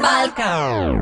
în balcon.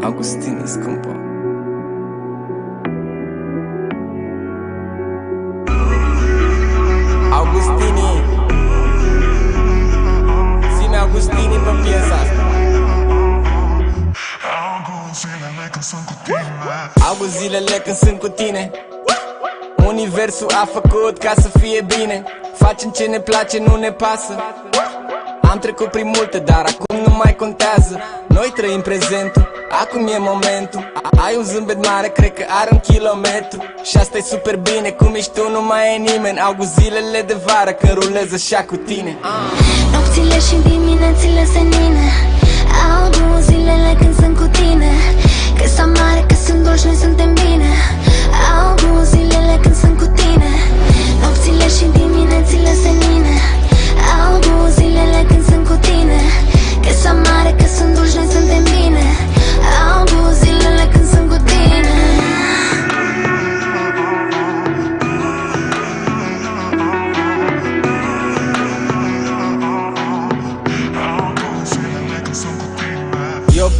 Augustini, scumpă. Augustini, zi-mi Augustini pe piesa asta. Auzi zilele când sunt cu tine. Universul a făcut ca să fie bine. Facem ce ne place, nu ne pasă. Am trecut prin multe, dar acum nu mai contează. Noi trăim prezentul, acum e momentul. Ai un zâmbet mare, cred că are 1 kilometru. Și asta e super bine, cum ești tu nu mai e nimeni. Auzi zilele de vară când rulez așa cu tine. Nopțile și diminețile senine. Auzi zilele când sunt cu tine. Că s-a mare, că sunt dulci, noi suntem bine. Auzi zilele când sunt cu tine. Nopțile și diminețile senine. Auzi zilele când sunt cu tine.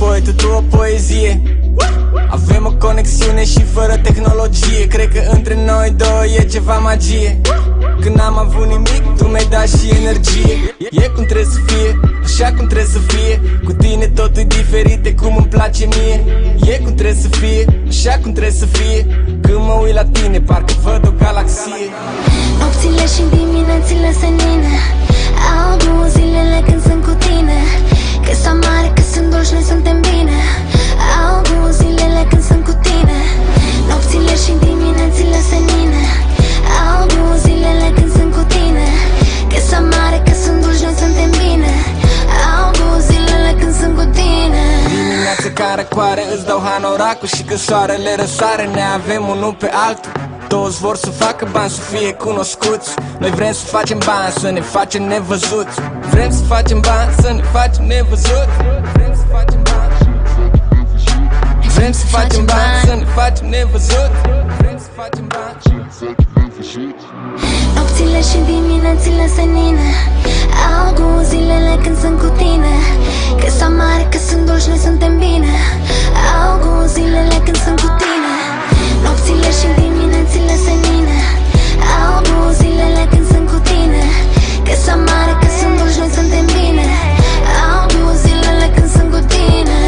apoi tu o poezie. Avem o conexiune și fără tehnologie. Cred că între noi doi e ceva magie. Când n-am avut nimic, tu mi-ai dat și energie. E cum trebuie să fie, așa cum trebuie să fie. Cu tine totul e diferit de cum îmi place mie. E cum trebuie să fie, așa cum trebuie să fie. Când mă uit la tine, parcă văd o galaxie. Nopțile și diminețile senine au două zilele când sunt cu tine. Că s-a mare, că sunt dolci, noi suntem bine. Au două zilele când sunt cu tine. Nopțile și diminețile senine au două zilele când sunt cu tine. Că s-a mare, că sunt dolci, noi suntem bine. Au două zilele când sunt cu tine. Dimineața care coare îți dau hanoracul. Și că soarele răsare ne avem unul pe altul. Toți vor să facă bani, să fie cunoscuți. Noi vrem să facem bani, să ne facem nevăzuți. Vrem să facem bani, să ne facem nevăzuți. Vrem să facem bani, vrem să facem bani, să ne facem nevăzuți. Vrem să facem bani. Nopțile și diminețile senine au două zilele când sunt cu tine. Că s-a mare, că sunt dolci, noi suntem bine. Au două zilele când sunt cu tine. Nopțile și diminețile senine au două zilele când sunt cu tine. Că s-a mare, că sunt dolci, noi suntem bine. Au două zilele când sunt cu tine.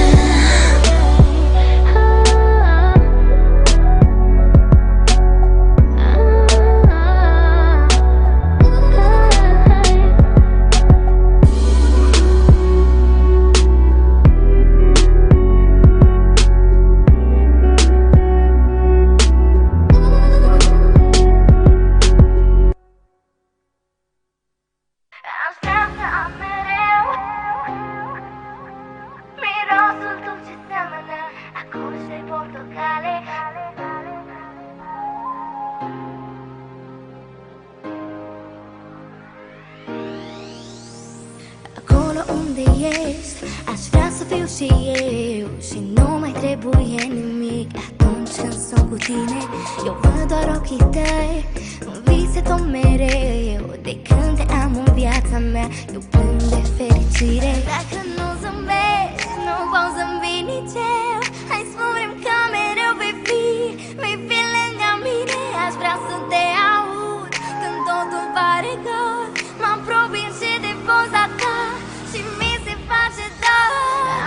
Acolo unde ești, aș vrea să fiu și eu. Și nu mai trebuie nimic atunci când sunt cu tine. Eu văd doar ochii tăi, îmi vise tot mereu. De când te am în viața mea, eu plâng de fericire. Dacă nu zâmbești, nu pot zâmbi nici eu. Hai spune-mi că mereu vei fi lângă mine. Aș vrea să te aud când totul pare gol. Mă apropii și de poza ta și mi se face dor.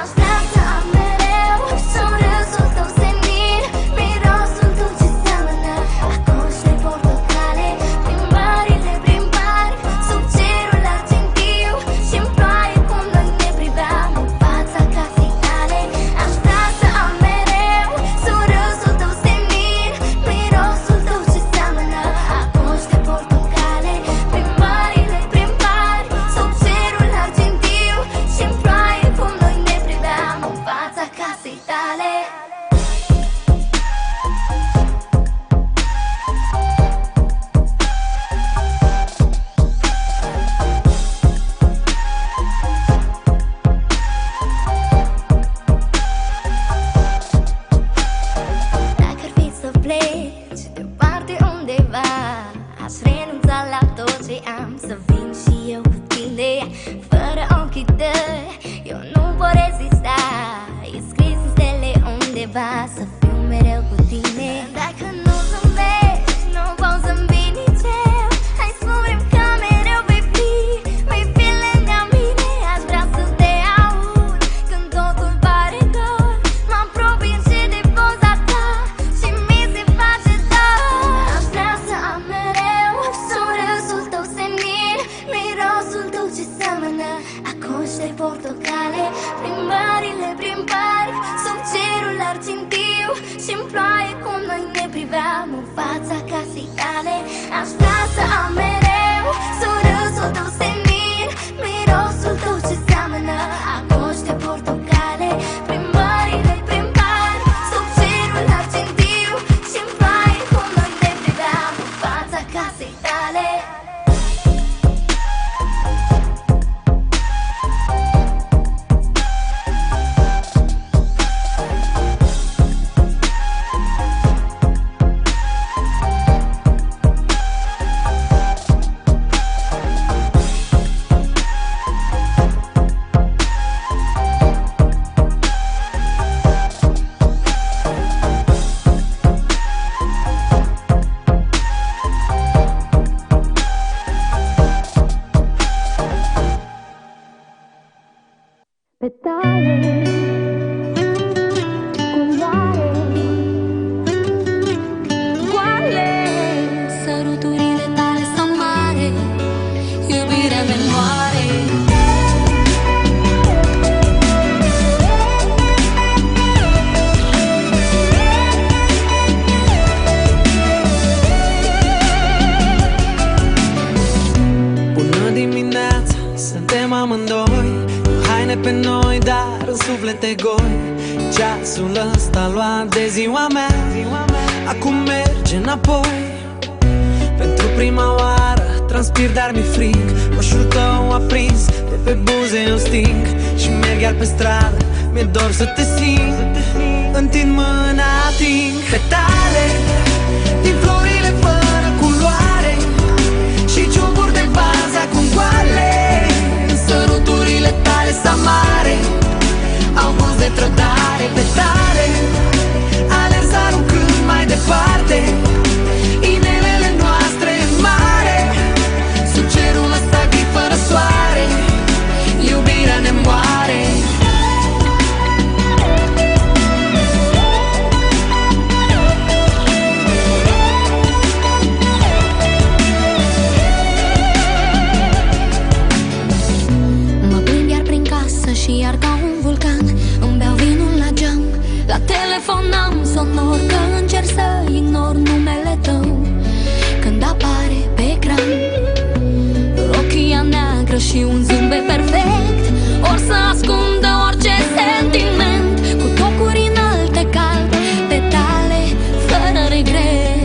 Aș vrea să am mereu surâsul tău senin, mirosul tău ce seamănă a coși de portocale. Plimbările prin parc, sub cerul argintiu și-n ploaie cum noi ne priveam în fața casei tale. Aș vrea să am mereu surâsul tău senin, mirosul tău ce seamănă a coși de portocale. Plimbările prin parc, sub cerul argintiu și-n ploaie cum noi ne priveam în fața casei tale. Dacă ar fi să pleci departe undeva, aș renunța la tot ce am, să vin și eu cu tine. Fără ochii tăi, eu nu pot rezista. E scris în stele undeva, să fiu mereu cu tine. Dacă nu zâmbești, nu pot zâmbi nici eu. Hai spune-mi că mereu vei fi lângă mine. Aș vrea să te aud când totul pare gol. Mă apropii și de poza ta și mi se face dor. Aș vrea să am mereu surâsul tău senin, mirosul tău ce seamănă a coși de portocale. Plimbările prin parc, sub cerul argintiu și-n ploaie cum noi ne priveam în fața casei tale. Aș vrea să am mereu surâsul tău senin, mirosul tău ce seamănă a coși de portocale. Plimbările prin parc, sub cerul argintiu și-n ploaie cum noi ne priveam în fața casei tale. Petale, culoare, goale, săruturile tale sunt mare, iubirea mea moare. Bună dimineața, suntem amândoi, haine pe noi, dar în suflete goi. Ceasul ăsta luat de ziua mea, acum merge înapoi. Pentru prima oară transpir, dar mi-e frig. Oșul tău aprins, de pe buze eu sting. Și merg iar pe stradă, mi-e dor să te simt. Întind mâna, ating petale din florile fără culoare și ciumburi de bază acum goale. Săruturile tale sunt mare, au gust de trădare. Petale alerg aruncând mai departe inelele noastre în mare, sub cerul ăsta gri fără soare, iubirea ne moare. Și iar ca un vulcan îmi beau vinul la geam. La telefon am sonor, că încerc să ignor numele tău când apare pe ecran rochia neagră și un zâmbet perfect, or să ascundă orice sentiment. Cu tocuri înalte cald, petale fără regret.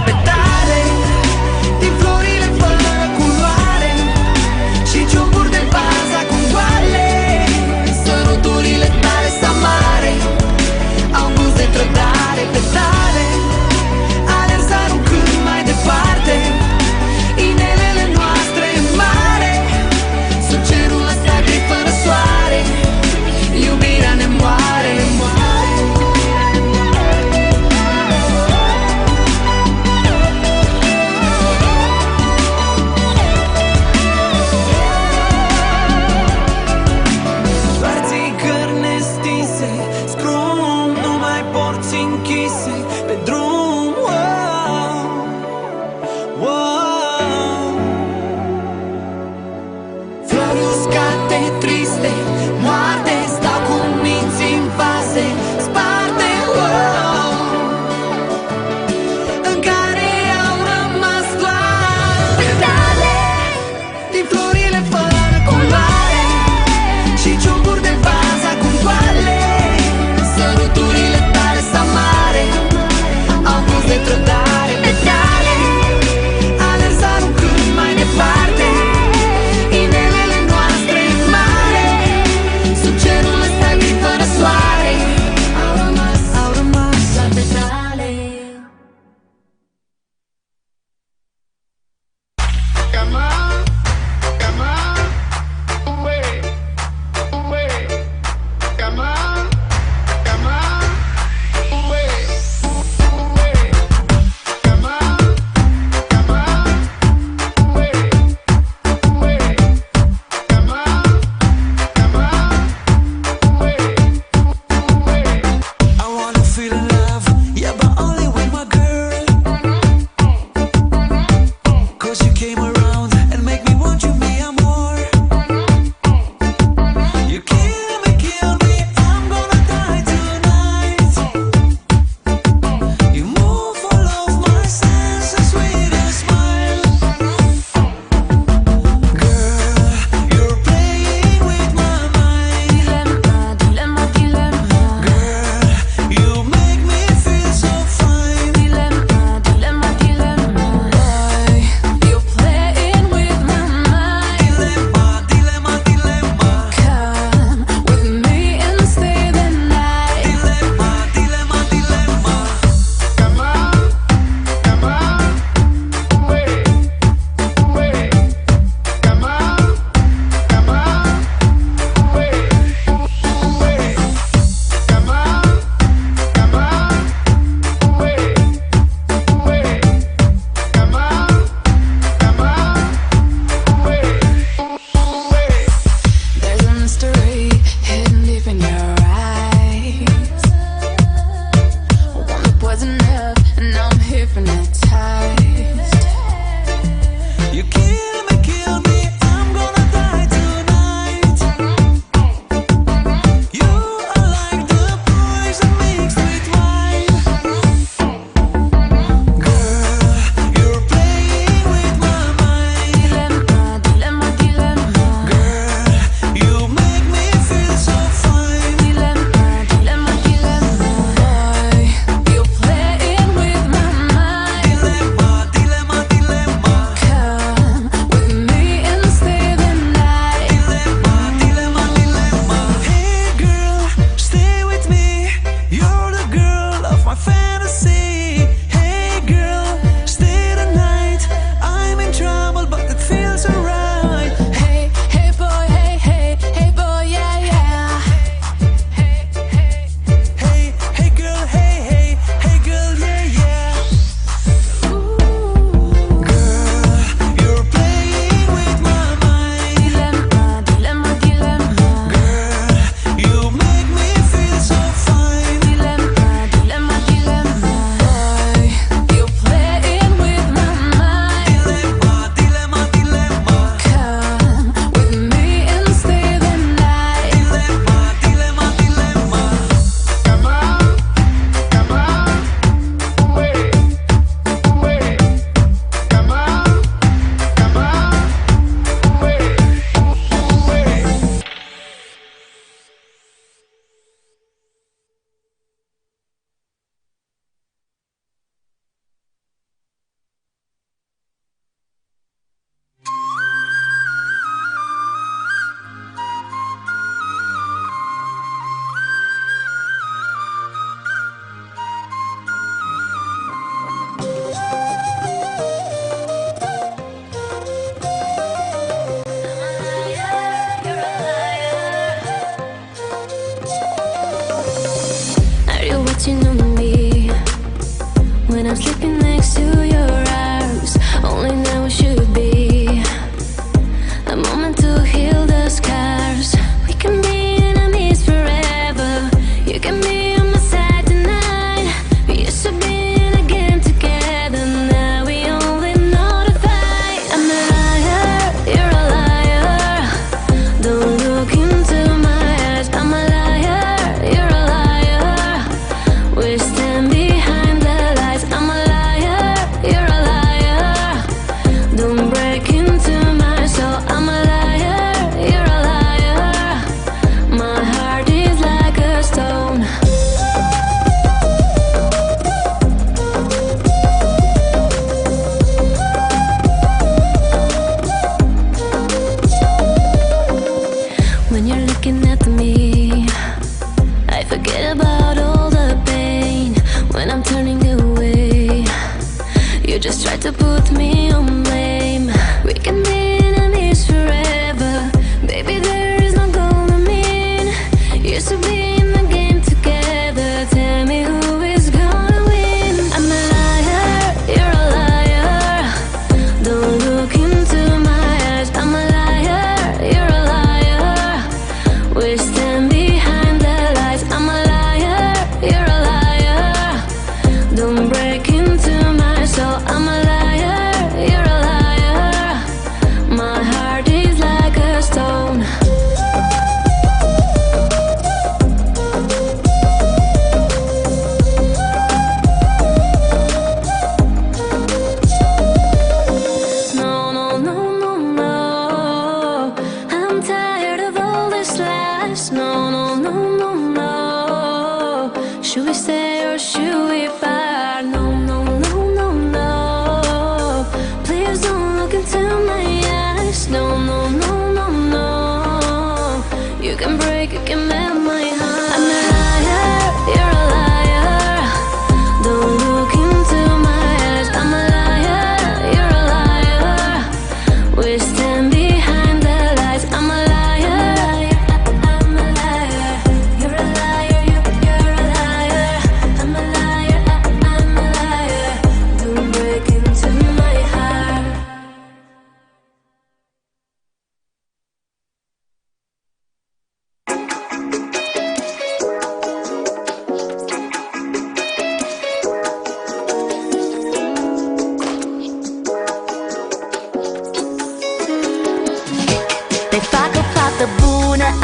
Petale din florile fără culoare și ciumburi de bază acum goale. Săruturile tale sunt mare, au gust de trădare. Petale alerg aruncând mai departe inelele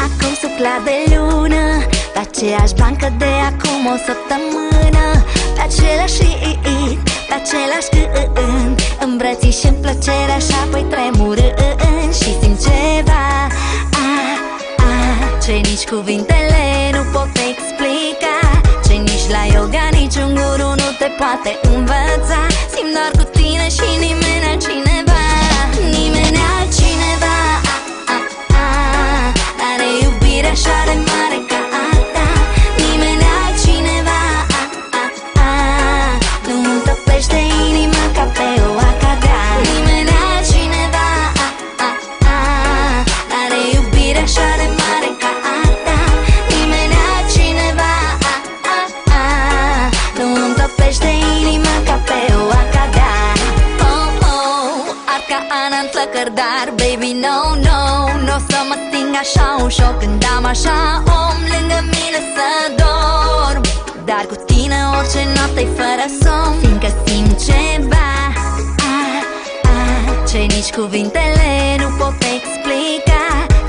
acum sub clar de lună, pe aceeași bancă de acum o săptămână, pe același hit, pe același cânt, îmbrățișând plăcerea și apoi tremurând și simt ceva ce nici cuvintele nu pot explica, ce nici la yoga niciun guru nu te poate învăța. Simt doar cu tine și nimeni altcineva, nimeni altcineva are iubire așa de mare ca a ta. Nimeni altcineva nu îmi topește inima ca pe o acadea. Nimeni altcineva are iubire așa de mare ca a ta. Nimeni altcineva nu îmi topește inima ca pe o acadea. Oh, oh, arca Ana în flăcărdar, baby, no, no, n-o să mă sting așa ușor când am așa om lângă mine să dorm. Dar cu tine orice noapte-i fără somn, fiindcă simt ceva ce nici cuvintele nu pot explica,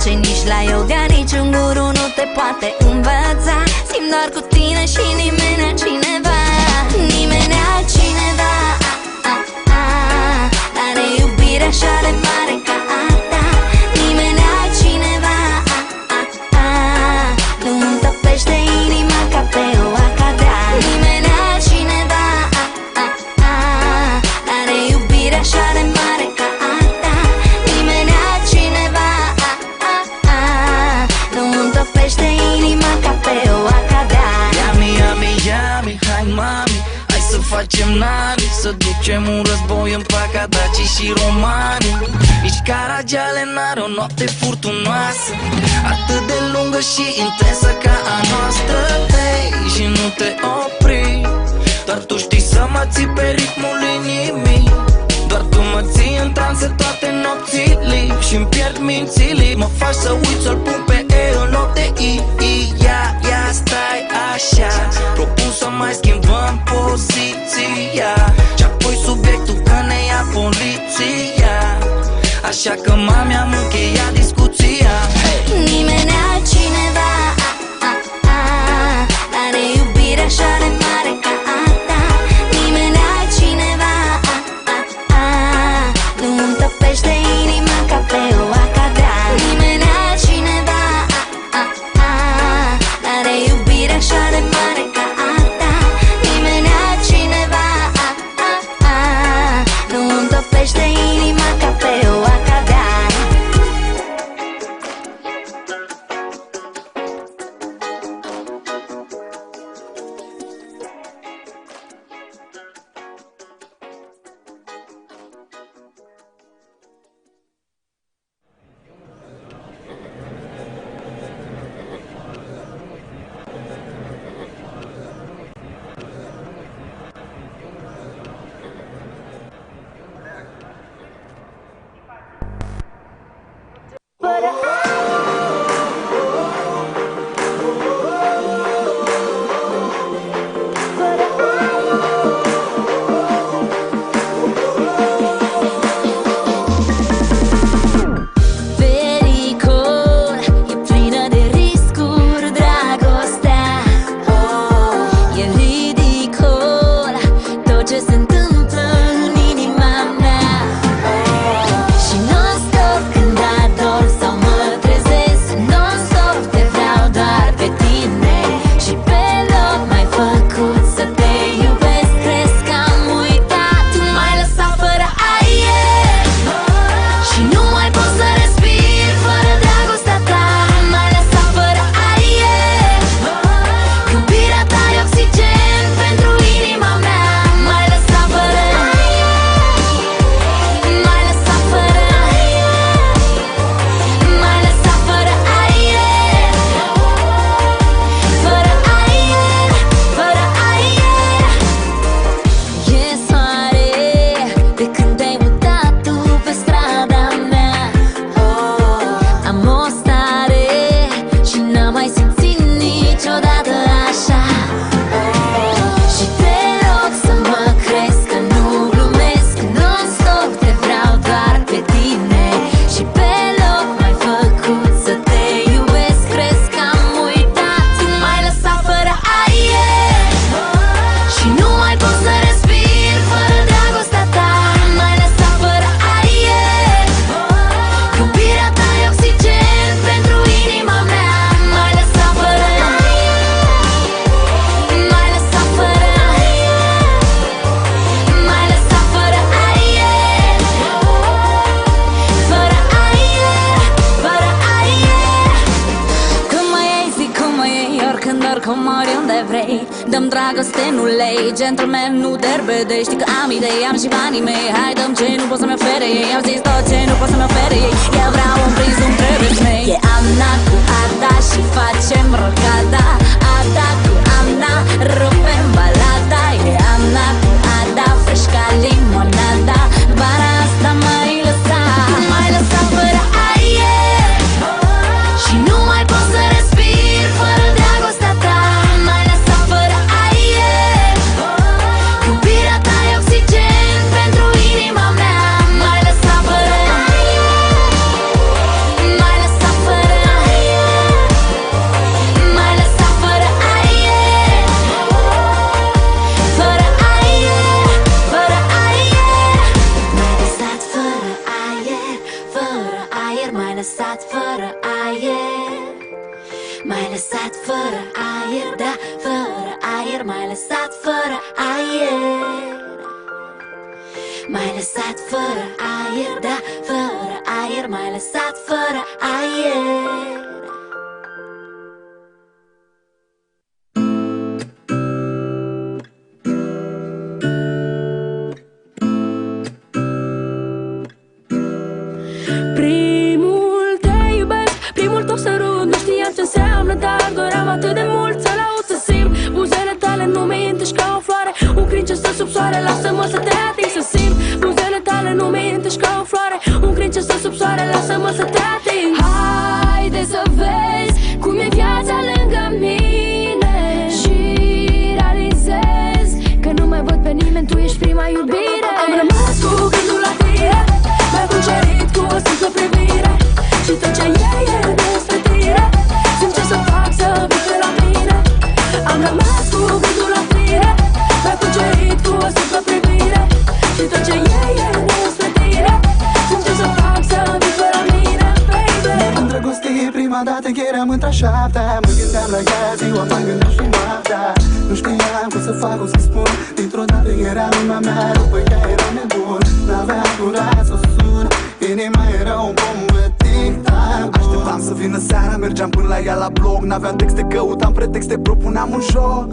ce nici la yoga niciun guru nu te poate învăța. Simt doar cu tine și nimeni altcineva, nimeni altcineva are iubire așa de mare ca a ta. Nimeni altcineva nu îmi topește inima ca pe o acadea. Nimeni altcineva are iubire așa de mare ca a ta. Nimeni altcineva nu îmi topește inima ca pe o acadea. Yummy, yummy, yummy, hai mami, hai să facem nani, să ducem un război în Pacadaci și Romani. Nici Caragiale n-are o noapte furtunoasă atât de lungă și intensă ca a noastră. Hey, și nu te opri, doar tu știi să mă ții pe ritmul inimii. Doar tu mă ții în transe toate nopțile și-mi pierd mințile. Mă faci să uit, să-l pun pe E în loc de I. Ia, stai așa, propun să mai schimbăm poziția și apoi subiectul că ne ia poliția. Așa că mami, am încheiat discuția. Hey! Nimeni altcineva are iubire așa de mare ca a ta. Nimeni altcineva nu îmi topește inima ca pe o acadea. Nimeni altcineva are iubire așa de mare ca a ta. Nimeni altcineva nu îmi topește inima ca pe o acadea. Dăm dragoste, nu lei, gentleman, nu derbede. Știi că am idei, am și banii mei. Hai dăm ce nu pot să-mi ofere ei. Au zis tot ce nu pot să-mi ofere ei. Eu vreau un prinț, nu trebuie femei. E Ana cu Ada și facem rocada. Ada cu Ana, rupem balada. E Ana cu Ada, fresh ca limonada. Vara asta mai lăsa fără aer. Și nu mai pot să respir fără dragostea ta. Mai lăsa fără aer. Iubirea ta e oxigen pentru inima mea. Mai lăsa fără aer. Mai lăsa fără aer. Mai lăsa fără aer. Fără aer. Fără aer. Mai lăsat fără aer. Fără aer. Mai lăsat fără aer. Mai lăsat fără aer, da, fără aer. Mai lăsat fără aer. Mai lăsat fără aer, da, fără aer. Mai lăsat fără aer. Primul te iubesc, primul tău sărut. Nu știam ce înseamnă, dar doream atât de mult să-l aud, să simt buzele tale nu mi-intești ca o floare. Un crin ce stă sub soare, lasă-mă să te ating, să simt buzele tale nu mi-intești ca o floare. Un crin ce stă sub soare, lasă-mă să te ating. Haide să vezi cum e viața lângă mine și realizez că nu mai văd pe nimeni, tu ești prima iubire. Am rămas cu gândul la tine, mi-ai cucerit cu o simplă privire. Și tot ce e despre tine. Simt ce să fac să vii pe la mine. Am rămas cu gândul la tine, mi-ai cucerit cu o simplă privire. Și tot ce e despre tine. Simt ce să fac să vii pe la mine, baby. M-am îndrăgostit prima dată când eram între-a șaptea. Mă gândeam la ea ziua, mă gândeam și noaptea. Nu știam cum să fac, cum să spun. Dintr-o dată era lumea mea, după ea eram nebun. N-aveam curaj să sun, inima era un bombetic. Așteptam să vină seara, mergeam până la ea la bloc. N-aveam texte, căutam pretexte, propuneam un joc.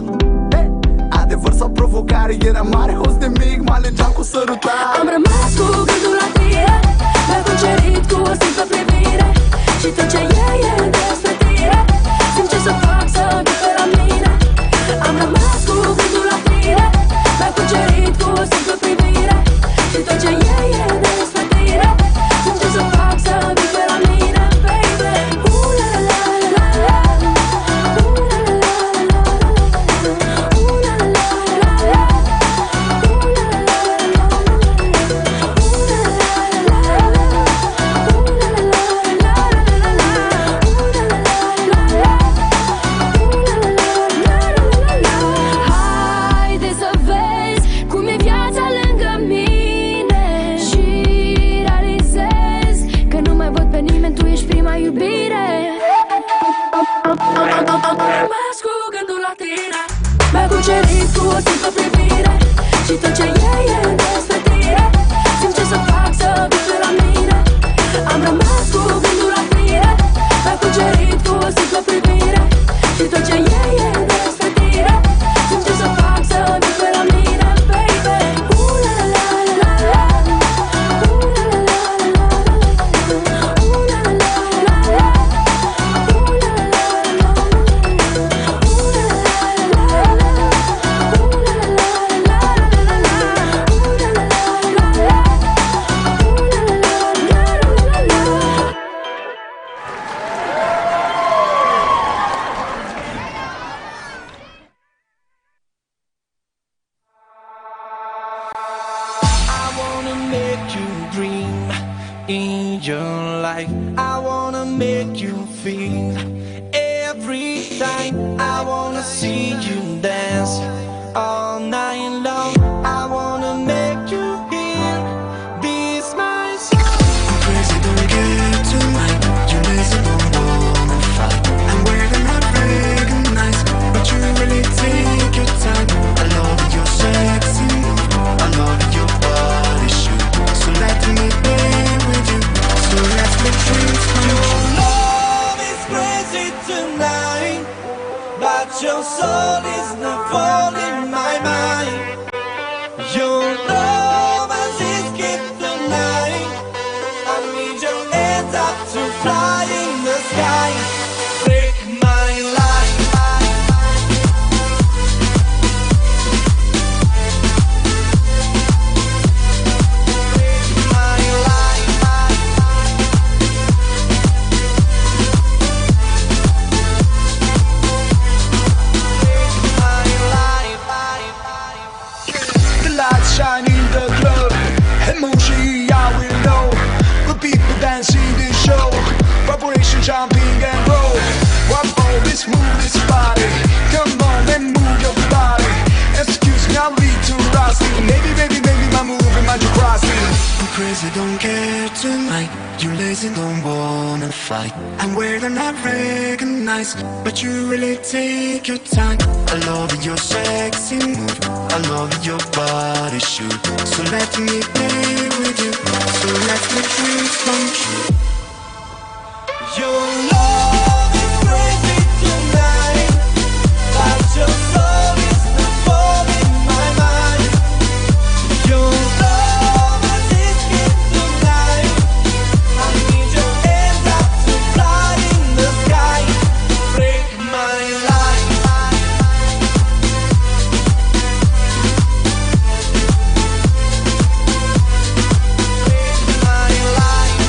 Adevăr sau provocare, era mare host de mic, mă alegeam cu sărutare. Am rămas cu gândul la tine, mi-ai cucerit cu o simplă privire. Și tot ce e despre tine. Simt ce să fac să vii pe la mine. Am rămas cu gândul la tine, mi-ai cucerit cu o simplă privire. Și tot ce e despre tine. Simt ce să fac să vii pe la mine, baby. La la la la la. La la la la la. Haide să vezi cum e viața lângă mine și realizez că nu mai văd pe nimeni, tu ești prima iubire. Am rămas cu gândul la tine, mi-ai cucerit cu o simplă privire. Și tot ce e despre tine. Simt ce să fac să vii pe la mine. Am rămas cu gândul la tine, mi-ai cucerit cu o simplă privire. Și tot ce e despre tine. Simt ce să fac să vii pe la mine, baby. La la la la la. La la la la la. In your life, I wanna make you feel. Every time I wanna see you dance all night long. I wanna make you hear this my song. I'm crazy, don't get tonight. You're lazy, don't wanna fight. And we're not recognized, but you really take your time. I love your sexy, I love your body shape. So let me play with you. So let's make dreams come true. Love is crazy tonight, but But your soul is not falling my mind. Your love has escaped the night. I need your hands up to fly in the sky. Break my life. Break my life. The lights shine in the club, emotion I will know. The people dancing the show, vibration jumping and roll. One more, let's move this body. Come on and move your body. Excuse me, I'm little rusty. Maybe, my moving, mind you crossing. I'm crazy, don't care tonight. You lazy, don't wanna fight. I'm weird and I recognize, but you really take your time. I love your sexy move, I love your body shoot. So let me play with you, so let me dreams come true. Your love is crazy tonight, but your soul is not falling my mind. Your love has escaped the night. I need your hands up to fly in the sky. Break my life. Break my life.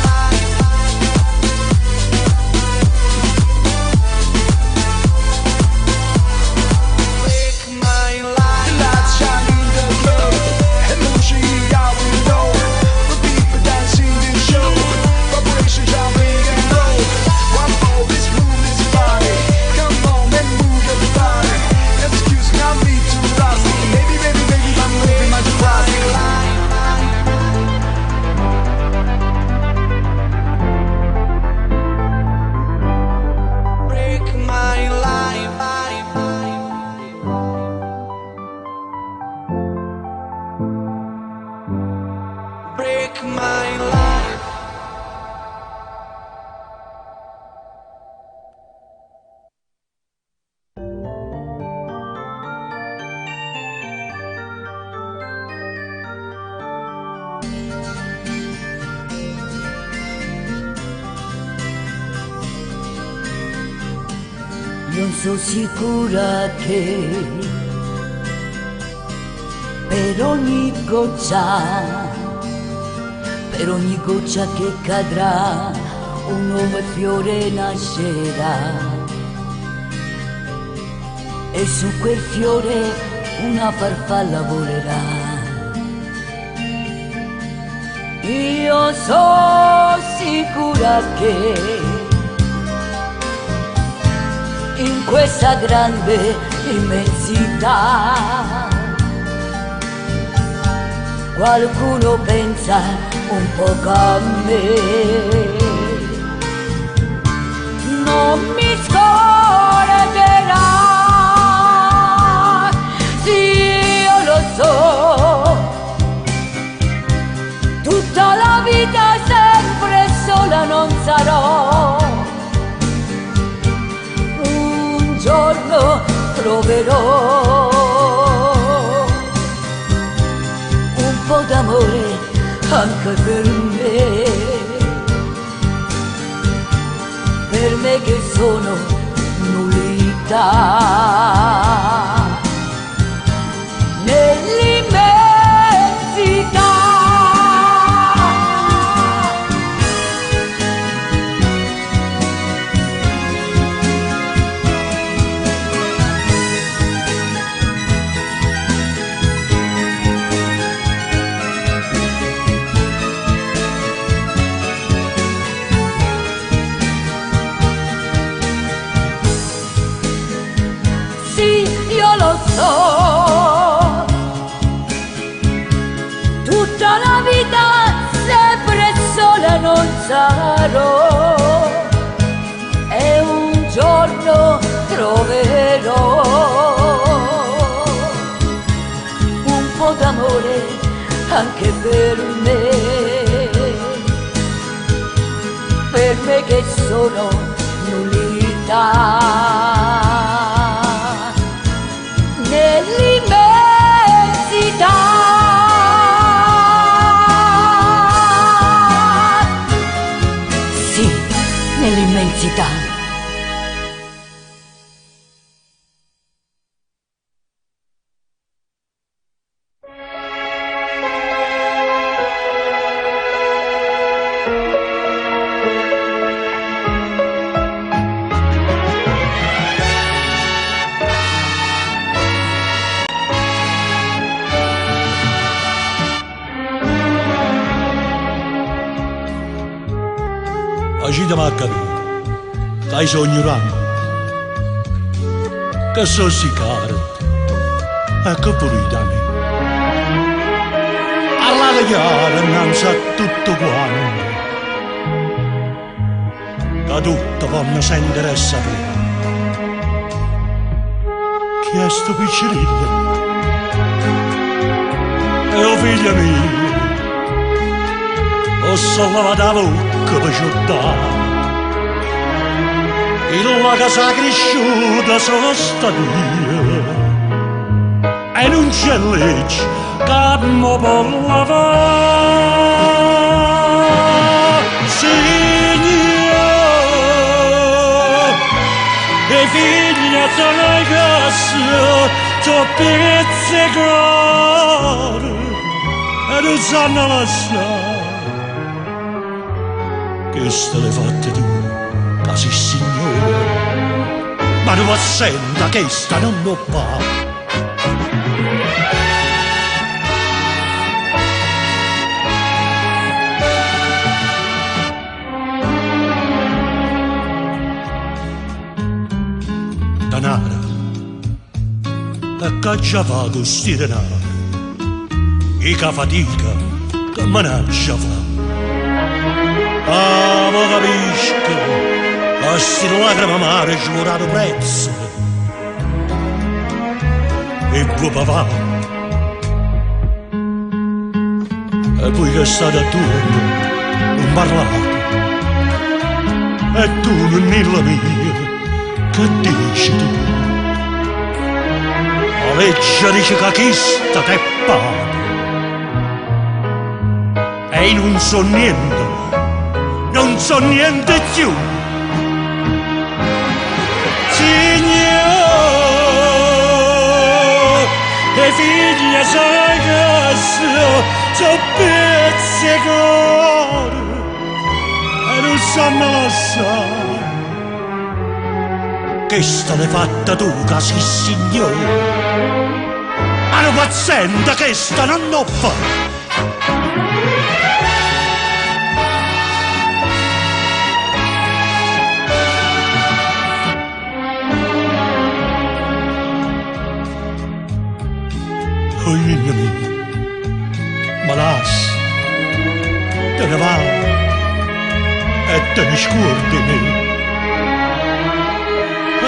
Break my life. The lights shine in the club, emotion I will know. The people dancing the show, vibration jumping and roll. One more, let's move this body. Come on and move your body. Excuse me, I'm little rusty. Maybe, I'm moving my body. Break my life. Break my life. Non sono sicura che per ogni goccia che cadrà, un nuovo fiore nascerà. E su quel fiore una farfalla volerà. Io sono sicura che in questa grande immensità qualcuno pensa un po' a me. Non mi scorderà, sì io lo so, tutta la vita sempre sola non sarò. Un giorno troverò un po' d'amore anche per me che sono nullità nell'immensità. Tutta la vita sempre sola non sarò, e un giorno troverò un po' d'amore anche per me che sono nullità. nell'immensità. Agita m'ha capito, dai sogni rami, che so si caro, e che pure da me. Alla chiara innanzi a tutto quanto, da tutto come sentire e sapere, chi è sto piccirillo, e o figlia mia, ho sollevato la bocca per ciuttare. In la casa cresciuta sono stato io, e non c'è legge che mi può lavare. Signore, e figlia sono casa, sono pizzicato, e non sanno lasciare. Che state fatte tu, casi signore, ma non assenta che sta non lo fa. Danara, e che già fa con sti denari, e che fatica, che managgia fa. Ah, ma capisco, a sti lacrime amare giurato prezzo, e vuoi papà, e poi che state attorno, non parlate, e tu non è la mia, che dici tu? La legge dice che chi sta te paga, e non so niente, non so niente più. Signore, e figlia sai che sono pizzicato, e non sanno lasciare. Che state fatta tu, casi signore, ma non pazienta che sta non lo fa. Figlia mia, ma lascia, te ne va e te ne scordi me.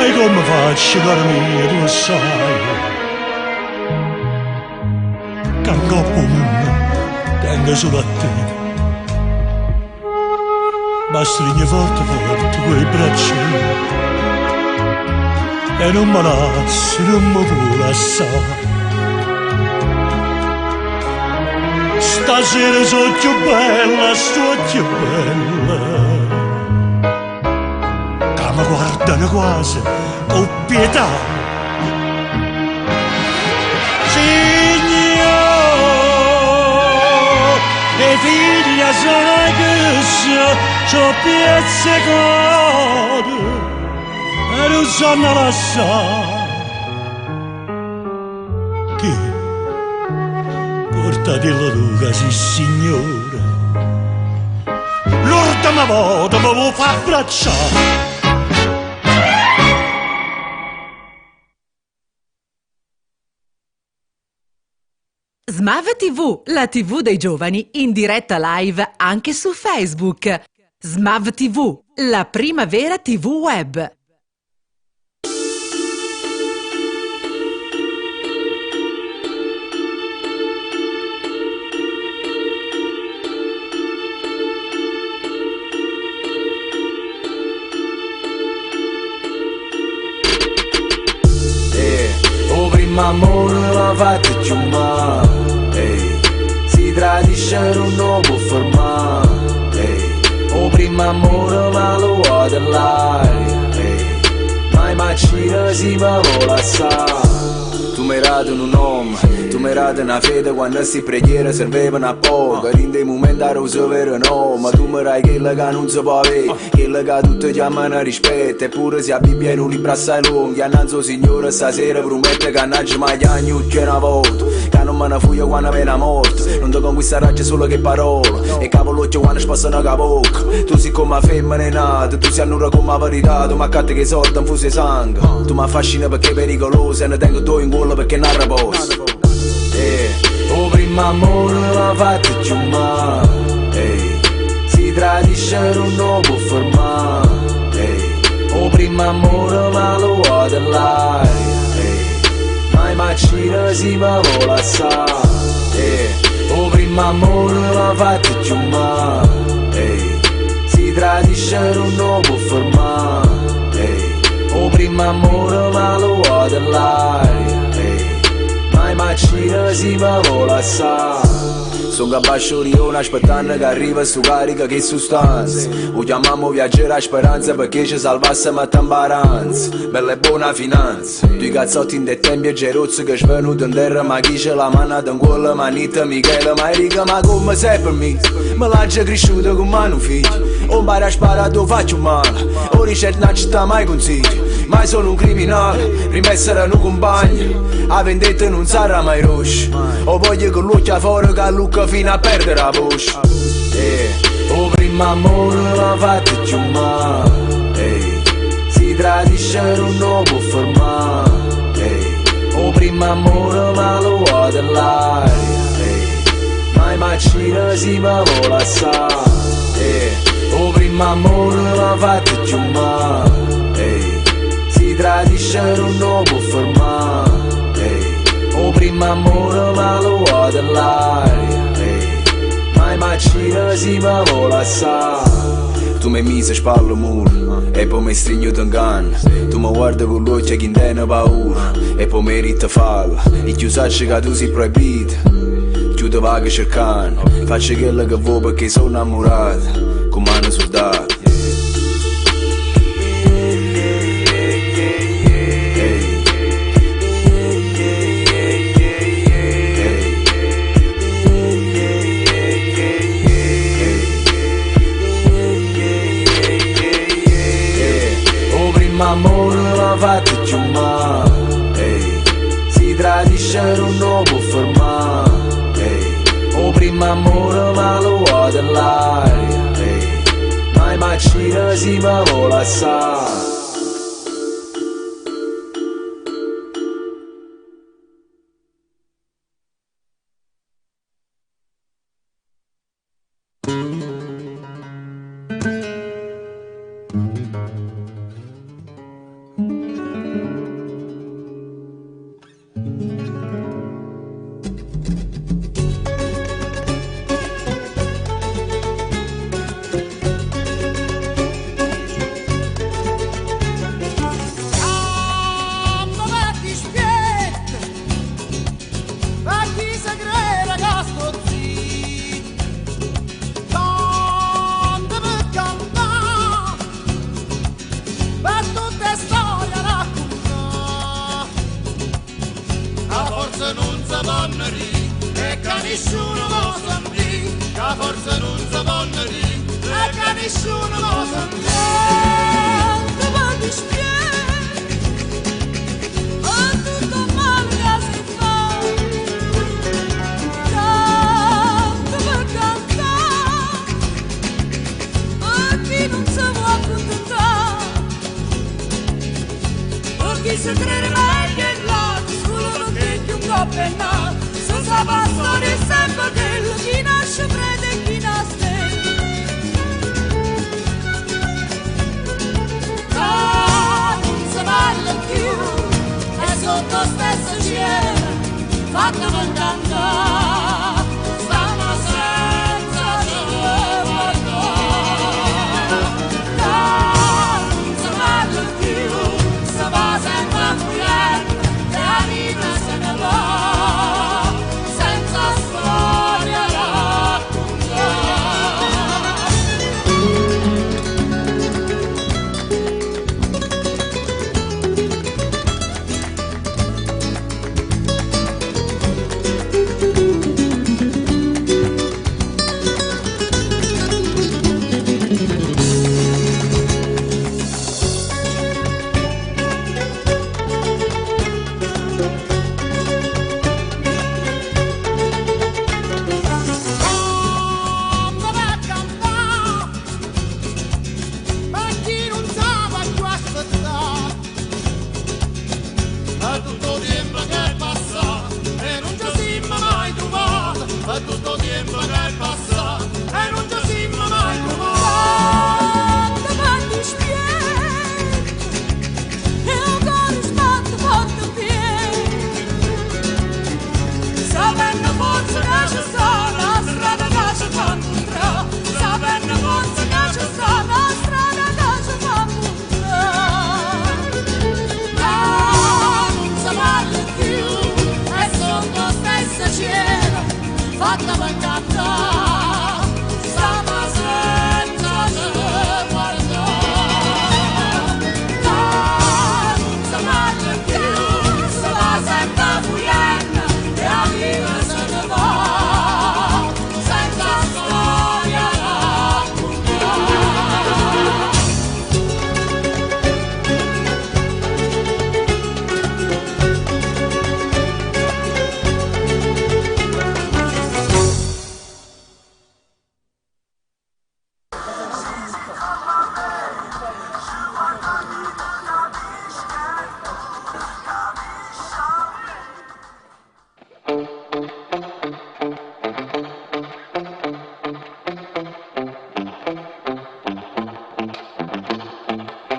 E come faccio, cara mia, tu sai, che un corpo mondo tengo solo a te. Ma stringi forte forte quei braccia e non mi lasci, non mi puoi lasciare. Stasera sono più bella, sto più bella, che mi guardano quasi con pietà. Signore, e figlia sai che sono pizzicato, e non sanno lasciare. Che? Portatelo tu, casi signora, l'ultima volta me lo fa abbracciare. Smav TV, la TV dei giovani, in diretta live anche su Facebook. Smav TV, la prima vera TV web. Amore l'ha fatto più male, si tradisce non lo può fermare, O primo amore ma lo vuoi dell'aria, mai macina si ma vola assai. Tu mi radi un nome, tu mi radi una fede quando si preghiera servevano a poco. In dei momenti a rosa vero no, ma tu mi rai quella che non si può avere, quella che tutti chiamano rispetto. Eppure se a Bibbia in un libro assai lunghi, annanzo signore stasera promette che annaggia mai agni ucchi una volta. Che non me ne fuio quando viene a morte, non ti conquisterai solo che parole. E cavolocchio quando spassano la bocca. Tu sei come femmina è nata, tu sei annura come la verità. Tu mi accatti che i soldi infusi e sangue. Tu mi affascina perché è pericoloso e ne tengo tu in culo perché non riposo. O primo amore l'ha fatto più male, si tradisce non lo può fermare. O primo amore ma lo vuoi dell'aria, mai macina si ma vola assai. O primo amore l'ha fatto più male, si tradisce non lo può fermare. O primo amore ma lo vuoi dell'aria, mai macina si ma vola assai. Sono capace di una aspettando che arriva su carica che sostanza. O chiamiamo viaggiare a speranza perché ci salvassimo a tambaranza. Bella e buona finanza. Due cazzotti in dei tempi e gerozzi che svenuto in terra. Ma chi c'è la manata in quella manita Michele ma Erika ma come sei per me? Me l'ha già cresciuto come un figlio. O impara a sparare tu faccio male. O ricetta non ci sta mai consiglio. Mai sono un criminale, prima essere un compagno. A vendetta non sarà mai rosso. O voglio che luccia fuori che lucca fino a perdere la voce. O primo amore l'ha fatto più male, si tradisce non lo può fermare. O primo amore ma lo vuoi dell'aria, mai macina si ma vola assai. O primo amore l'ha fatto più male, si tradisce non lo può fermare. O primo amore ma lo vuoi dell'aria, mai macina si ma vola assai. Tu mi mise spalle muro e poi mi stringo t'inganno. Tu mi guardi con l'occhio che non tiene paura e poi mi rita falla. E chiusacci che tu sei proibito, chiudo vaga cercando. Faccio quello che vuoi perché sono innamorato come un soldato. Amore l'ha fatto più male, si tradisce non lo può fermare. O primo amore ma lo vuoi dell'aria, mai macina si ma vola assai.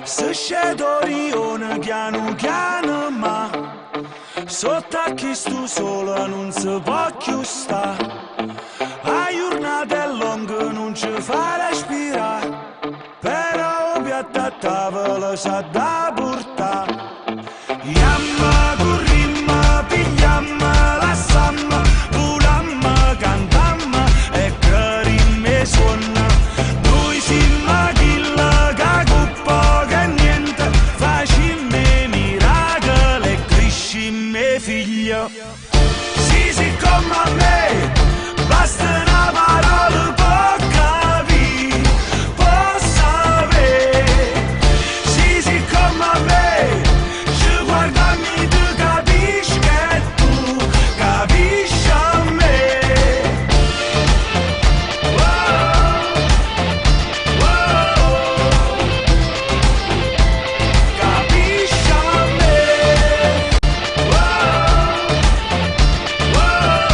Se scedo rione piano piano ma sotto a chi sto solo non si può più sta. A giornata è lunga non ci fa respirare, però piatto a tavola sa da portare. Yamma corrimma, pigliamma, lassamma, pulamma, cantamma e carimme suonna. Noi siamo chilla che cuppa che niente, facimme miracoli e crescimme figlio. Sì, sì, come a me, basta una parola può capire, può sapere. Sì, sì, come a me, ci guardami, tu capisci che tu capisci a me. Wow, wow, capisci a me. Wow, wow.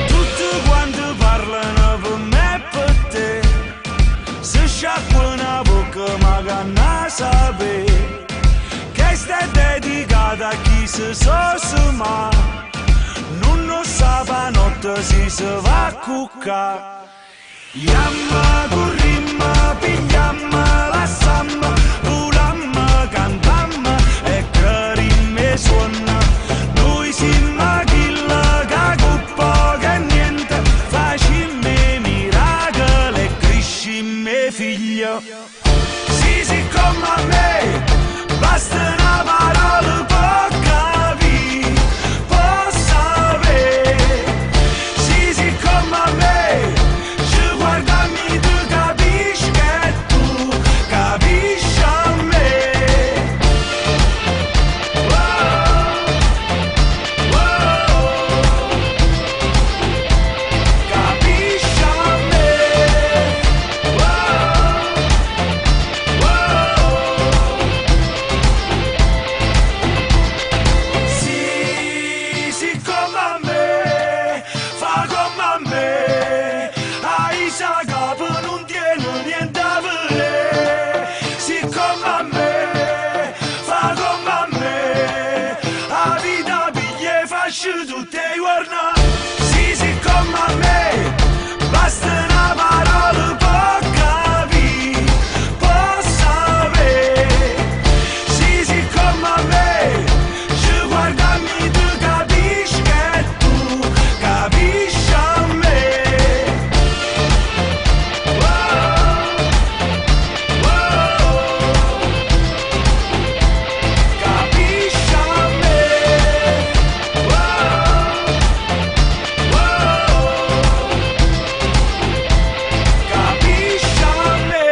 Tutti quanti parlano per me e per te, se sciacqua una bocca ma che non sapere che stai dedicata a chi si ma non sa pa notte si va a cuccare. Yamma corrimma, pigliamma, lassamma, pulamma, cantamma e carimme suonna. Noi siamo chilla che cuppa che niente, facimme miracoli e crescimme figlio. Sì, sì, come a me, basta una parola può capire, può sapere. Sì, sì, come a me, ci guardami, tu capisci che tu capisci a me. Wow, wow, capisci a me. Wow, wow. Sì, sì, come a me, fa come a me, ai sa capo non tiene niente a vedere. Sì, come a me, fa come a me, a vita piglia e faccio tutte i giorni. Sì, sì, come a me, basta una parola può capire, può sapere. Sì, sì, come a me, ci guardami, tu capisci che tu capisci a me. Wow, wow, capisci a me. Wow, wow, capisci a me.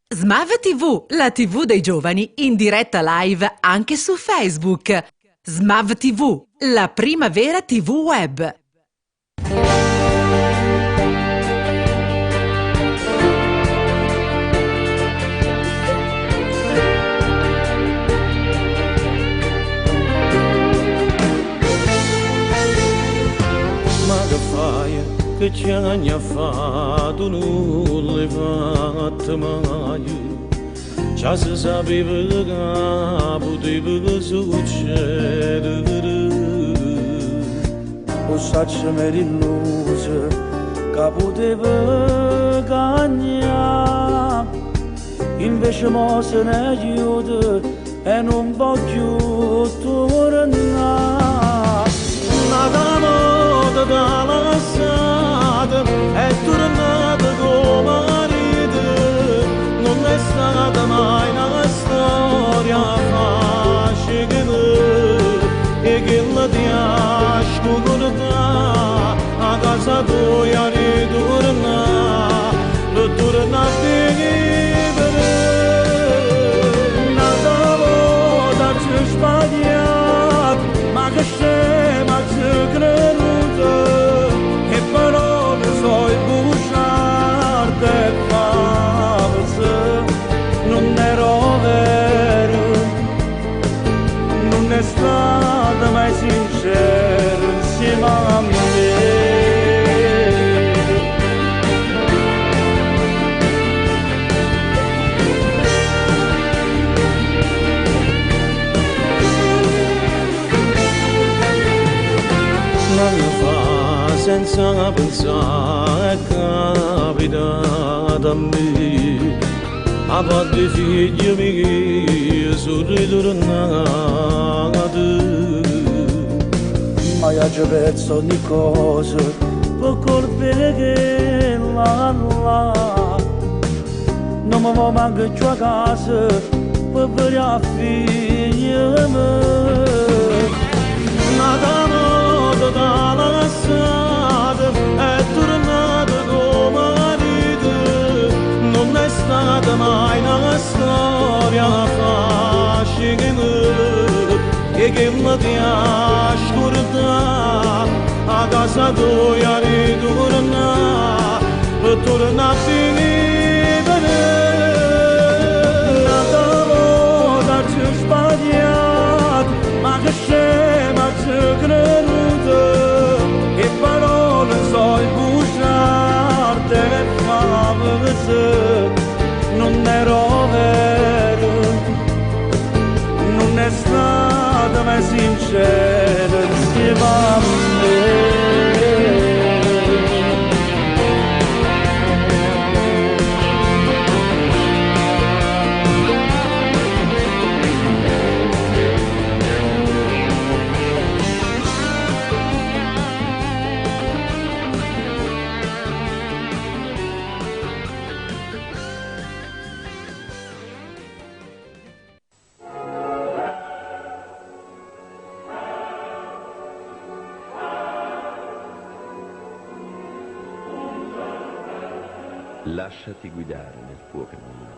Smav TV, la TV dei giovani in diretta live anche su Facebook. Smav TV, la prima vera TV web. Ma che fai? Che che ci ha fatto non le fatte mai. Già si sapeva che poteva succedere. O sacce merillose che poteva cagnare. Invece mo se ne chiude e non può più tornare. Nata moda dalla strada è tornata come marito. Non è stata mai una storia facile e che la ti ha scordata a casa tua ritornare, ritorna a vivere. Nata volta ci sbagliato, ma che scema ci creduto, e parole so il bugiardo e false. Non ero vero, non è stata mai sincero insieme a me. Senza pensare è capitata a me, a parte figli miei sono ritornati. Ma io ci penso ogni cosa, per colpa che la non mi va manco più a casa, per vedere a figlia mia. Nata moda dalla strada è tornata come marito. Non è stata mai una storia facile e che la ti ha scordata a casa tua ritornare, per tornare a vivere. Nata volta ci sbagliato, ma che scema ci creduto, e parole so il bugiardo e false. Non ero vero, non è stata mai sincera insieme a me. Lasciati guidare nel tuo cammino.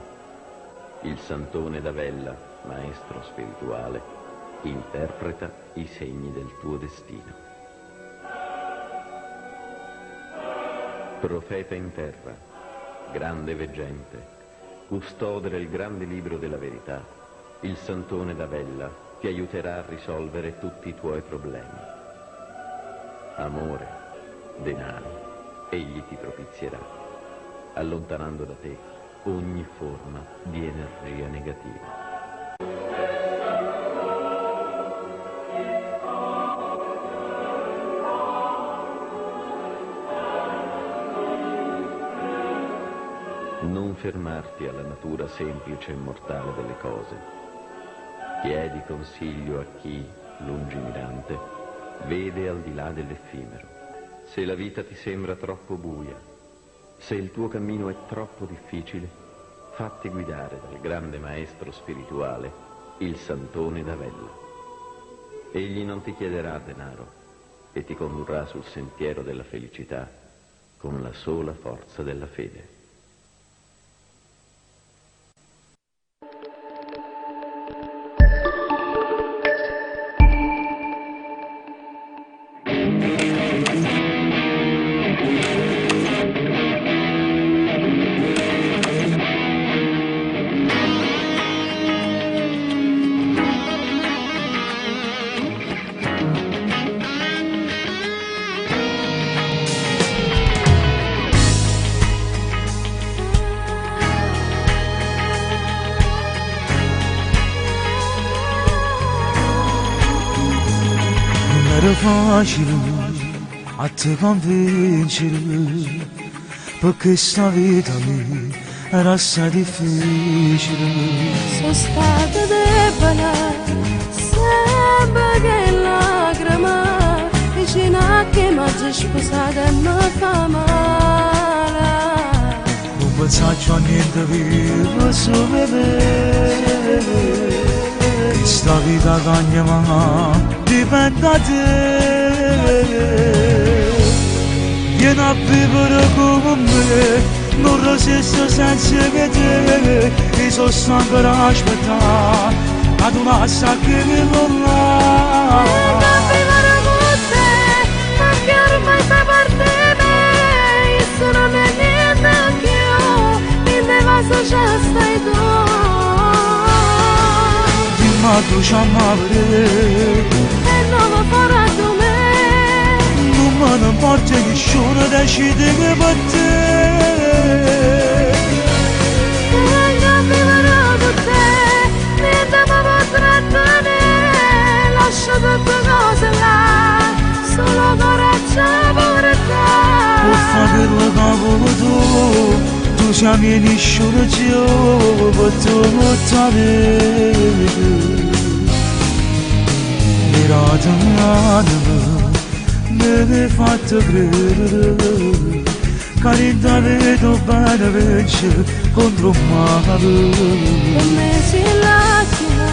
Il Santone d'Avella, maestro spirituale, interpreta i segni del tuo destino. Profeta in terra, grande veggente, custode del grande libro della verità, il Santone d'Avella ti aiuterà a risolvere tutti i tuoi problemi. Amore, denaro, egli ti propizierà, allontanando da te ogni forma di energia negativa. Non fermarti alla natura semplice e mortale delle cose. Chiedi consiglio a chi, lungimirante, vede al di là dell'effimero. Se la vita ti sembra troppo buia, se il tuo cammino è troppo difficile, fatti guidare dal grande maestro spirituale, il Santone d'Avella. Egli non ti chiederà denaro e ti condurrà sul sentiero della felicità con la sola forza della fede. è facile a te convincere, perché sta vita mia era assai difficile. Sono stata debole, sempre che lacrima, vicino a che mi ha sposata e mi fa male. Non pensaccio a niente vivo su bere, questa vita che ma dipende da te. Vieni a vivere come me, non resisto senza vedere, mi sono stanco di aspettare ad una sacca che non là. Vieni a vivere con te, perché ormai fai parte di me, io sono niente anch'io, in te basta già stai tu. Dimmi tu ci amare, e non mi farà tu me. Non me ne importa nessuno decide che per te. Vengo a vivere con te, niente mi potrà tenere, lascia tutte cose là, solo coraggio per te. Può fare quello che vuoi tu siamo nessuno più, per tu tutta vita. Miratemi, mi hai fatto credere, carità vedo bene vincere contro un male. Come si lacrima,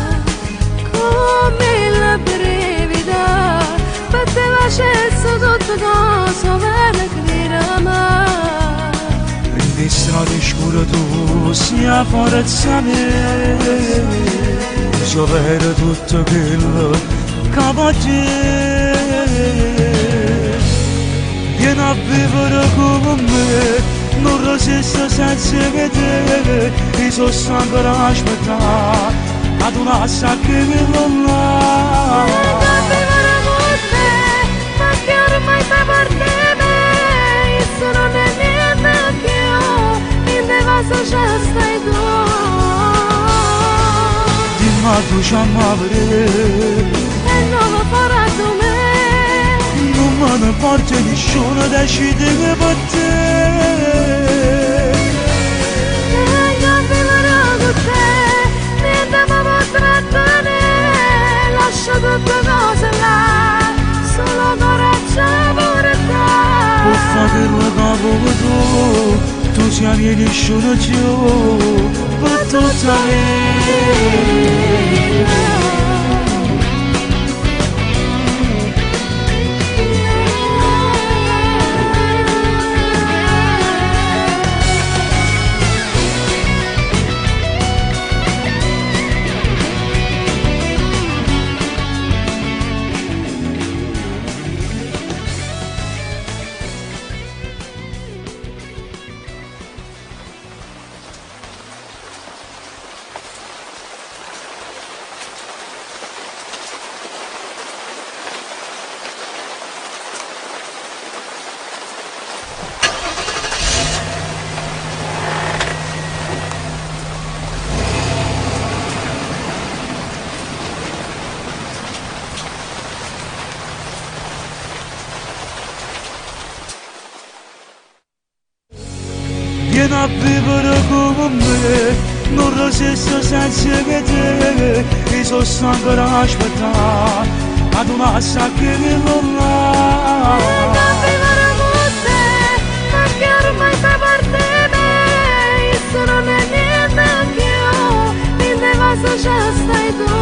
come la brevità, per te facesse tutte cose per credere. Prendi strade scure tu, sia forza mia, giovere tutto quello che va a te. Vieni a vivere come me, non resisto senza vedere, mi sono stanco di aspettare ad una sacca che non là. Vengo a vivere con te, perché ormai fai parte di me, io sono niente anch'io, in te basta già stai tu. Dimmi tu ci amare, e non mi farà tu me. non me ne importa nessuno decide che per te. Vengo a vivere con te, niente mi potrà tenere, lascia tutte cose là, solo coraggio per te. Può fare quello che vuoi tu siamo nessuno più, per tutta vita. Vieni a vivere come me, non resisto senza vedere, mi sono stanco di aspettare ad una sacca che non là. Vengo a vivere con te, perché ormai fai parte di me, io sono niente anch'io, in te basta già stai tu.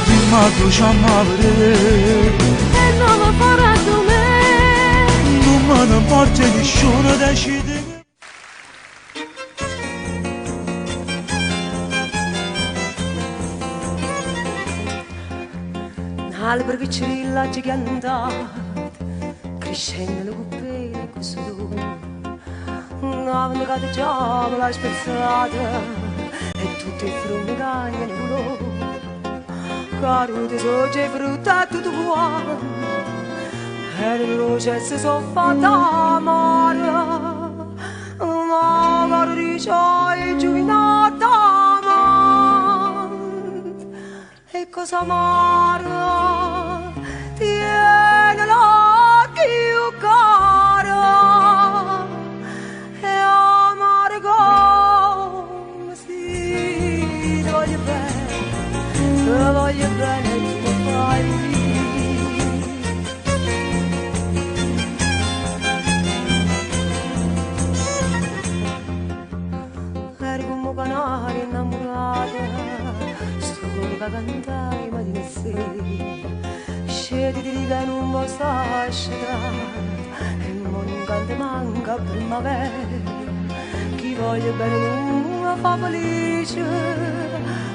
Dimmi tu ci amare, e non mi farà tu me. non me ne importa nessuno decide. Un albero che cirilla gigantato, crescendo le cuppere così tu. Un'avano che già me l'hai spezzata, e tutti i frutti cagliano colore. Caruti sogge frutta tutto buono, e le luci si sono fatte amare. Magari dice il giovinata amante, e cosa amare. voglio bene e tu mi fai morire. Eri come un canario innamorata, sto cuore che cantai ma di sé. Scedi di che non posso asciugare, e non incante manca primavera. Chi voglio bene non mi fa felice,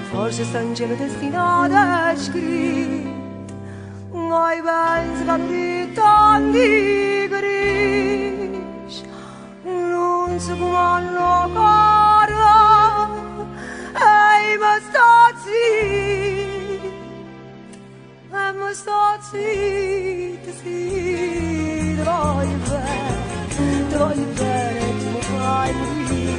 forse sta in cielo destinato a scrivere. Noi pensi che non tanti grigi, non si come hanno cara, e mi sta zitta, e mi sta zitta, sì, ti voglio bene, e tu mi fai morire.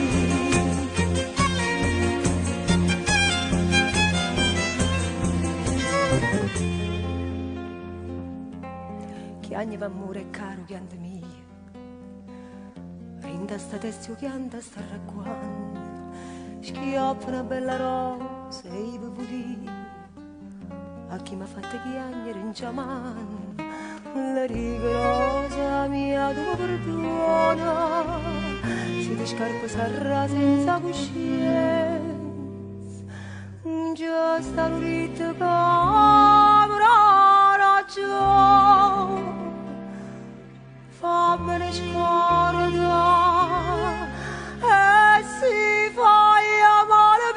Che anni d'amore caro piante mie, rinda sta testio pianta sta racquando, schioppa una bella rosa e i bevuti, a chi m'ha fatto chiagnere in ciaman, la rigorosa mia tua perdona, si di scarpa sarà senza coscienza, già sta l'urita camera ragione. Fammene scordare e si fai amare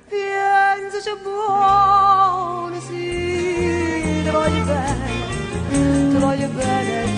piensa c'è buono, sì, ti voglio bene e tu mi fai morire.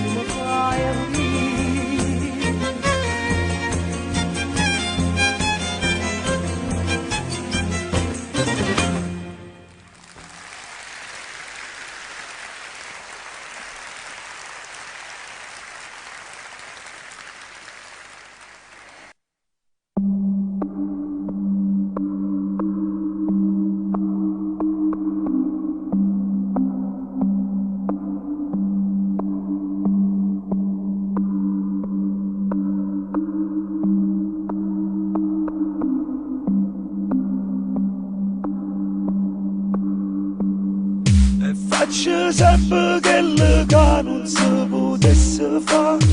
Faccio sempre quello che non si potesse fare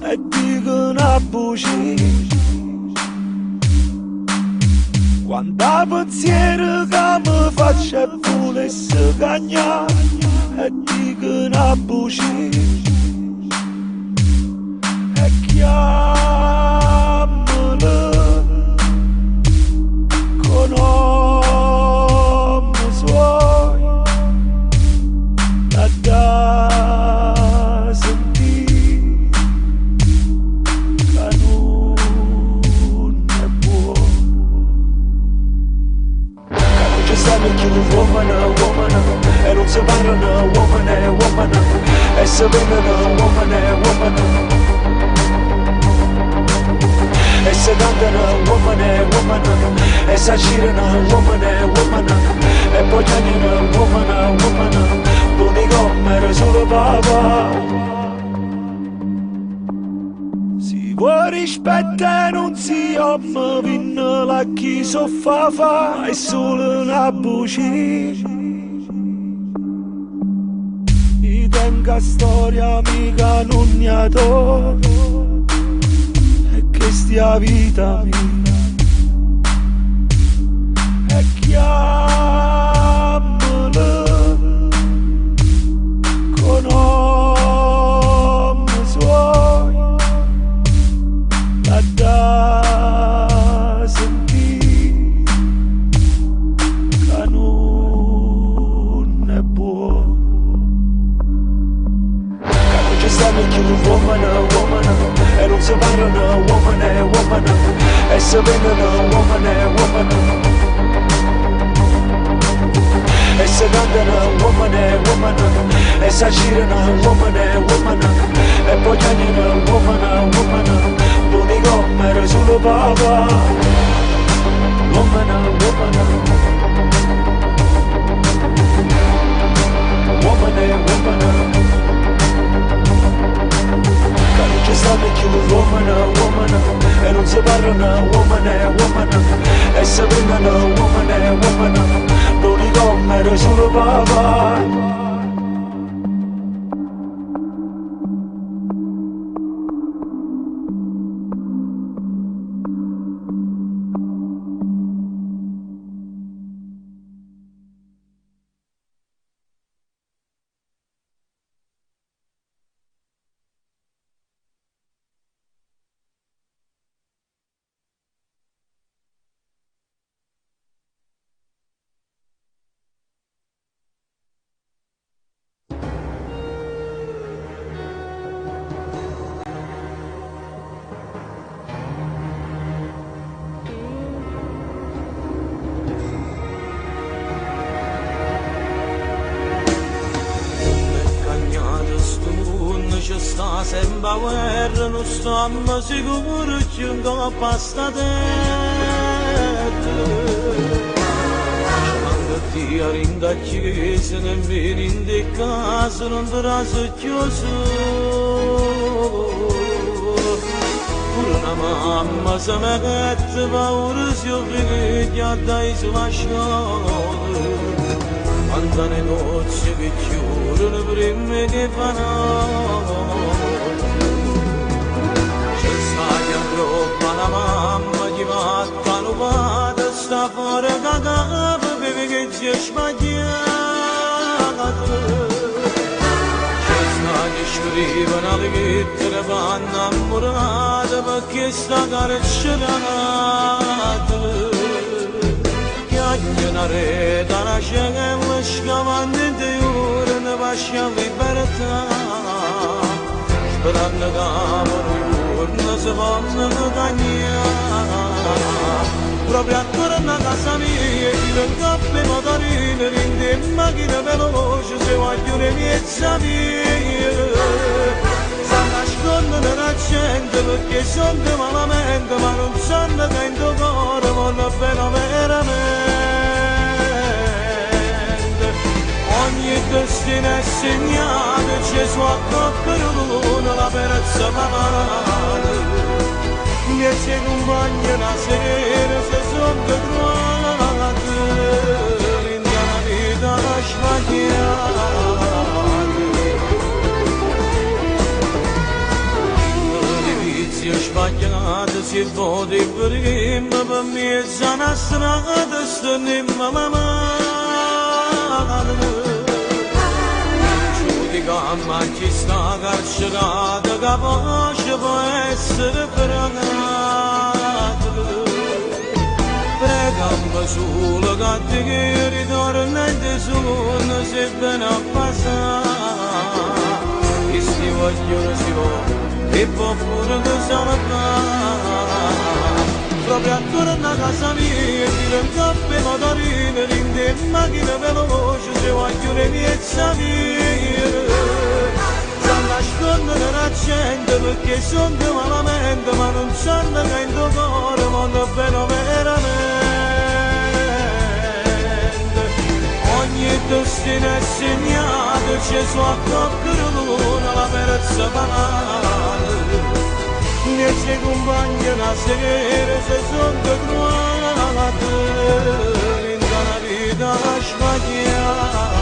e dico una bugia. Quando pensiero che mi faccio e volesse cagnare e dico una bugia. E chiamalo con nome suoi. Da sentire che non è buono, che non ci stanno più uomini e non si parlano uomini e uomini e si vengono uomini e uomini e si cantano uomini e uomini e si girano uomini e uomini e poi chiamano uomini e uomini. L'unico era solo papà. Si vuole rispettare non si ama, vinna la chi soffa fa, è solo una bugia. I tenga storia mica non ne adoro, e che stia vita mia. E chiamalo con nome suoi, da sentire che non è buono, che non ci stanno più uomini e non si parlano uomini e uomini e si vengono uomini e uomini e si cantano uomini e uomini e si girano uomini e uomini e poi chiamano uomini e uomini. L'unico era solo papà. Uomini e uomini, uomini e uomini, che non ci stanno più uomini e uomini e non si parlano uomini e uomini E se vengono woman e woman, non come solo papà. Ci sta sempre a guerra, non stiamo sicuri che un po' pasta te. Quando ti arrinda chiesa, nemmeno in te casa non sarà chiuso. Pure una mamma se mi mette paura se io figlia dai sulla scuola. Quando le nozze che chiudono prima che fanno. C'è stata troppa la mamma che va a nuvata, sta fuori cagava perché che si è sbagliata. C'è stata che scrivono le lettere per innamorata perché sta carcerata. Una reta la sceglie scavando di ore ne pascia libertà sperando che un giorno si possa cagnare proprio attorno a casa mia chi lo coppe motorino rinde in macchina veloce se voglio le mie via sta nascondo nella gente perché sono malamente ma non sanno che in tuo cuore voglio bene veramente. Ogni destino è segnato, Gesù ha per la perezza mamata. Miei compagni la sera si sono trovati, in una vita sbagliata. Le vizie sbagliate si voti prima, per me è una strada, stanno in mamma. Ma chi sta carcerata capace può essere fregato. Pregando solo che ti ritorna in tesoro se ben a passare. E si vogliono si può e può pure che salvare. Proprio attorno a casa mia ti rendoppe motorino rinde in macchina veloce se voglio le mie via sta nascondere nella gente perché sono malamente ma non sanno che in tuo cuore voglio bene veramente ogni destino è segnato Gesù ha coccato la perezza banale. I miei compagni la sera si sono trovati in una vita sbagliata.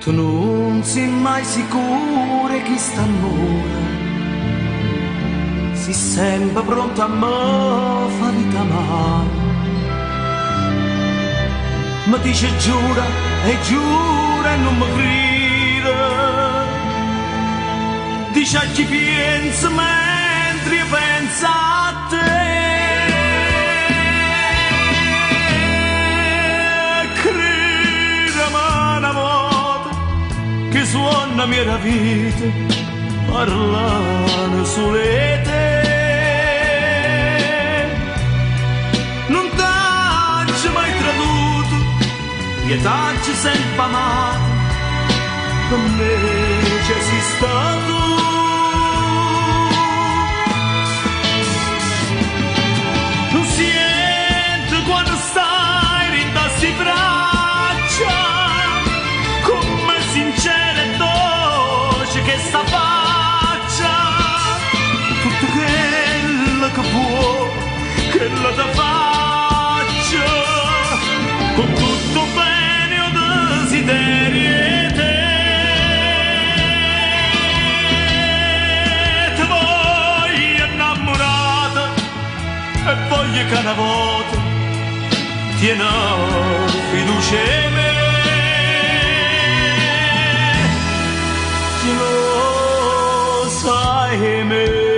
Tu non sei mai sicuro chi sta amore, si sempre pronto a me fa vita male. Mi dice giura e non mi crede, dice a chi pensa mentre io penso a te. Che suona mia vita parlano sole te. Non t'hai mai traduto e t'hai sempre amato, per me c'è sei stato. Non senti quando stai in tassi braccia, come sincere dolce che sta faccia, tutto quello che può, quello da faccia, con tutto bene o desiderio te. Ti voglio innamorata e voglio che una volta tieni fiducia in me. Lo sai me.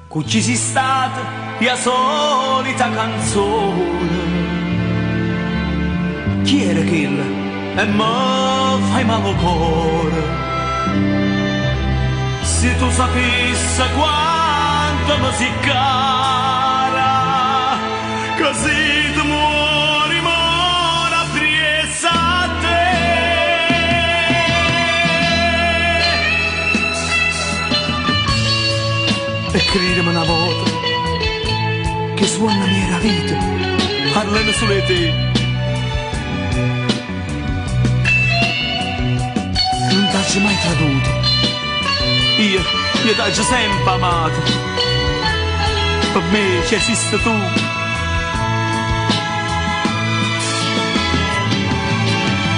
Qui ci si stata la solita canzone, chi era quella e me fai male cuore. Se tu sapessi quanto mi si cara, così tu muori mora presa a te. E credimi una volta che suona mia vita parlano sulle te. Non t'hai mai traduto, io t'hai sempre amato, per me ci esiste tu.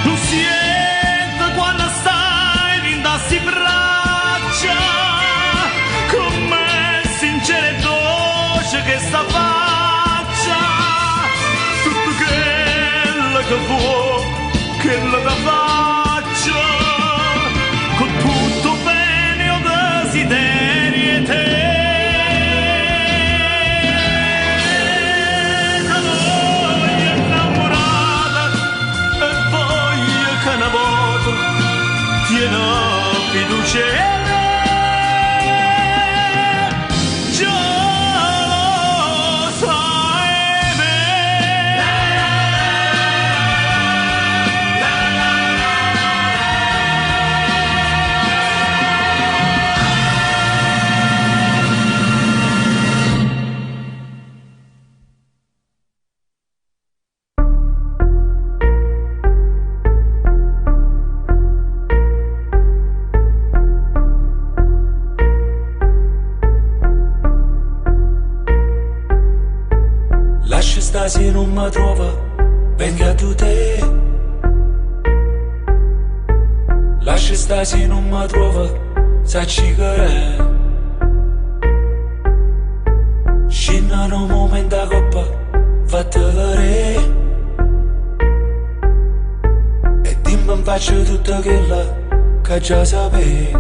Tu senti quando stai in tassi braccia, come sincere dolce che sta faccia, tutto quello che può, quello da faccia, con tutto bene o desiderio te. Ti voglio innamorata e voglio che una volta tieni fiducia in me. Già lo sai me. Lascia sta se non mi trova, venga tu te. Lascia sta se non mi trova, sacci che è. Scinna un momento a coppa, fatti vedere. E dimmi in faccia tutto quello che già sapevi.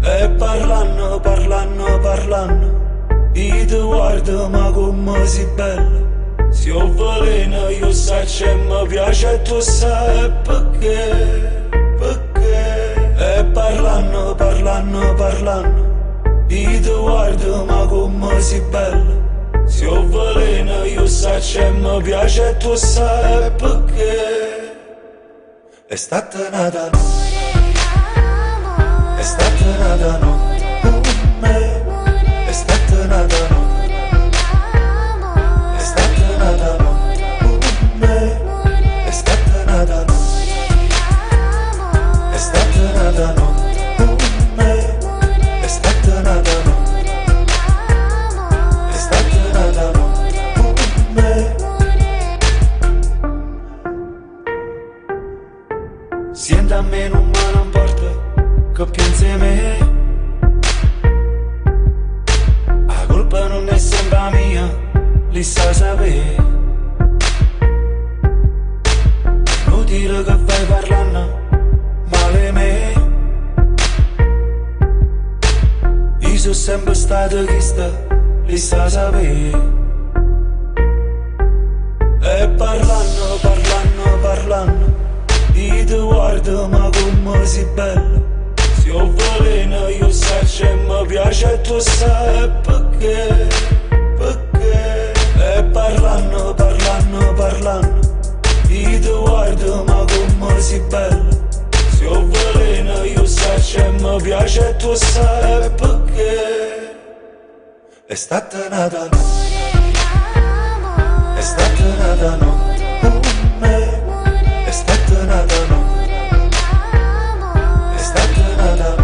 E parlando, io ti guardo ma come sei bella. Se ho veleno io so che mi piace e tu sai perché. E parlando, io ti guardo ma come sei bella. Se ho veleno io so che mi piace e tu sai perché. È stata nata, è stata nata no. È stata nata no, è stata nata no, è stata nata no, è stata nata no, Sienta a me non me ne importa che pensi a me. La colpa non è sempre mia, li sai sapere. Inutile che vai parlando male me. Io sono sempre stato chi sta, li sai sapere. E parlando io ti guardo ma come sei bello. Se ho veleno io sai che mi piace e tu sai perché. E parlando io ti guardo ma come sei bello. Se ho veleno io sai che mi piace e tu sai perché. È stata nata è stata nata con me. È stata nata è stata nata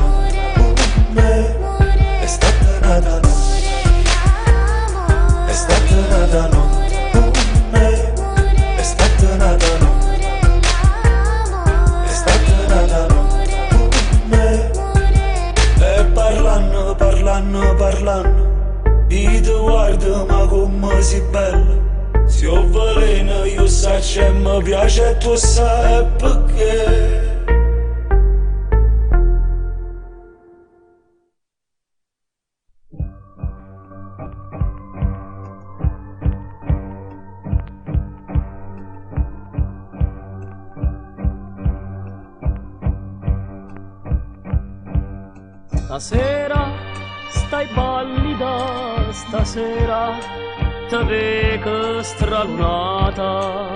con me. È stata nata è stata nata con me. È stata nata è stata nata con me. E parlando io ti guardo ma come sei bello. Se ho veleno io sai che mi piace e tu sai perché. Stasera stai pallida, stasera te vedo stralunata.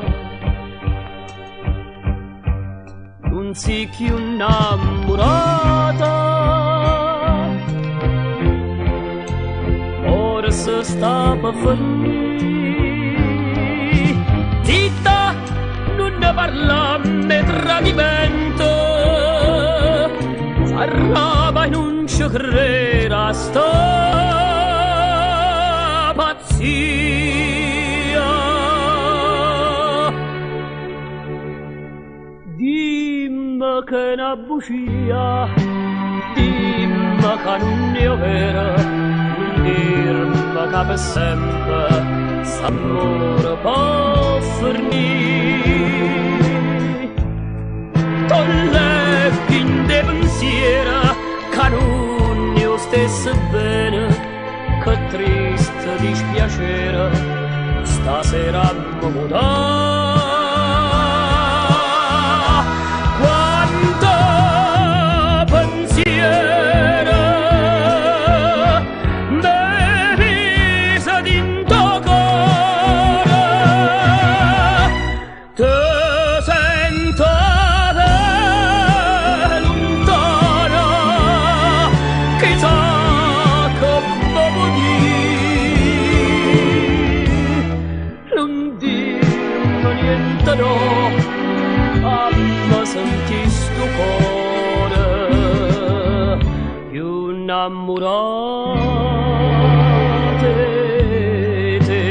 Non sei più innamorata. Ora se sta per finire. Zitta, non ne parliamo tradimento. S'arraba in un ci creda sta pazzia. Dimmi che è una bugia, dimmi che non è vera, non dirmi che per sempre s'amore può finire. Tollevi in de pensiera che non io stesso bene, che triste dispiacere stasera mi muda. Quanto pensiero me visa d'into cuore, te sento lontana, chissà che posso dire. Non dirmi niente no, a me senti sto cuore più innamorato di te.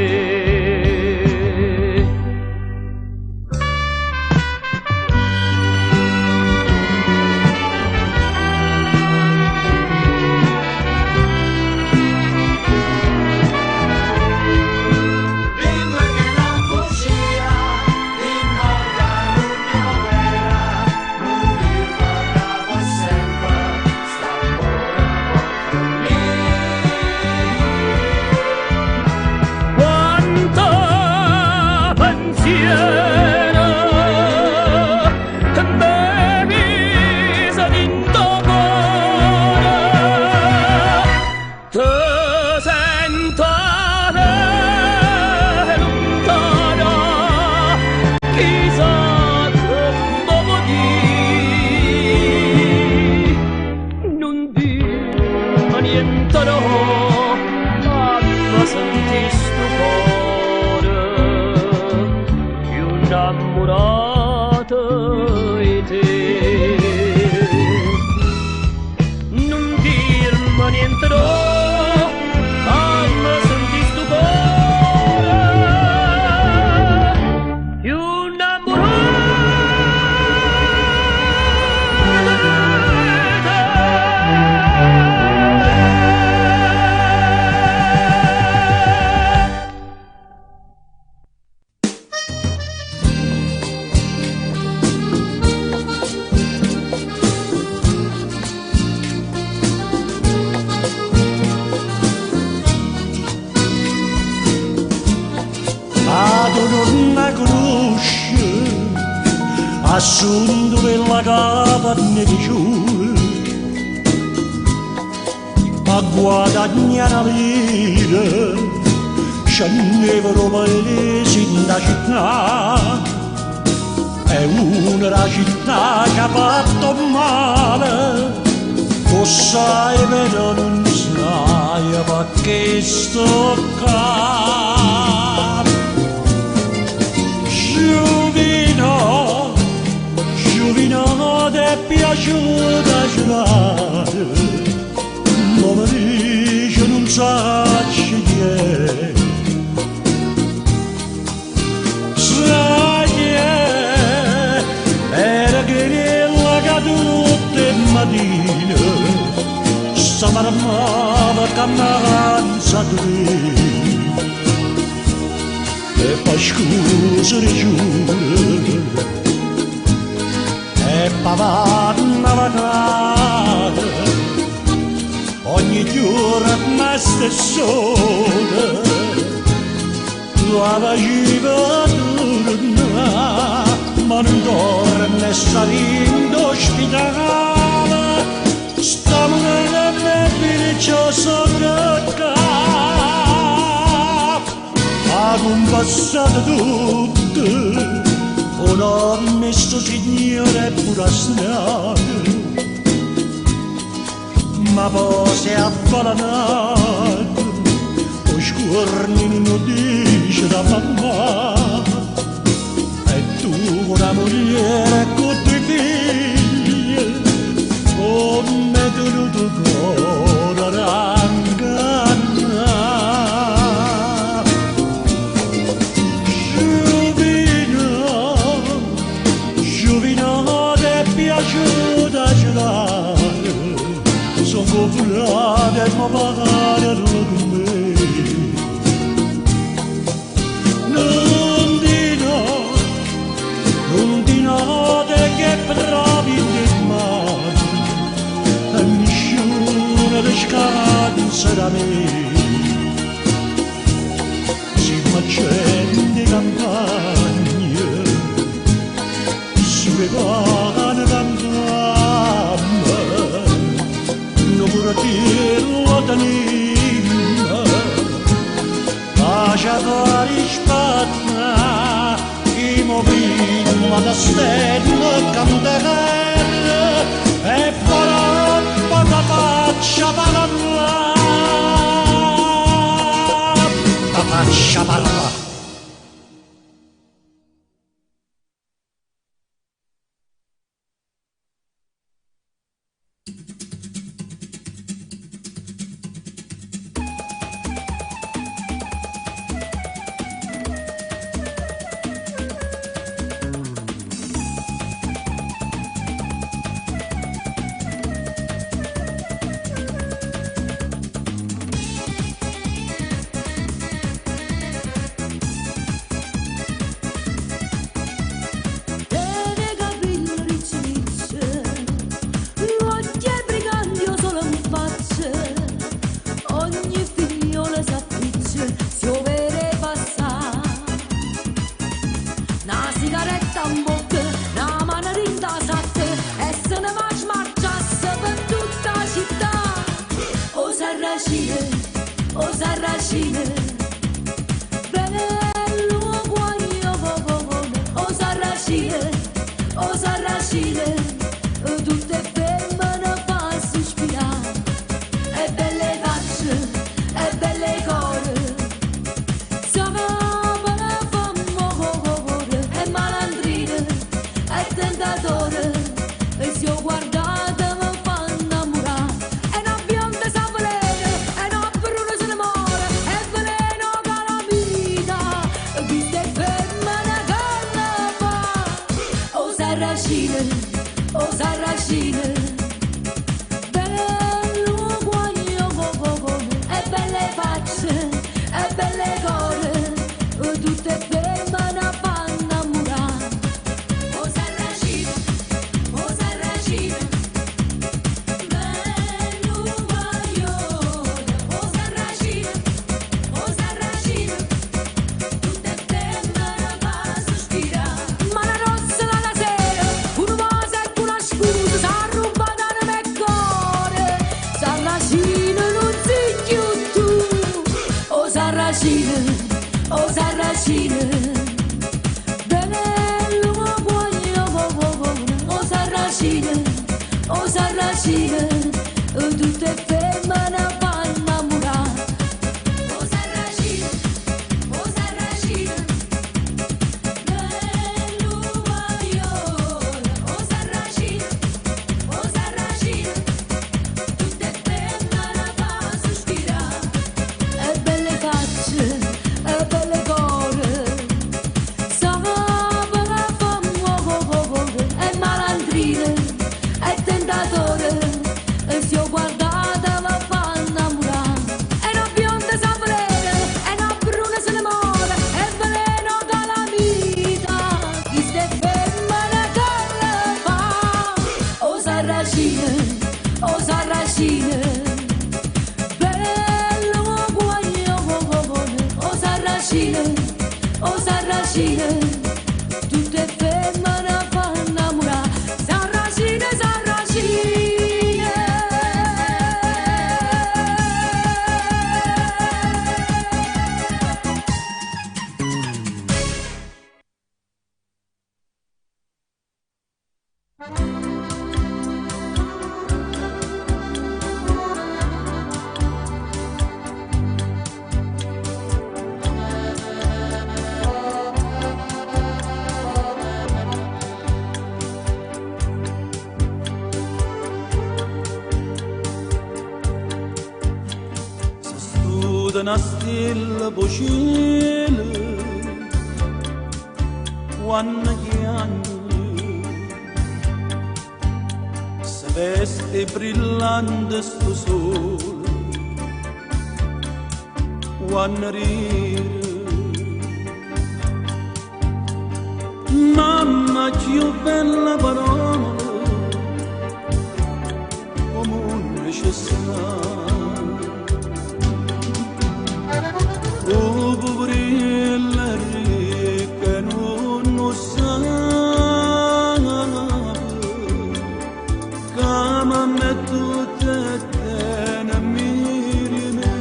Dimmi che non bugia, dimmi che non è vera, non dirmi che per sempre sta ancora con me. Quanto pensiero che me visa d'into cuore, te sento lontana, chissà che posso dire. Non dirmi niente no, a me senti sto cuore più innamorato di te. Non dirmi niente no, a me senti sto cuore più innamorato Assunto la capa di giù a guadagnare la vita scendevano paesi da città è una città che ha fatto male tu sai però non sai perché sto qua Giovino ti è piaciuta giurare ma mi dice non sa chi è sai chi è era che nella caduta mattina sta marmava camminanza tu e poi scusa rigiura e pavanna vacata ogni giorno stessone la faceva torna ma non torna sta in ospitale stamane nel ciò sopra ad un passato tutto un onesto signore pure strada ma poi si è avvalanato o scorni non dice da mamma e tu una moglie con due figli come tenuto cuore ranganna Giovino ti è piaciuta girare sono popolare ma pagare con me non di notte che provi di mare e nessuno ti scansa da me si accende campagne sulle pane campane non pure dirlo tenina lascia fare spatta i movimenti da stella canterella e farà la faccia parla la faccia parla sarracine, oh sarracine, tutte femmine vanno innamorate. Oh sarracine, bello guaglione. Oh sarracine, tutte femmine vanno sospirare. E belle facce, e belle core, e malandrine, e tentatore, e se io guardata la fa innamorare. E no bionda sa volere, e no bruna se ne muore, e veleno dalla vita, chi ste femmine che le fa. Oh sarracine, bello guaglione. Oh sarracine, tutte femmine fanno innamorare. Sarracine. Una stella vocile quando chiami se veste brillante sto sole quando ride mamma più bella parola come un necessario. Oh, poverella ricca non sa come metto te ne miri me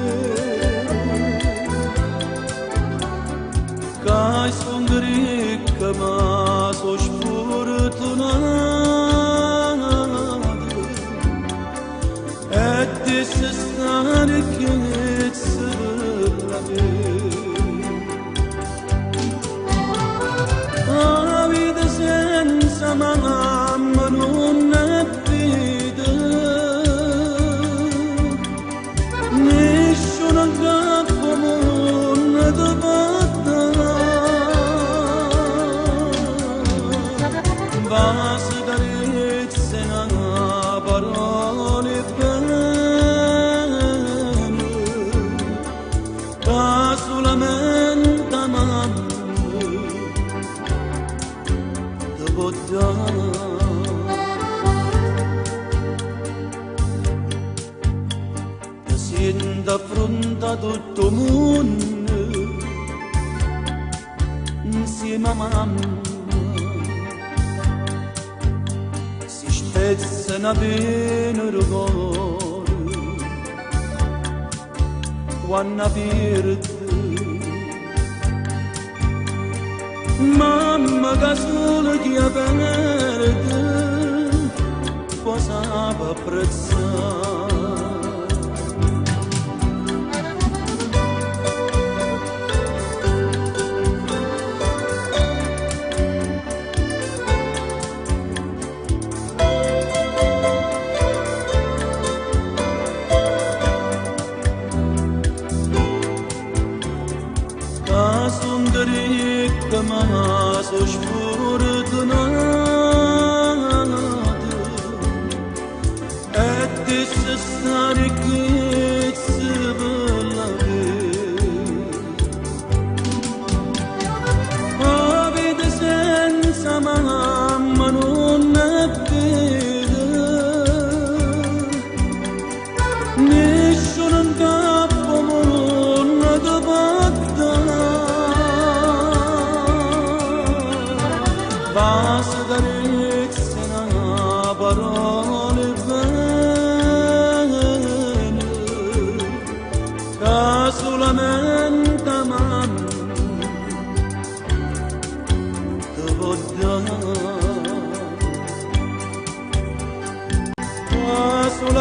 che sono ricca ma sono sfortunata e ti sei stare che la vita senza mamma non è vita, nessuno capo non ti batta, basta carezza e una parola bene, che solamente mamma ti senti affronta tutto il mondo insieme a mamma si spezzano bene ricordi quando perdi mamma che solo chi perde cosa può apprezzare. Ma so sfortunata e ti sei stare che si bella la vita senza mamma non è vera, nessuno in capo non ti batta. Basta carezza e una parola bene, che solamente mamma ti può dare.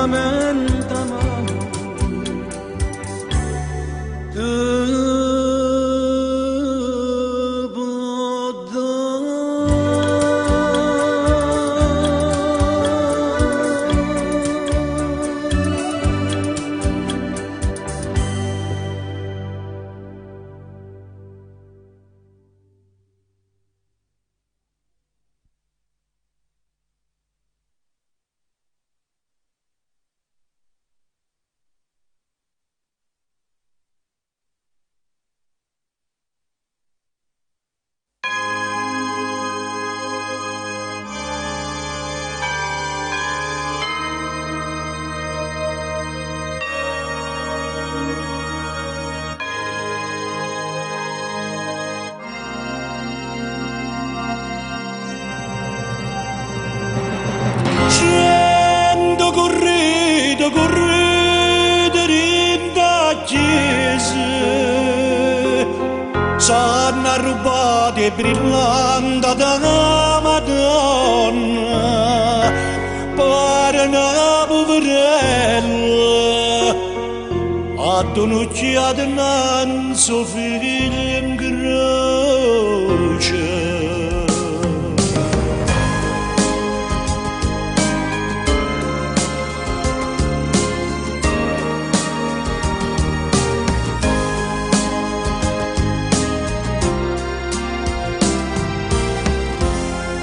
solamente amare. Correte rinda chiesa, s'hanno rubati e brillante da Madonna, pare una poverella, a donocchiata non so figlio in croce.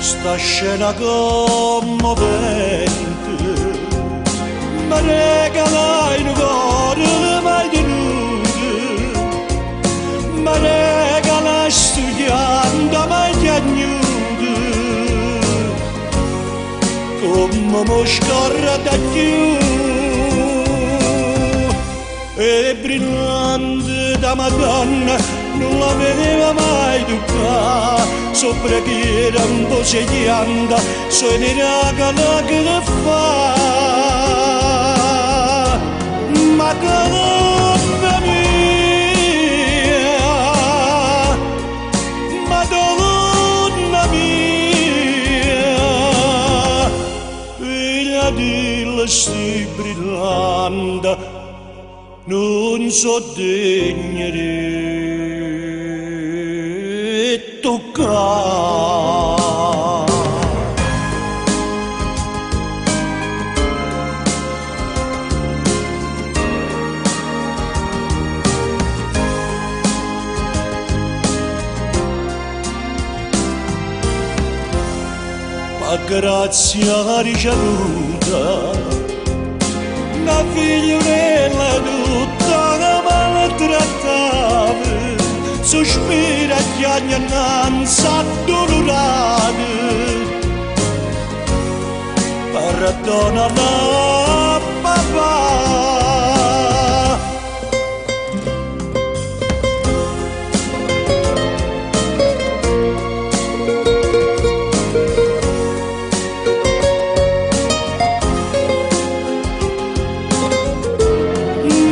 Sta scena commovente mi regala in cuore mai tenuto, mi regala studiando mai piagnuto, come mi scorre da più e brillante da Madonna non la vedeva mai toccare, sopra che era un po' seglianda, suonerà che le fa. Madonna mia, Madonna mia, figlia di sti brillante, non so degna di toccare. Ma grazia ricevuta, una figliolella tutta che maltrattava, sospira che agnanza addolorata, perdona la papà.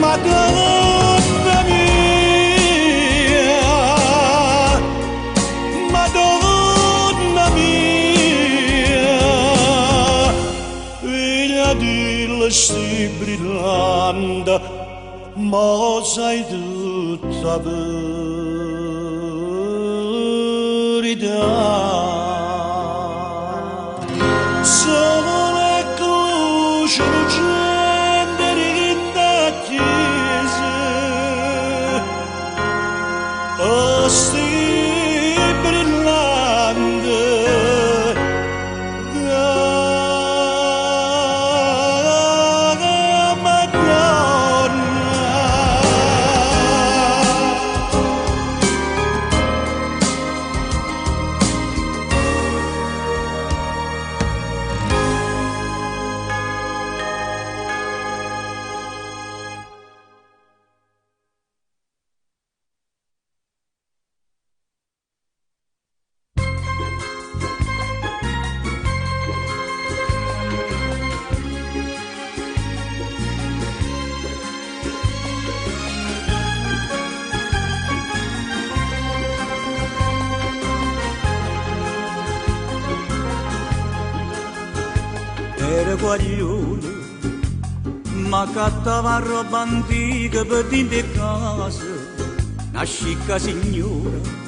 Madonna mia, Madonna mia, figlia di sti brillante, ma sai tutta verità. Sono le croci lucente rinda chiesa, oh sti brillante, era guaglione mamma cattava roba antica per dentro casa, una scicca signora.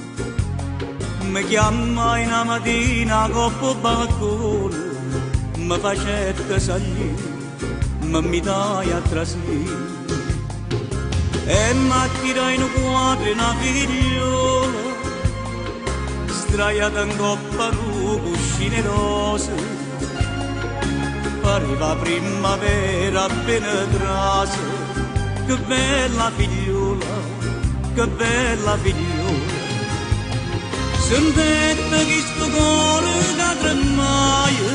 Mi chiama in una mattina coppa balcone, mi facette salire, mi dai a trasferire. E mi tirai in un quadro una figliola, straiata in coppa su cuscine rose. Pareva primavera appena trase, che bella figliola, che bella figliola. Sentette che sto cuore da tremaia,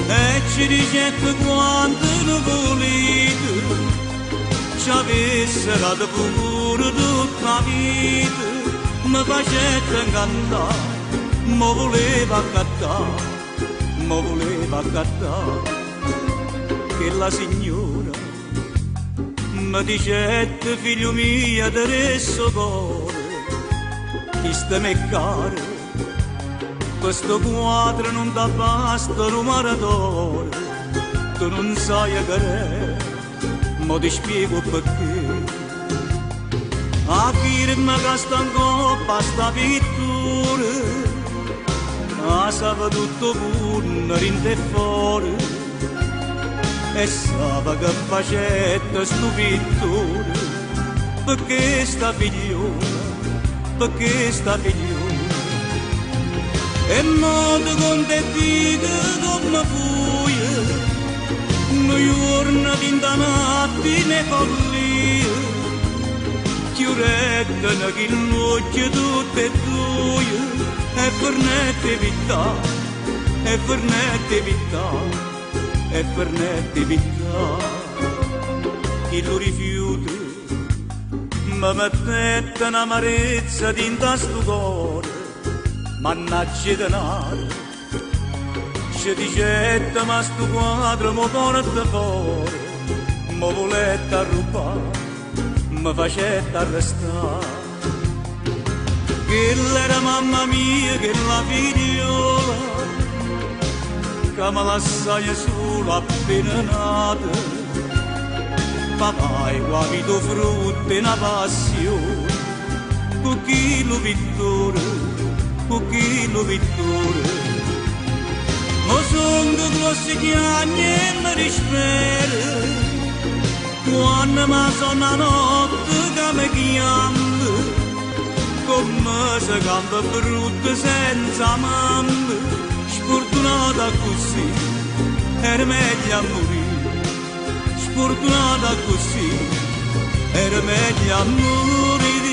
e ci dicette quanto lo volete, ci avesse dato pure tutta la vita. Mi facette incantare, mi voleva accattare, mi voleva accattare. Che la signora mi dicette, figlio mio, adesso cuore, chi sta me caro, questo quadro non dà basta un maratore, tu non sai che è, ma ti spiego perché. A firma che sta in coppa sta pittura, sa tutto pure in te fuori, e sa che facette sto pittura, perché sta figliola, perché sta figliola. E modo con te dico come fuia, noi giorni d'inda mattina e follia, chiudette che l'occhio tutte e due, e fernette vita, e fernette vita, e fernette vita. Chi lo rifiuta, mi mettette un'amarezza dinta sto cuore, mannaggia denaro. Ci dicette ma sto quadro mi porta fuori, mi volette arrubare, mi facette arrestare. Che era mamma mia, che la figliola, che mi lasciai solo appena nata. Papà è guapito frutto e una passione, con chi lo pittore, con chi lo pittore. Ma sono grossi chiagni e mi dispero, quando mi sono a notte che mi chiama, come se canta brutta senza mamma, sfortunata così, era meglio a morire, sfortunata così, era meglio a morire.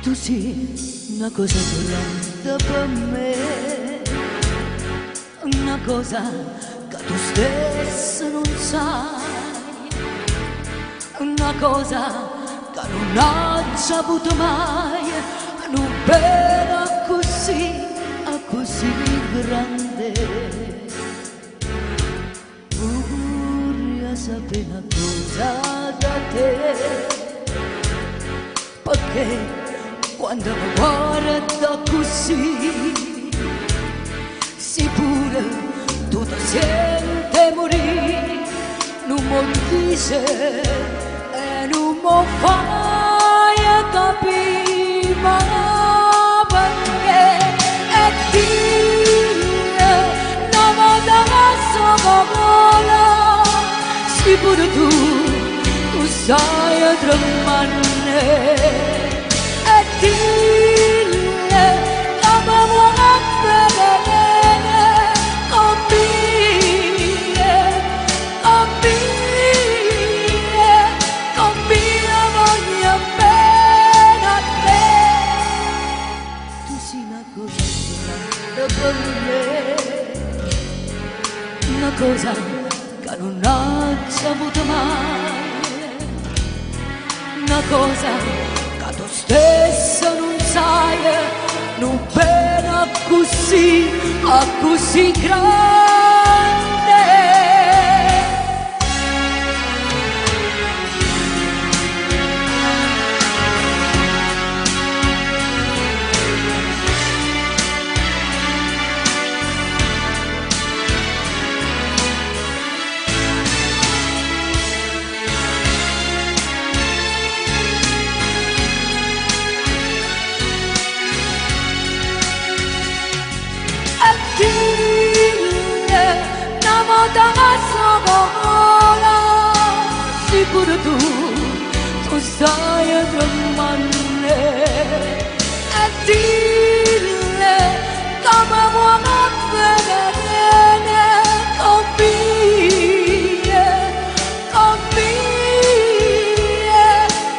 Tu sì, una cosa grande per me, una cosa che tu stesso non sai, una cosa che non hai saputo mai, non pena così, così grande. Vorrei sapere una cosa da te, perché quando mi guarda così, sicuro tu ti senti morire, non mi dice e non mi fai capire, ma perché è dire, non mi dà la parola, sicuro tu sai tremare. Dille, la mamma bene, così una cosa strana per me, una cosa che non ho saputo mai, una cosa che tu stesso non sai, non pena così, così grande. Sicuro tu stai a tremare e dille come buona bene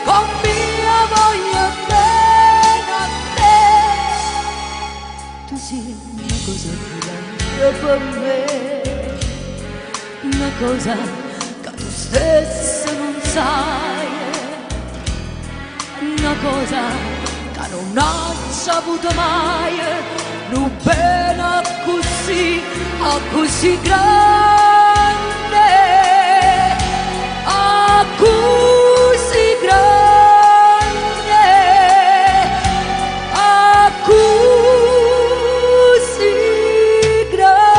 compie voglio bene a te. Tu sei una cosa grande per me, una cosa stesso non sai, una cosa che non ho saputo mai, non pena così, così grande, così grande, così grande.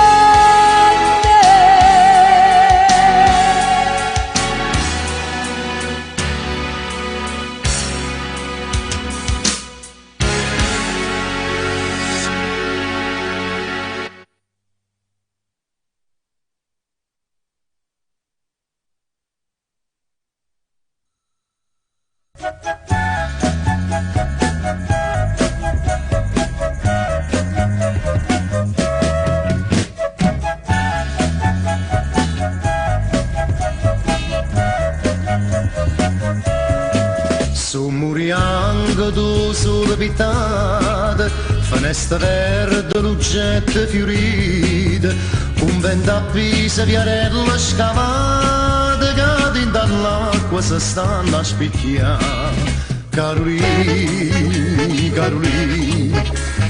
Su muri anche tu sulle pittate, finestre verde, lucette fiorite, un vento a pisa, viarella scavate, cade dall'acqua si stanno a spicchiare. Carolina, Carolina,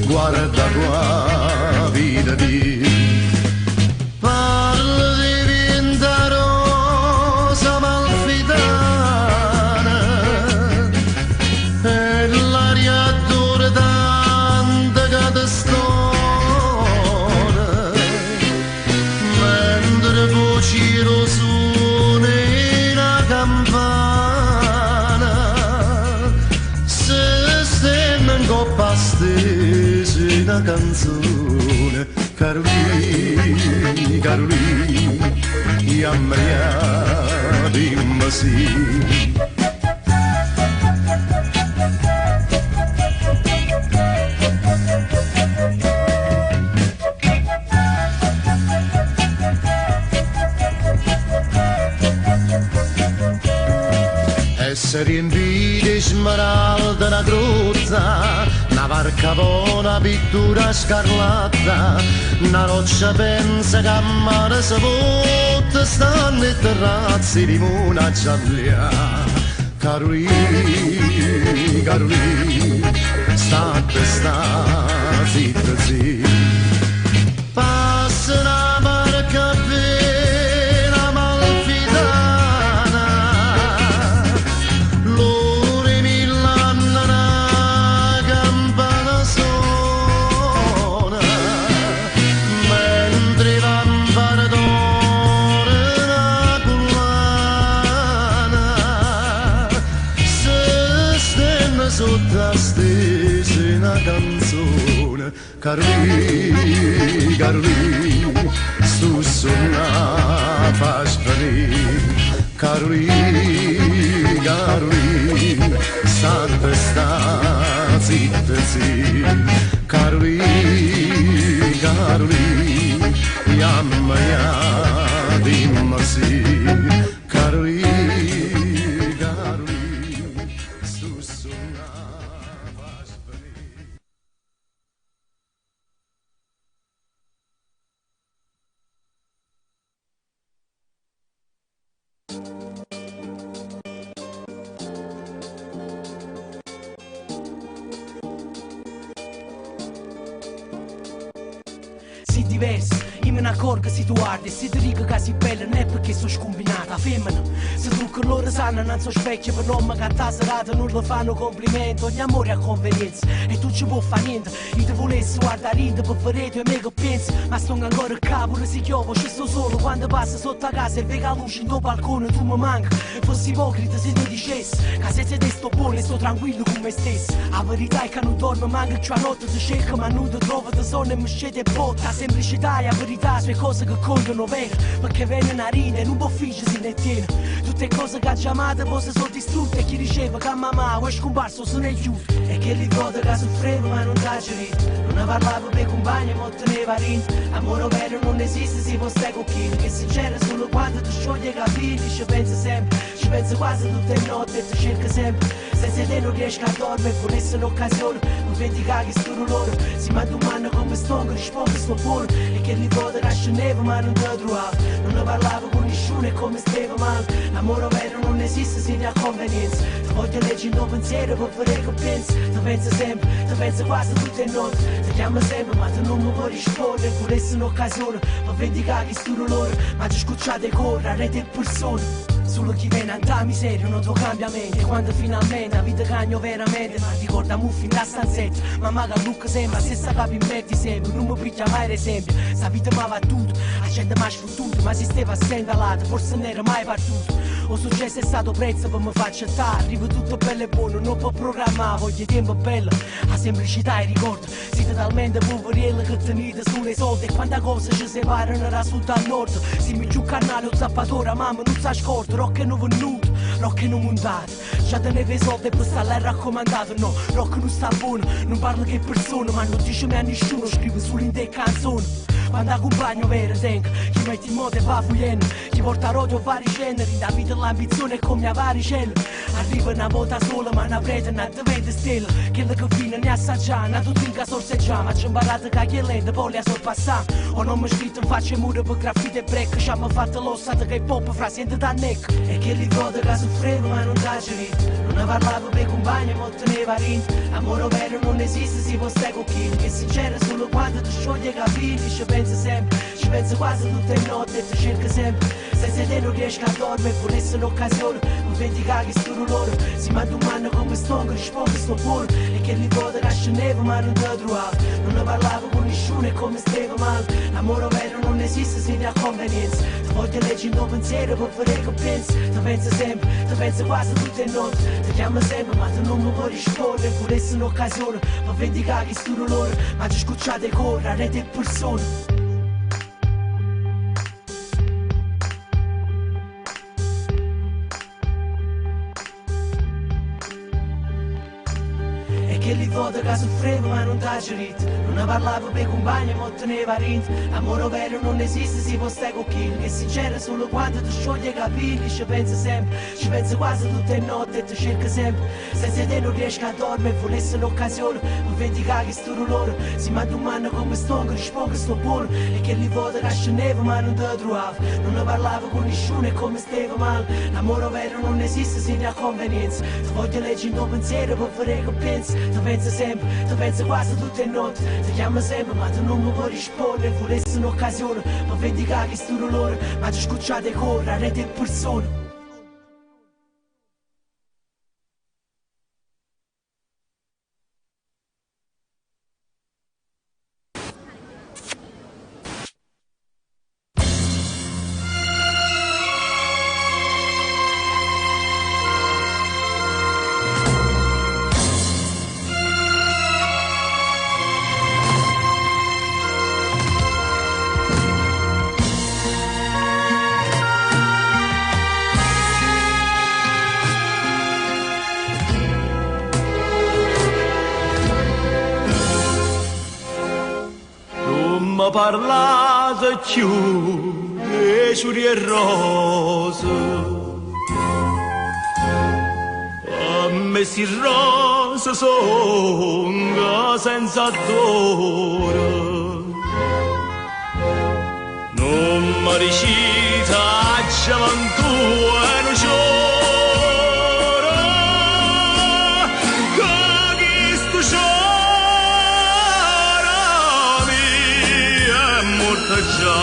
guarda qua, vita di parla di vinta rosa malfidana e l'aria dura tanta che ti stona, mentre voci lo suona in una campana, se stanno in coppa stesa una canzone. Carolina, Carolina, chiamami dimmi sì. Si riempì di smeralda una grotta, una barca buona, pittura scarlatta, una roccia pensa che a mare si botta, stanno i terrazzi di una giallia. Carolina, Carolina, sta zitta, zitta. Passa una barca piena malfidana, l'ore mill'anni una campana suona, mentre vampara d'oro una collana, se stanno sotto a stesa una canzone. Carolina, Carolina, stu suona fa sparire. Carolina, Carolina, sta zitta, zitta. Carolina, Carolina, chiamami dimmi sì. Carolina, Carolina, stu suona fa sparire. occhi diversi. Io me ne accorgo se tu guardi, se ti dico che sei bella non è perché sono scombinata, femmina. Se tu che loro sanno non sono specchio per non mi cattare serata, non lo fanno complimento, ogni amore a convenienza. E tu ci può fare niente, io ti volessi guardare in per vedere tu e me che pensi. Ma sto ancora a capo, si chiova, ci sto solo quando passa sotto a casa e vega luce in tuo balcone, tu mi manca. Fossi ipocrita se ti dicessi che se te sto buono e sto tranquillo con me stesso. La verità è che non dormo, manca più a notte, ti cerco ma non ti trovo, ti sono e mi scende e botta. La semplicità è la verità, sulle cose che contano vere, perché viene una ride e non può figgere se ne tiene. Tutte cose che ha chiamato poi sono distrutte e chi diceva che a mamma è scomparso se ne chiude. E che ricordo che soffrevo ma non t'aggerito, non ne parlavo per compagni ma teneva rinto. Amore vero non esiste, si può stare con chi che sincero solo quando ti scioglie i capelli. Ci penso sempre, ci penso quasi tutte le notti e ti cerco sempre. Se te non riesci a dormire, volessi un'occasione, non vedi che sono loro. Si ma domanda come sto, che rispondo sto buono. E che ricordo che scendevo ma non ti trovavo, non ne parlavo con nessuno e come stavo male. L'amore vero non esiste se ne ha convenienza. Ti voglio leggere il tuo pensiero per vedere che pensi. Ti penso sempre, ti penso quasi tutte le notti. Ti chiamo sempre ma tu non mi puoi rispondere. Volessi un'occasione per vendicare che sono loro. Ma ti scucciate correre rete persone. Solo chi viene a miseria, un altro cambiamento. E quando finalmente la vita cagno veramente, ma ricorda muffi da stanzetta. Mamma che Luca sembra, se sta capi in metti sempre. Non mi piglia mai l'esempio, sta vita mi va tutto. La gente mi ha sfottuto, ma si stava assente lato, forse non era mai partito. O successo è stato prezzo per mi faccia accettare. Arrivo tutto bello e buono, non può programmare. Voglio tempo bello, la semplicità e ricordo. Siete talmente poverelli che tenete solo soldi. E quanta cosa ci separano da sud al nord. Se mi giù canale o zappatore, mamma non si scorda. Rock non venuto, rock non montato. Già teneva i soldi per stare raccomandato. No, rock non sta buono, non parlo che persona. Ma non dice mai a nessuno, scrive solo in te canzoni. Quando accompagno vero tengo, chi mette in moto e va fuggendo. Chi porta rodio vari generi, da vita l'ambizione come a vari cieli. Arriva una volta sola ma una prete non ti vede stella. Quello che fino ne assaggia, una tutti in sorseggia. Ma c'è imparato che chi è lenta poi le ha sorpassato. O non mi scritto in faccia e muro per graffiti e break. Ci hanno fatto l'ossata che pop fra sente da neck. E che ricordo che soffrevo ma non t'aggerito, non ne parlavo per compagni ma teneva rinto. Amore vero non esiste, si può stare con chi che sincero solo quando ti scioglie i capelli. Ci penso sempre, ci penso quasi tutte le notti e ti cerco sempre. Se te non riesci a dormire, volessi un'occasione, non vedi che sono loro. Si ma domanda come sto, che rispondo sto buono. E che ricordo che scendevo ma non ti trovavo, non ne parlavo con nessuno e come stavo male. L'amore vero non esiste se ne ha convenienza. Ti voglio leggere il tuo pensiero per vedere che pensi. Ti penso sempre, ti penso quasi tutte le notti. Ti chiamo sempre ma tu non mi puoi rispondere. Volessi un'occasione per vendicare che sono loro. Ma ti scucciate correre rete persone. Che ricordo che soffrevo ma non t'aggerito, non ne parlavo per compagni ma teneva rinto. L'amore vero non esiste, si può stare con chi che sincero solo quando ti scioglie i capelli. Ci penso sempre, ci penso quasi tutte le notti e ti cerco sempre. Se te non riesci a dormire, volessi un'occasione per vendicare che sono loro. Si ma domanda come sto, che rispondo sto buono. E che ricordo che scendevo ma non ti trovavo, non ne parlavo con nessuno e come stavo male. L'amore vero non esiste se ne ha convenienza. Ti voglio leggere il tuo pensiero per vedere che pensi. Ti penso sempre, ti penso quasi tutte le notti. Ti chiamo sempre ma tu non mi puoi rispondere. Volessi un'occasione per vendicare che sono loro. Ma ti scucciate correre rete persone. Parlate più e ciuri e rose, a me si rose sono senza dolore. Non mi ricita gioventù e non c'ora, che chi sto c'ora mi già.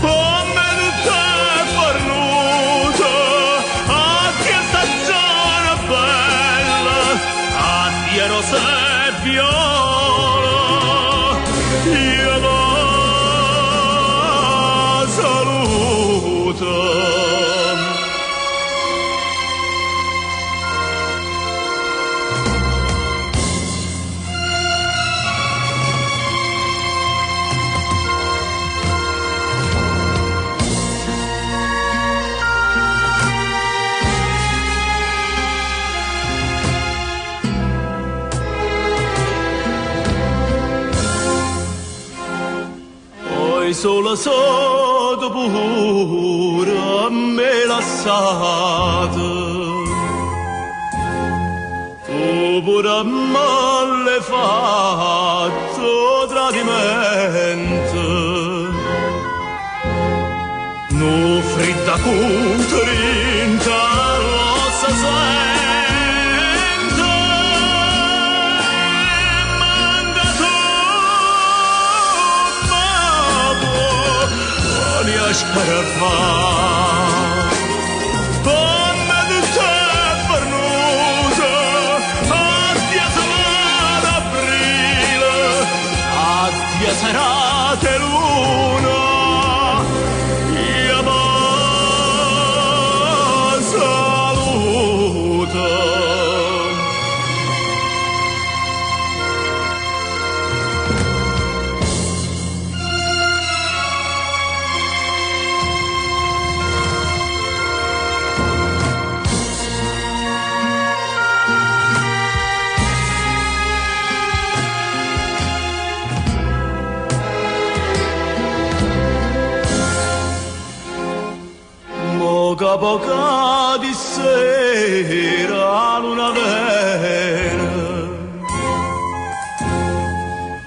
Come tu sei fornuto a questa zona bella, a te rosa e viola, io la saluto. Solo sotto pure a me lasciato, tu pure a me l'hai fatto tradimento, no fritta contrinta l'ossa sento. Scarafà, come tu sei fornuto, a te sarà d'aprile, a te sarà di luna, io ti saluto. Poca di sera luna vera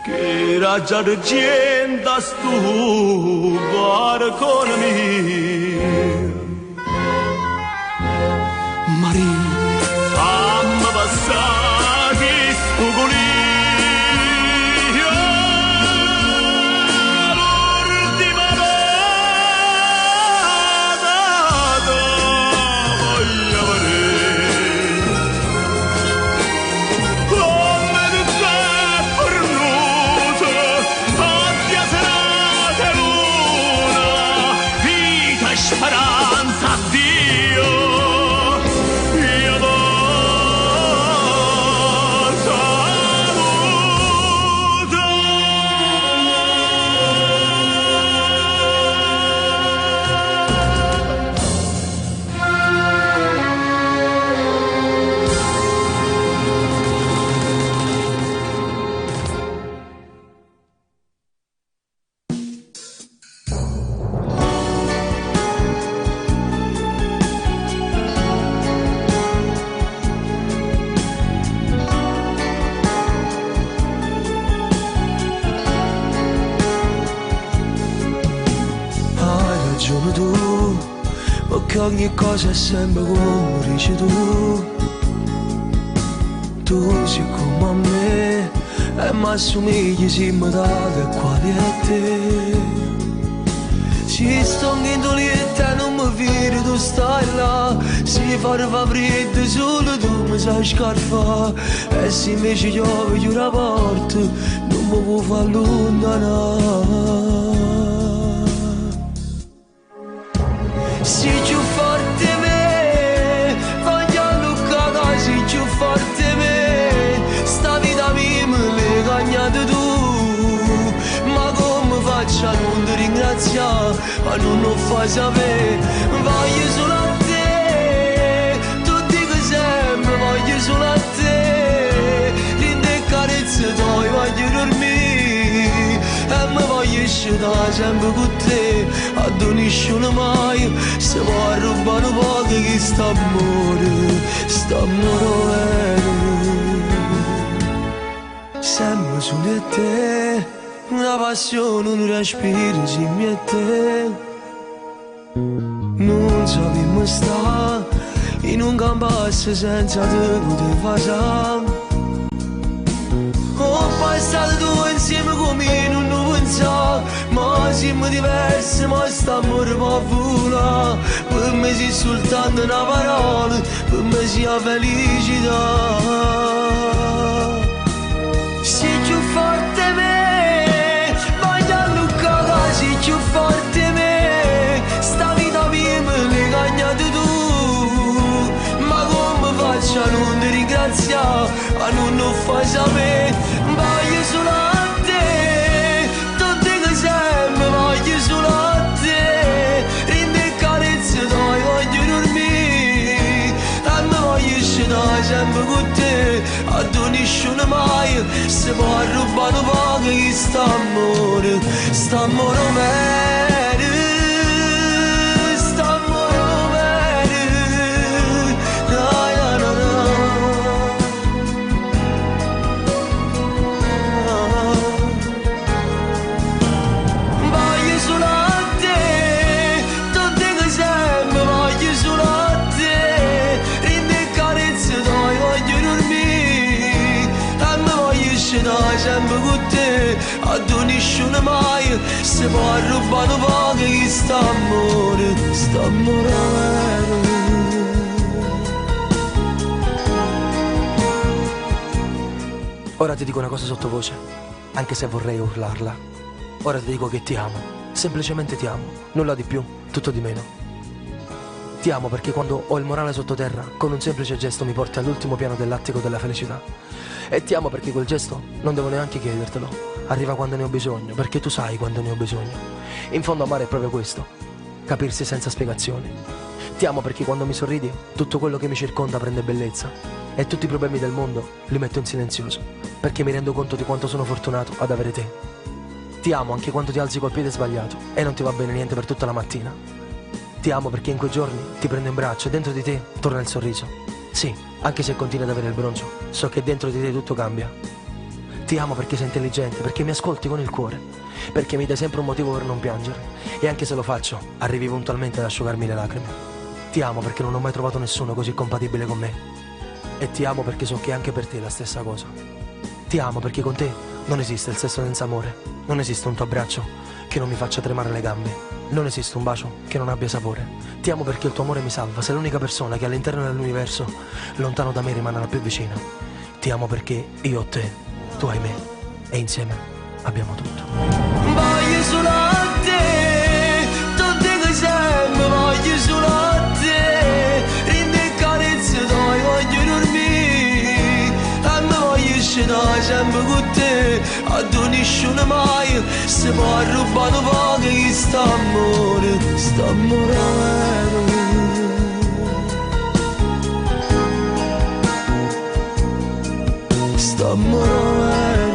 che raggia di gente a stu barcone mio Maria fammi passare stu colino speranza a Dio, io do saluto. Tu, perché ogni cosa è sempre come dici tu. Tu sei come a me e mi assomigli, si mi dà quali a te. Si sto in doletta non mi vedi, tu stai là. Si fa freddo solo tu mi sai scarfare. E se invece piove chiudi la porta non mi può far allontanare. Si più forte me, voglio Luca, si più forte me, sta vita mia me l'hai cagnata tu, ma come faccio a non ti ringraziare, ma non lo fai sapere, voglio solo a te, tu dico sempre, voglio solo a te, rinde carezze tue, voglio dormire, e mi voglio uscire sempre con te, a doniscione mai, se vuoi a rubare un po' che sta morendo. Sempre su di te, una passione, un respiro, si mi e te. Non sappiamo stare in un campus senza te poter fare. Ho passato tu insieme con siamo diversi ma stiamo ma vola. Per me sei soltanto una parola, per me sei la felicità. Sei più forte me, voglio allungare, sei più forte me. Sta vita mia me l'hai cagnata tu, ma come faccio a non ti ringraziare, a non lo fai sapere. Voglio solo a te, tutte che sempre voglio solo a te. Rinde carezze dai, voglio dormire, e mi voglio scendere sempre con te. A tu nessuno mai se può rubare poco che sta amore bene, sta amore bene. Na, na, na, voglio solo a te, tutte che sempre voglio solo a te. Rinde carezze dai, voglio dormire, e mi voglio scendere sempre con te. A tu nessuno mai se può rubare poco che sta amore bene. Ora ti dico una cosa sottovoce, anche se vorrei urlarla. Ora ti dico che ti amo, semplicemente ti amo, nulla di più, tutto di meno. Ti amo perché quando ho il morale sottoterra, con un semplice gesto mi porti all'ultimo piano dell'attico della felicità. E ti amo perché quel gesto non devo neanche chiedertelo, arriva quando ne ho bisogno, perché tu sai quando ne ho bisogno. In fondo amare è proprio questo, capirsi senza spiegazioni. Ti amo perché quando mi sorridi, tutto quello che mi circonda prende bellezza. E tutti i problemi del mondo li metto in silenzioso, perché mi rendo conto di quanto sono fortunato ad avere te. Ti amo anche quando ti alzi col piede sbagliato e non ti va bene niente per tutta la mattina. Ti amo perché in quei giorni ti prendo in braccio e dentro di te torna il sorriso. Sì, anche se continui ad avere il broncio, so che dentro di te tutto cambia. Ti amo perché sei intelligente, perché mi ascolti con il cuore, perché mi dai sempre un motivo per non piangere. E anche se lo faccio, arrivi puntualmente ad asciugarmi le lacrime. Ti amo perché non ho mai trovato nessuno così compatibile con me. E ti amo perché so che anche per te è la stessa cosa. Ti amo perché con te non esiste il sesso senza amore. Non esiste un tuo abbraccio che non mi faccia tremare le gambe. Non esiste un bacio che non abbia sapore. Ti amo perché il tuo amore mi salva. Sei l'unica persona che all'interno dell'universo, lontano da me, rimane la più vicina. Ti amo perché io ho te, tu hai me, e insieme abbiamo tutto. Voglio solo a te, tutte che sempre voglio solo a te. Rinde carezze dai, voglio dormire, e mi voglio scendere sempre con te. A tu nessuno mai se può rubare poco che sta amore bene. Sta amore bene.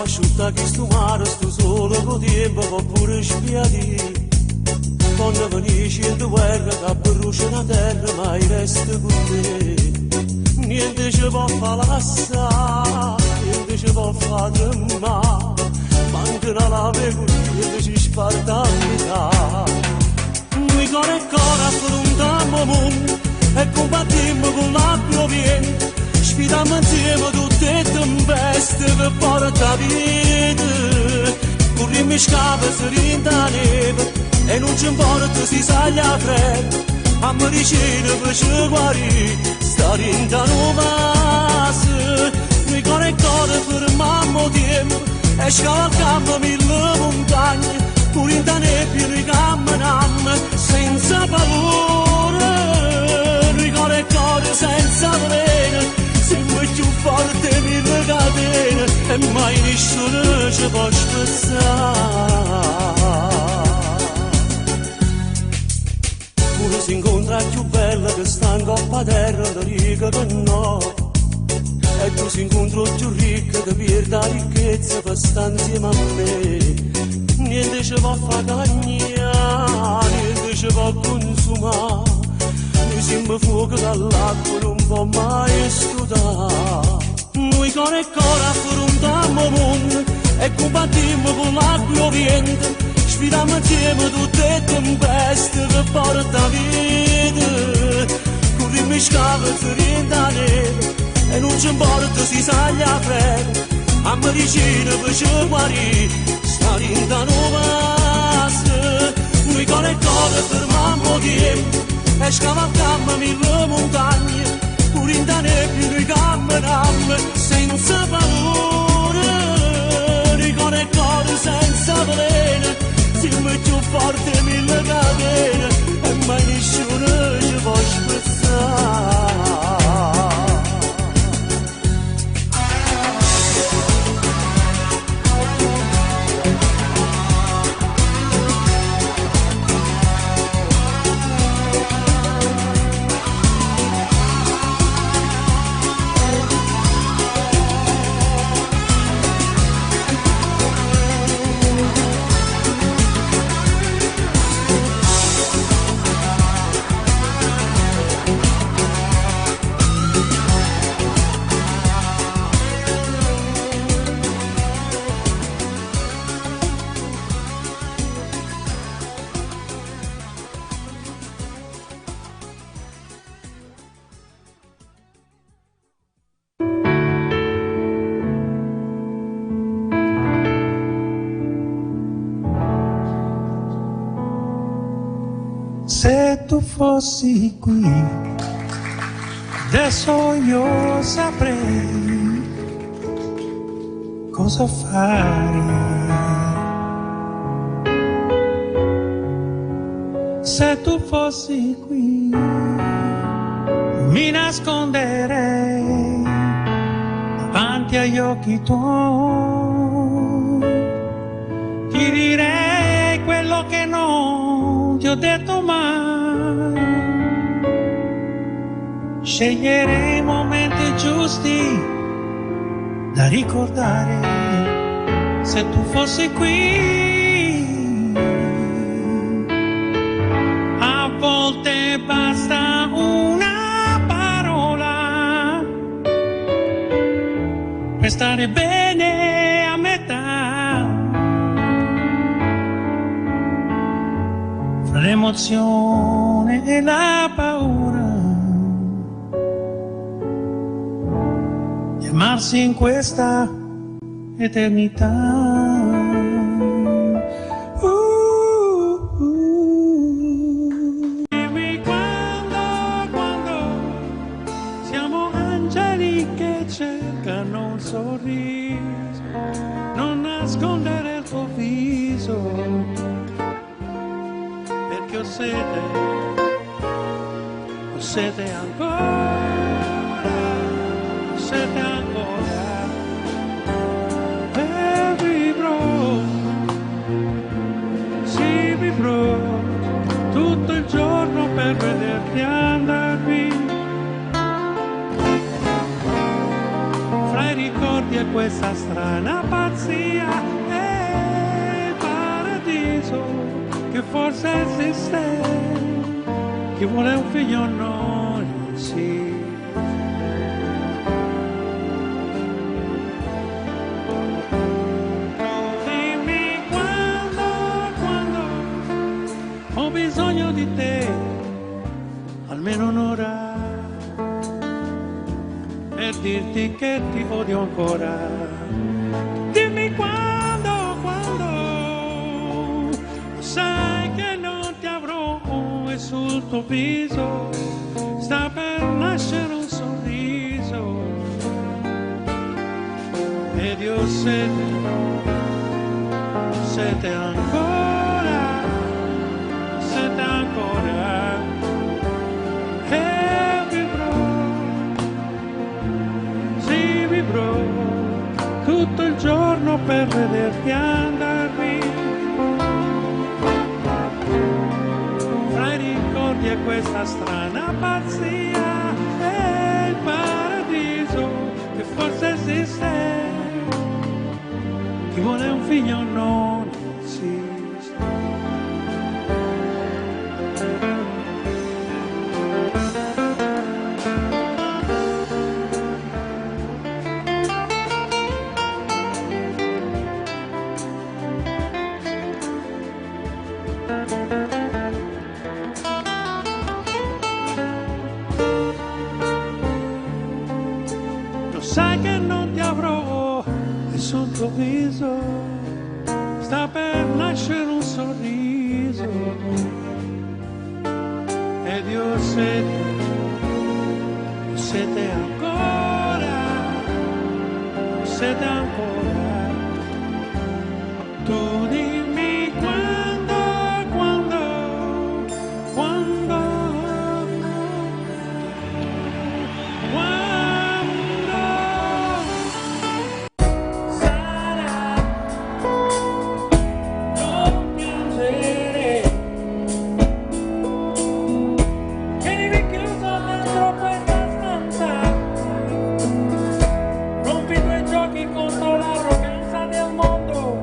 asciutta che sto mare, sto solo con tempo, può pure spiati. Quando finisci in guerra, che brucia la terra, ma il resto con te. Niente ci può fare lassare, niente ci può fare tremare, manca la lave con te, ci sparta a metà. Noi cuore e cuore affrontiamo il mondo e combattiamo con l'acqua viene. Sfidiamo insieme tutte le tempeste per portare vita. Corriamo scappa, si rinda neve e non ci importa si saglia freddo. A medicina per ci guarire, sta rinda nuova. Noi cuore e cuore fermiamo tempo e scavalcamo mille montagne. Pure in da nebbia noi camminiamo senza paura. Noi cuore e cuore senza veleno, siamo più forti mille catene e mai nessuno ci può spezzare. Pure si incontra più bella che sta in coppa terra, da riga che no. E tu si incontra più ricca che pierde la ricchezza per stare insieme a me. Niente ci può fare cagnare, niente ci può consumare. Noi siamo fuoco dall'acqua, non può mai scudare. Noi cuore e cuore affrontiamo il mondo e combattiamo con l'acqua viente. Sfidiamo insieme tutte le tempeste che porta vita. Corriamo scava, si rinda neve e non ci importa si saglia freddo. A medicina per ci guarire, sta rinda nuova. Noi cuore e cuore fermiamo tempo e scavalcammo mille montagne. Pure in da nebbia noi camminiamo senza paura. Noi cuore e cuore senza veleno, siamo più forti mille catene e mai nessuno ci può spezzare. Se tu fossi qui, adesso io saprei cosa fare. Se tu fossi qui, mi nasconderei davanti agli occhi tuoi. Ti direi quello che non ti ho detto mai. Sceglierei i momenti giusti da ricordare. Se tu fossi qui, a volte basta una parola per stare bene a metà. Fra l'emozione e la paura di amarsi in questa eternità. Dimmi quando siamo angeli che cercano un sorriso, non nascondere il tuo viso, perché ho sete ancora, ho sete ancora, e vivrò tutto il giorno per vederti andare via, fra i ricordi e questa strana pazzia è il paradiso che forse esiste. Chi vuole un figlio non insiste. Dimmi quando ho bisogno di te, almeno un'ora, per dirti che ti odio ancora. Dimmi quando sai che non ti avrò e sul tuo viso sta per nascere un sorriso ed io sete ancora e vivrò tutto il giorno per vederti andar via. Fra i ricordi e questa strana pazzia è il paradiso che forse esiste. Chi vuole un figlio non esiste. Sai che non ti avrò e sul tuo viso sta per nascere un sorriso ed io sete ancora. Tu dimmi quando Rompi due giochi contro l'arroganza del mondo.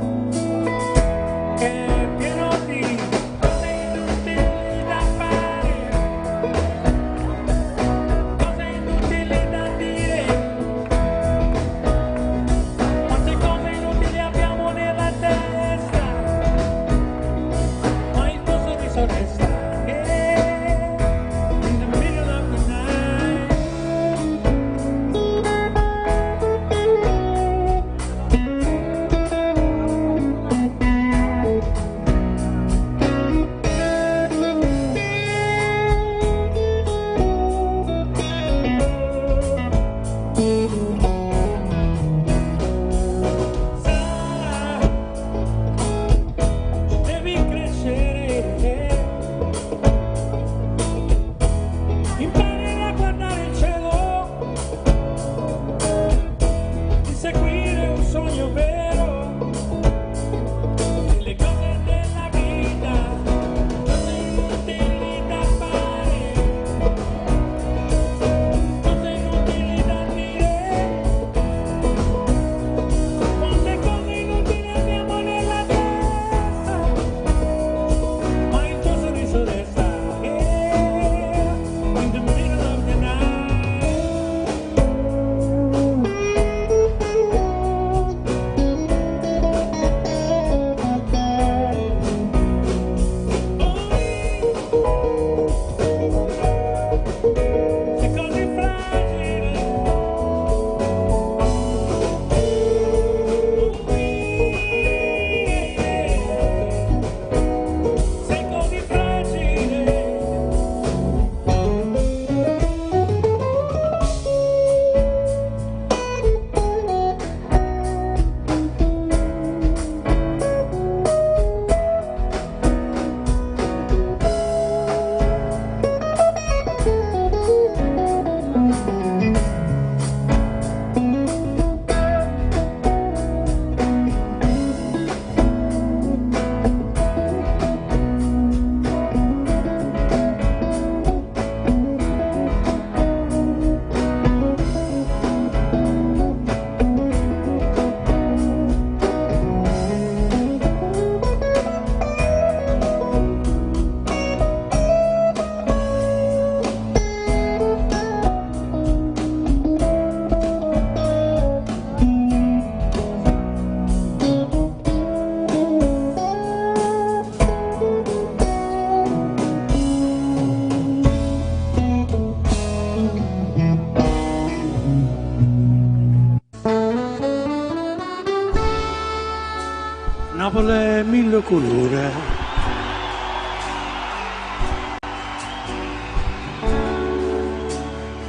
Napoli è mille colori.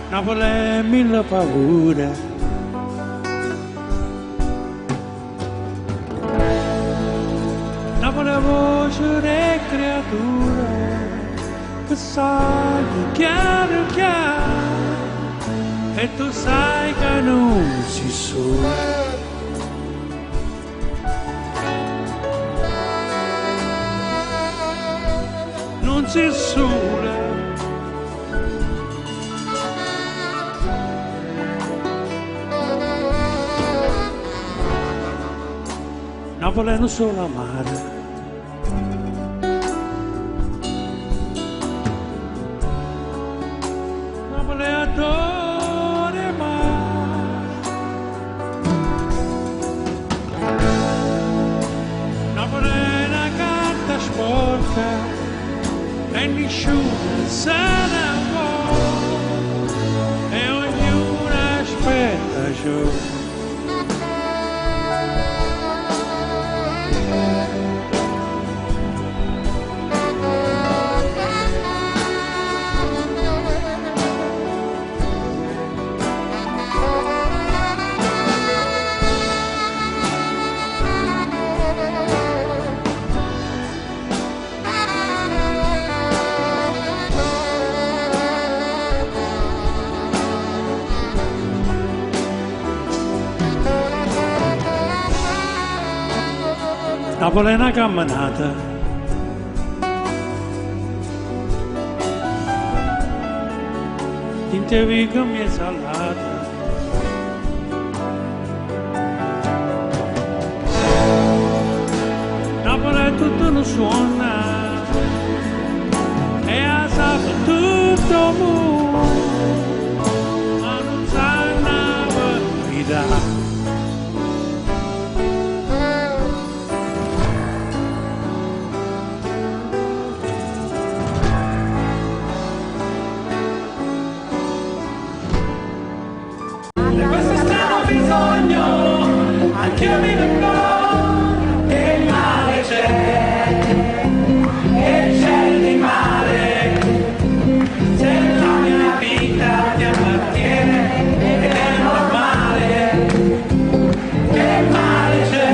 Napoli è mille paure. Napoli è voce di creatura che sai chiaro chiaro e tu sai che non si sola. Non si sola. Napoli è non solo amare. Napoli adora mare. Napoli è una carta sporca e nessuno se ne vuole e ognuno aspetta giù. Napoli è una camminata, in te viga mi è salata, Napoli è tutto non suona, e a sabato tutto mu, ma non sa una verità. Anche io mi vengo che il male c'è, e c'è di male, se la mia vita ti appartiene ed è normale, che il male c'è,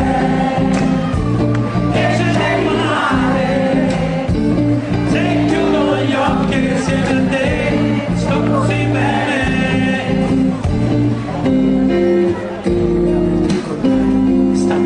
e c'è di male, se chiudo gli occhi insieme a te, sto così bene. Sta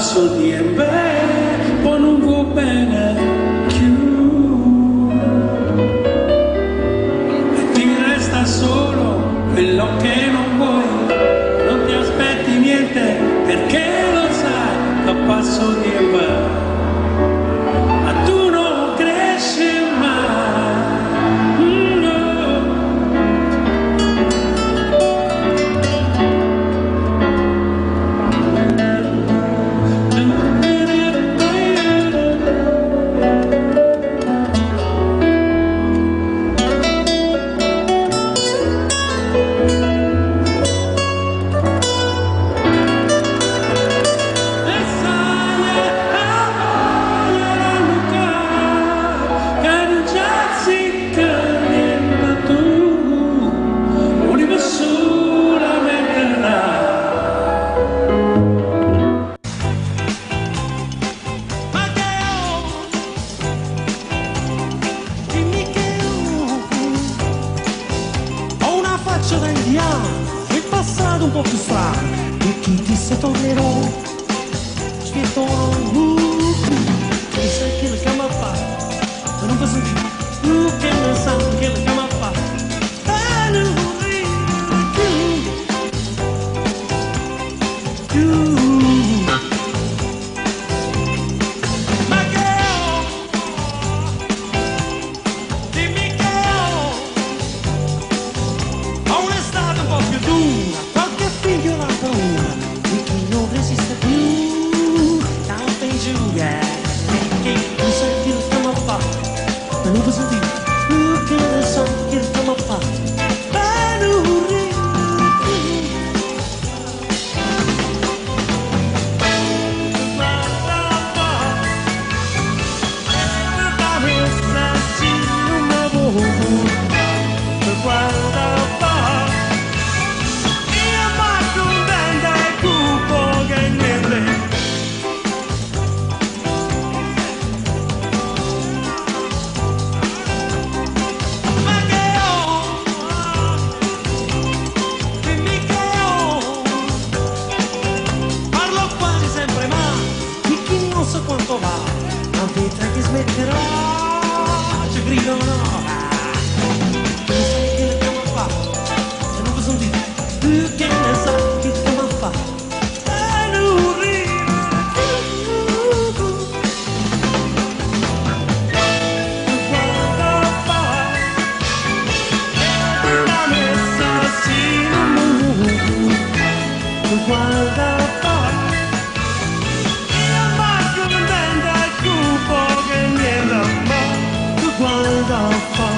passo di poi non va bene più e ti resta solo quello che non vuoi, non ti aspetti niente perché lo sai, a passo di ma tu non cresci mai, no. Il passato un po' più strano e chi disse tornerò sfietterò e sai che che mi ha fatto ma non posso dire che ne sa che mi ha fatto e non ma che ho dimmi che ho un'estate un po' più dura, qualche figlio la paura di chi non resiste più, tanto in giù, che non sai che il tema fa, ma non posso dire, che ne so che il tema fa, ma non ridi. Guarda fa io ma contenta e cupo che niente ma che ho dimmi che ho parlo quasi sempre male di chi non sa quanto va la vita che smetterà ci gridano che ne sa che come fa e non ride guarda fa e la messa assassino guarda fa io ma contenta e cupo che niente ma guarda fa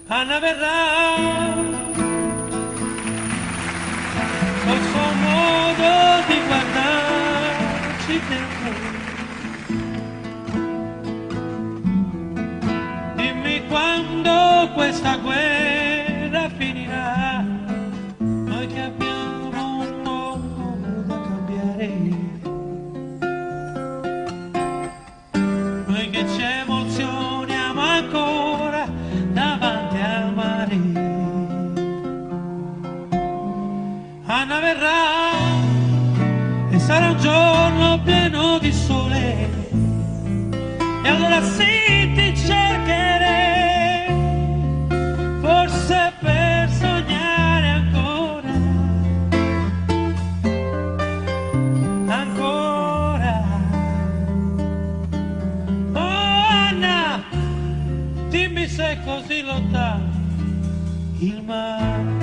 Anna verrà col suo modo di guardarci dentro. Dimmi quando questa guerra finirà, noi che abbiamo un mondo da cambiare, noi che ci emozioniamo ancora davanti al mare. Anna verrà e sarà un giorno pieno di sole e allora sì ti cercherei, forse per sognare ancora, ancora. Oh Anna, dimmi se è così lontano il mare.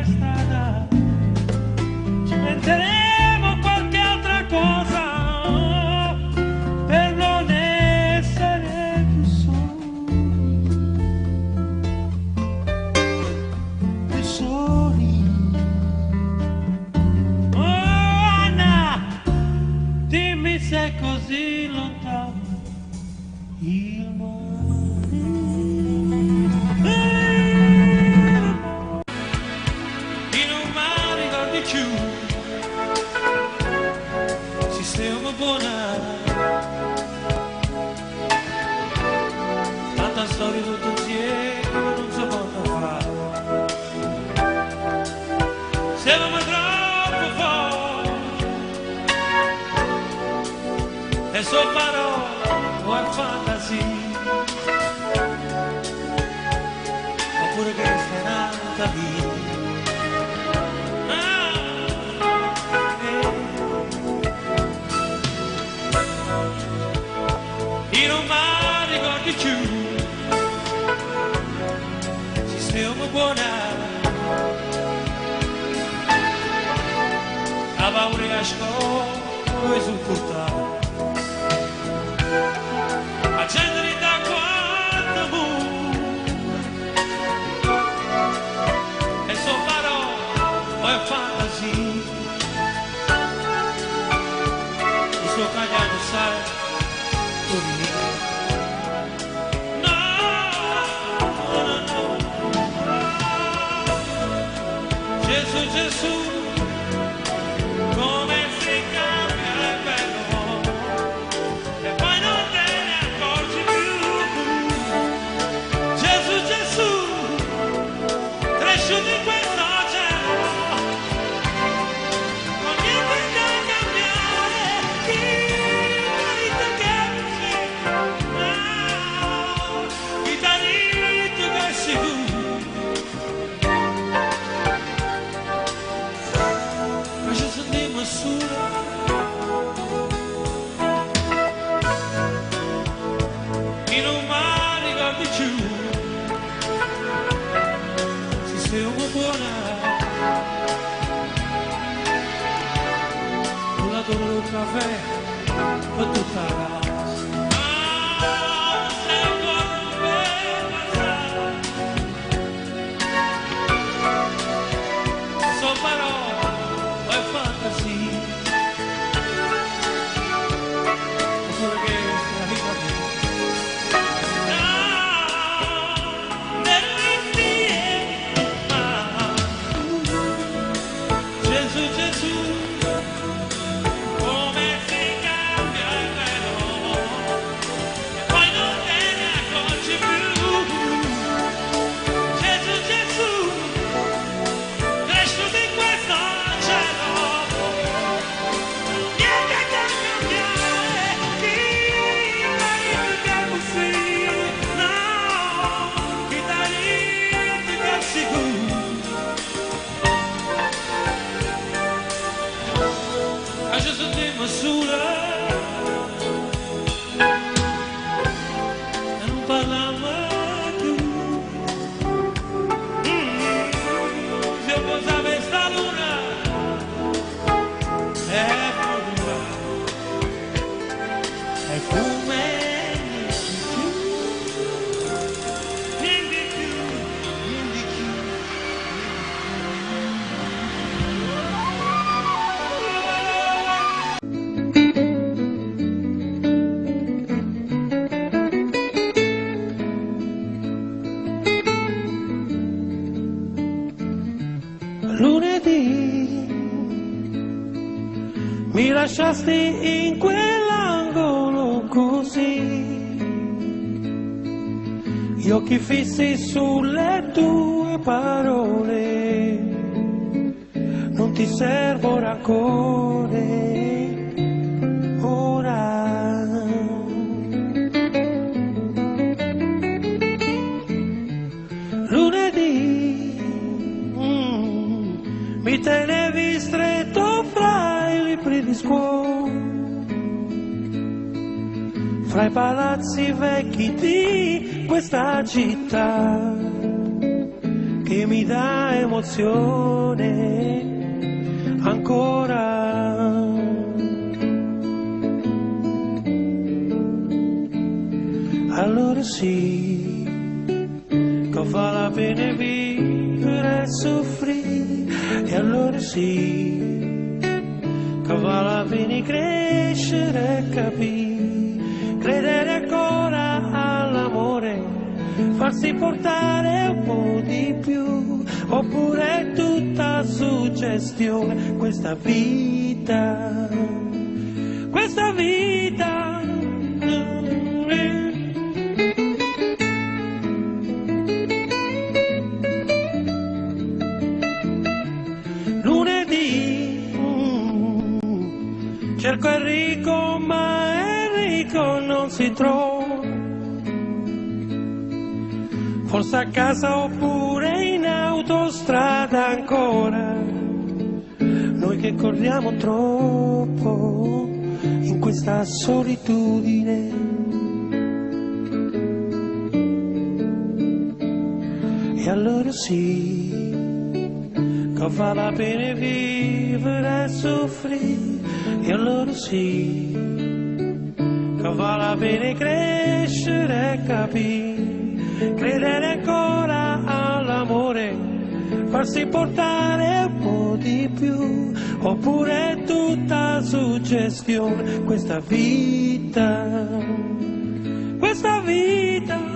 strada, ci metteremo qualche altra cosa per non essere più soli. Oh Anna, dimmi se è così lontano il mare. In un mare ricordi più, sistema buona, tanta storia tutto insieme non si può fare. Siamo troppo forti e so parole o fantasia, oppure che è nata via. In un mare ricordi più, sistema buona, a paura che scuola e sul portale, a gente da quanto mura, e so parole o è fantasia, il suo cagliano sai. Gesù, Gesù, come si cambia il bello e poi non te ne accorgi più. Gesù, Gesù, cresciuto in questo cielo, non niente da cambiare, il marito che mi il marito che si in un mare ricordi più, sistema buona, un lato del caffè per tutta la casa. Sei ancora un bel passare, sono parole e fantasia. Mi lasciasti in quell'angolo così, gli occhi fissi sulle tue parole, non ti servo rancore ora. Lunedì mi tenevi stretto fra i libri di scuola, fra i palazzi vecchi di questa città, che mi dà emozione ancora. Allora sì, che fa la pena vivere e soffrire, e allora sì, che va la pena crescere e capire, credere ancora all'amore, farsi portare un po' di più, oppure è tutta suggestione questa vita, questa vita. Cerco Enrico, ma Enrico non si trova. Forse a casa oppure in autostrada ancora. Noi che corriamo troppo in questa solitudine. E allora sì, che fa la pena vivere e soffrire. E allora sì, che vale la pena crescere e capire, credere ancora all'amore, farsi portare un po' di più, oppure è tutta suggestione questa vita, questa vita.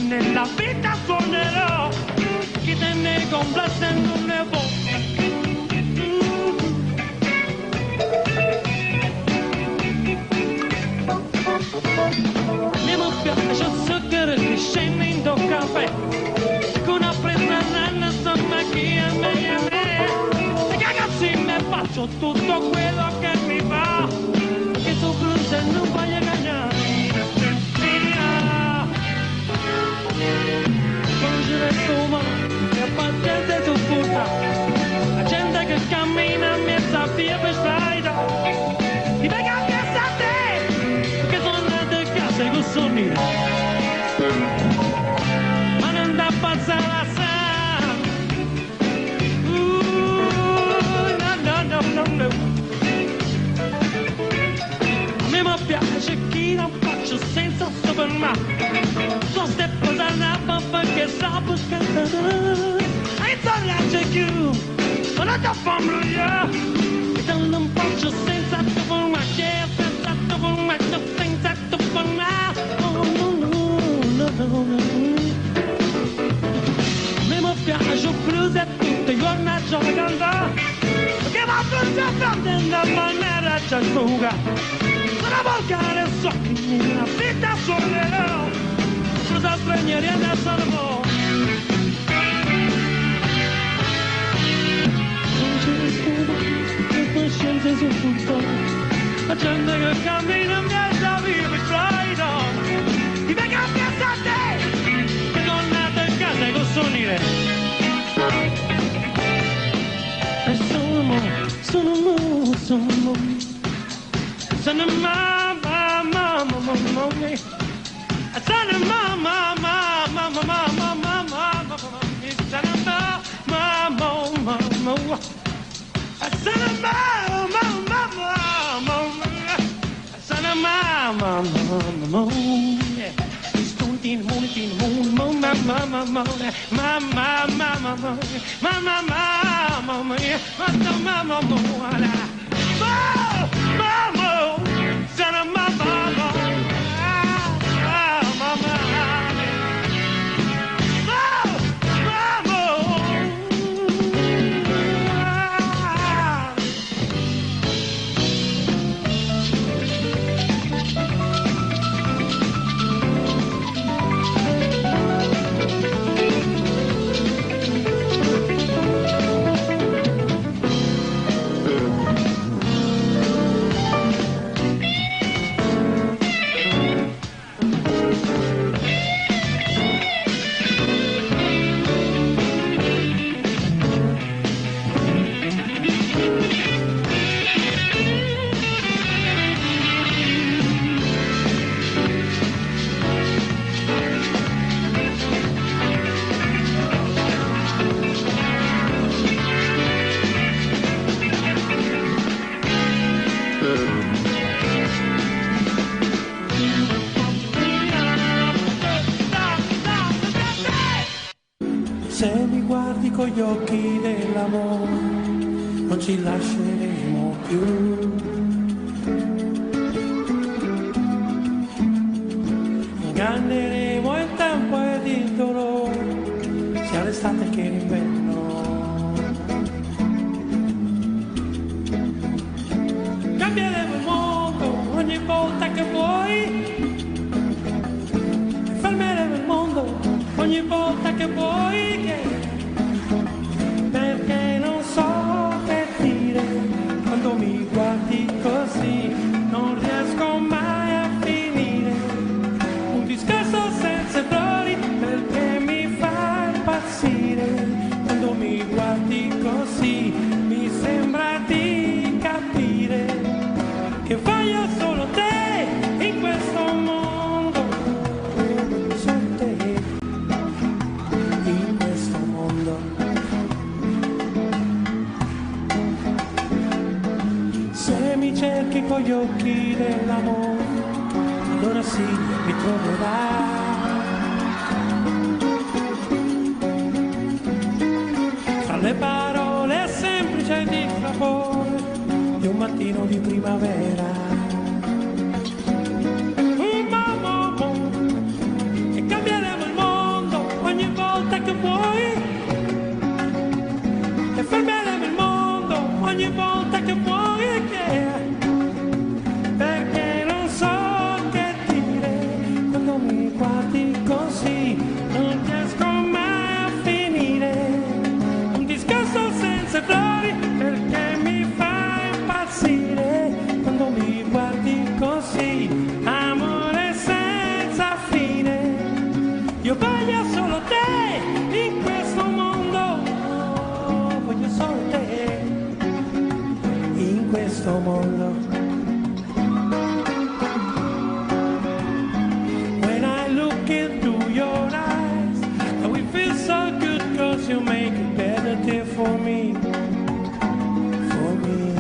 Nella vita suonerò, chi te ne complace non ne può. Mi piace zucchero che scende in do caffè, con una presa nanna insomma chi è me. Ragazzi mi faccio tutto quello che mi va, che tu cruce non voglio cagnare. Insomma, che pazienza tu porta, la gente che cammina in mezza via per strada, ti venga a casa a te, che sono andate a casa con sonnino, ma non da passare la sa, no. A me mi piace chi non faccio senza supermare. So step on the lap perché sa buscare. I don't like you, ma non da famiglia. E non faccio senza tu che senza tu senza tu oh no. Me mi piace più se tutti i giorni giocando, che va tutto nella maniera giusta. Una volgare so che nella vita suonerò. Cosa stranieri adesso no. Non c'è scusa, le coscienze sul punto. La gente che cammina in mezzo a vive strada. Ti venga a piazza a te, che tornate in casa con suonire. E sono Mama, con gli occhi dell'amore, non ci lasceremo più. Inganneremo il tempo ed il dolore, sia l'estate che l'inverno. Cambieremo il mondo ogni volta che vuoi, fermeremo il mondo ogni volta che vuoi, perché non so che dire, quando mi guardi così non riesco mai a finire, un discorso senza errori perché mi fa impazzire, quando mi guardi così mi sembra di capire che voglio solo te in questo mondo, solo te in questo mondo. Se mi cerchi con gli occhi dell'amore, allora sì, mi troverai. Tra le parole semplici di sapore di un mattino di primavera. E cambieremo il mondo ogni volta che vuoi, e fermeremo il mondo ogni volta che vuoi, perché non so che dire, quando mi guardi così non riesco mai a finire, un discorso senza errori perché mi fa impazzire, quando mi guardi così, amore senza fine, io voglio solo te in questo mondo, voglio solo te in questo mondo. When I look into your eyes, I will feel so good, cause you make it better day for me, for me.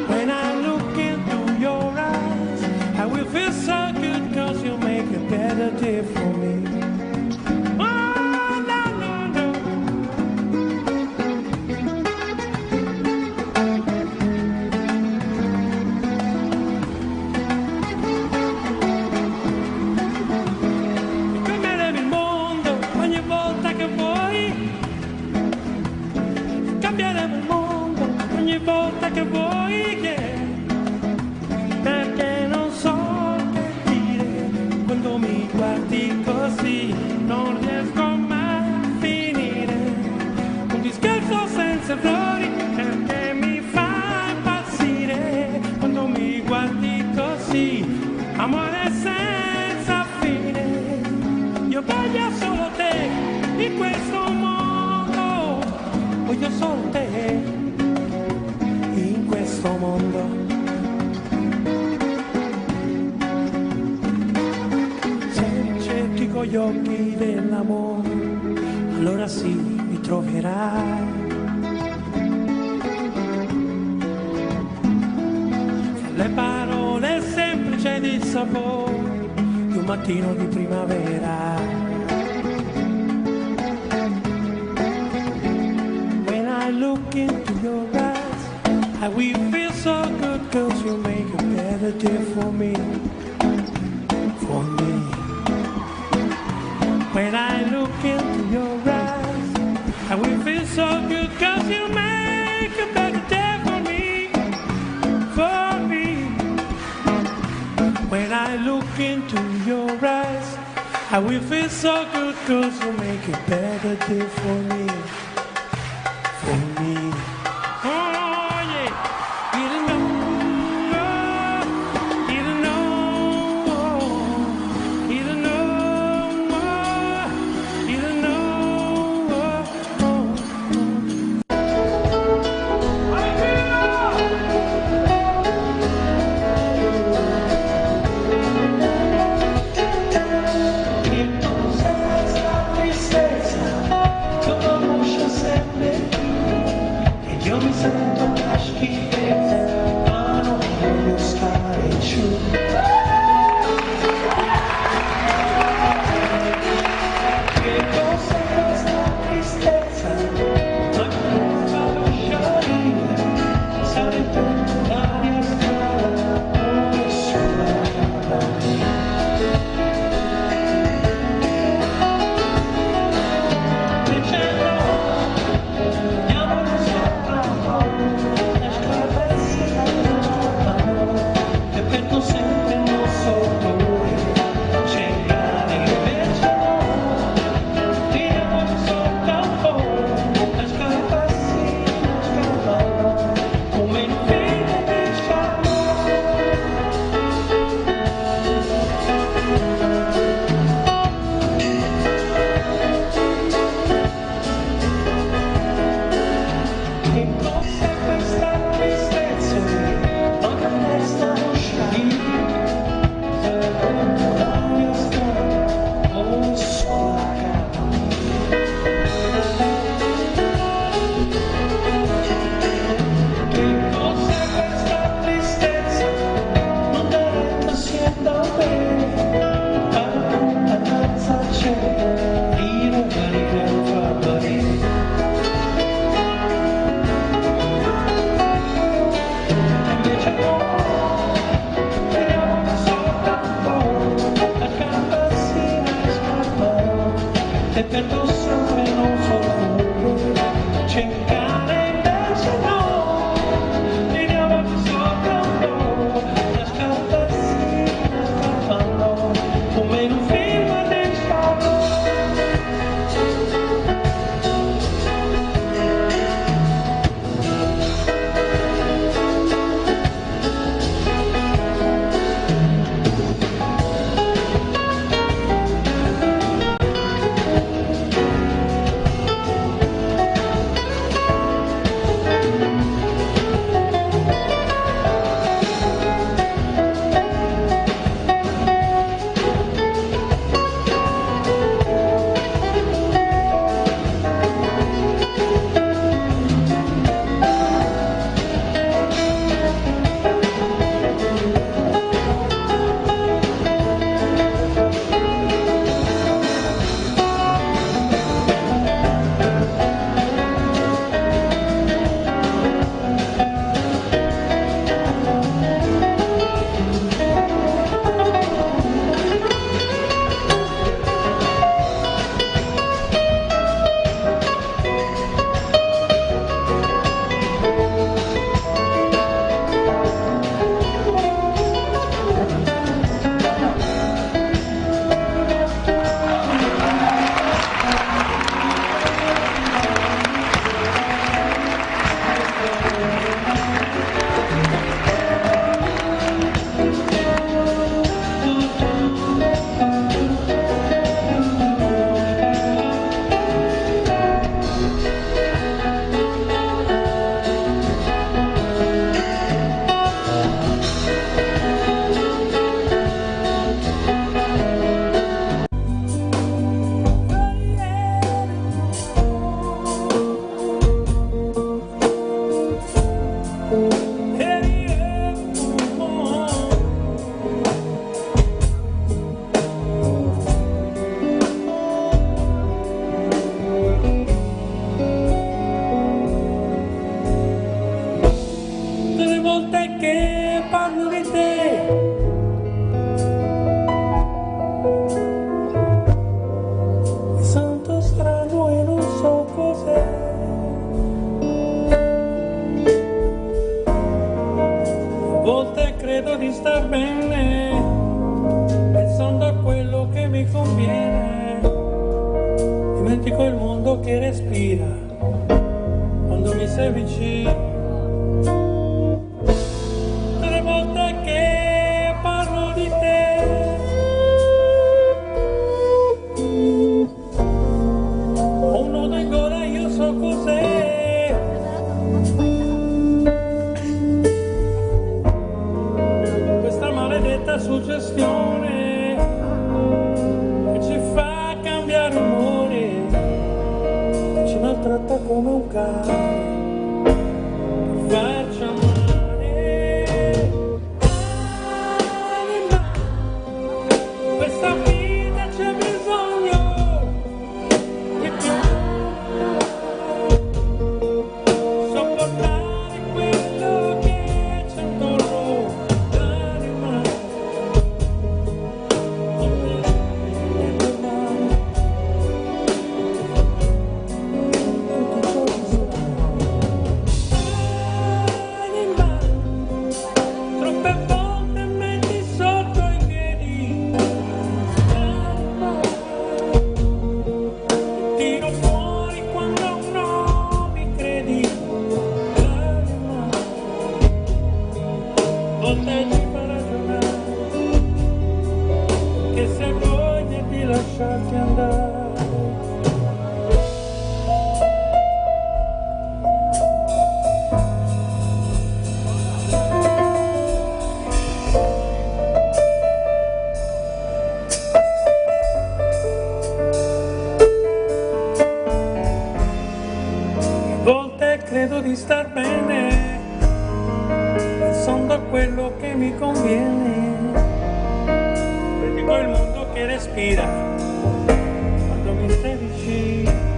When I look into your eyes, I will feel so good, cause you make a better day for me. Oh, no, no, no. Cambieremo il mondo ogni volta che vuoi, cambieremo il mondo ogni volta che vuoi, perché non so che dire, quando mi guardi così non riesco mai a finire, un discorso senza errori perché mi fa impazzire, quando mi guardi così, amore senza fine, io voglio solo te in questo mondo, voglio solo te in questo mondo. Se mi cerchi con gli occhi dell'amore, allora sì, mi troverai. Fra le parole semplici di sapore di un mattino di primavera. When I look into your eyes, I will feel so good, cause you make a better day for me, for me. When I look into your eyes, I will feel so good, cause you make a better day for me, for me. When I look into your eyes, I will feel so good, cause you make a better day for me, for me. Oh yeah, you don't know, you don't know, you don't know, you don't know. Entonces la tristeza, todo mucho se me Sono da quello che mi conviene, dimentico il mondo che respira quando mi sei vicino. Tutte le volte che parlo di te, ho un nodo in gola, io so cos'è. Questa maledetta suggestione che ci fa cambiare umore, che ci maltratta come un cane per farci amare. Anima, questa vita c'è bisogno di più, sopportare quello che c'è intorno. Anima, troppe volte metti sotto i piedi, tiro fuori quando non mi credi. Volte ci fa ragionare che se voglia di lasciarti andare. A volte credo di star bene, sono da quello che mi conviene, dico il mondo che respira quando mi stai vicino.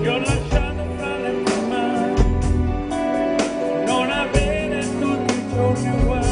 Ti ho lasciato fra le tue mani, non avere tutti i giorni uguali.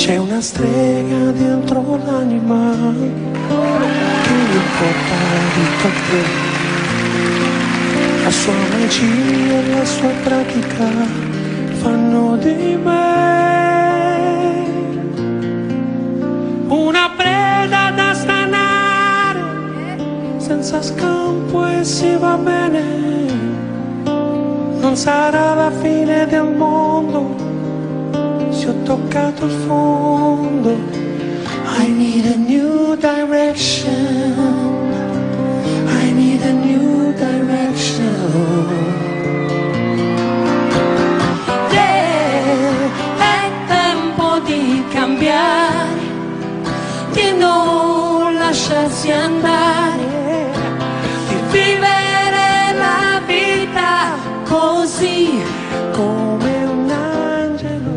C'è una strega dentro l'anima che mi porta dritto a te. La sua magia e la sua pratica fanno di me una preda da stanare, senza scampo e si va bene. Non sarà la fine del mondo se ho toccato il fondo. I need a new direction, I need a new direction. È tempo di cambiare, di non lasciarsi andare, di vivere la vita così come un angelo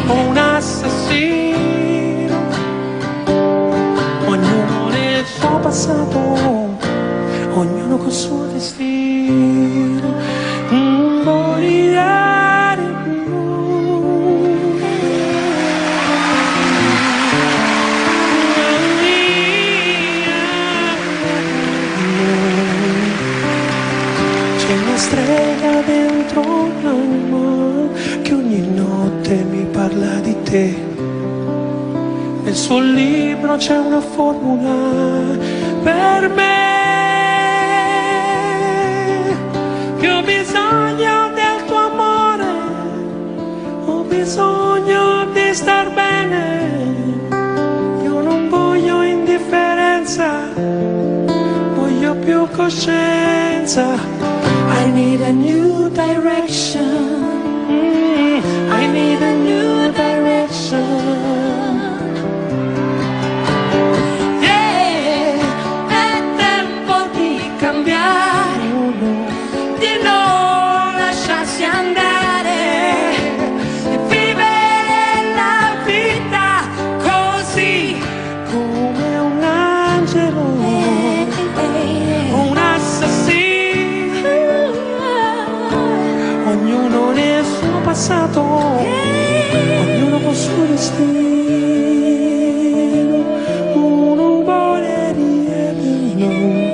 o un assassino, ognuno nel suo passato, ognuno col suo destino. C'è una strega dentro l'anima che ogni notte mi parla di te. Nel suo libro c'è una formula per me. Io ho bisogno del tuo amore, ho bisogno di star bene. Io non voglio indifferenza, voglio più coscienza. I need a new direction, I need a new direction. È tempo di cambiare, di non lasciarsi andare, di vivere la vita così come un angelo o un assassino, ognuno nel suo passato, ognuno col suo destino. Uno vuole riempirlo.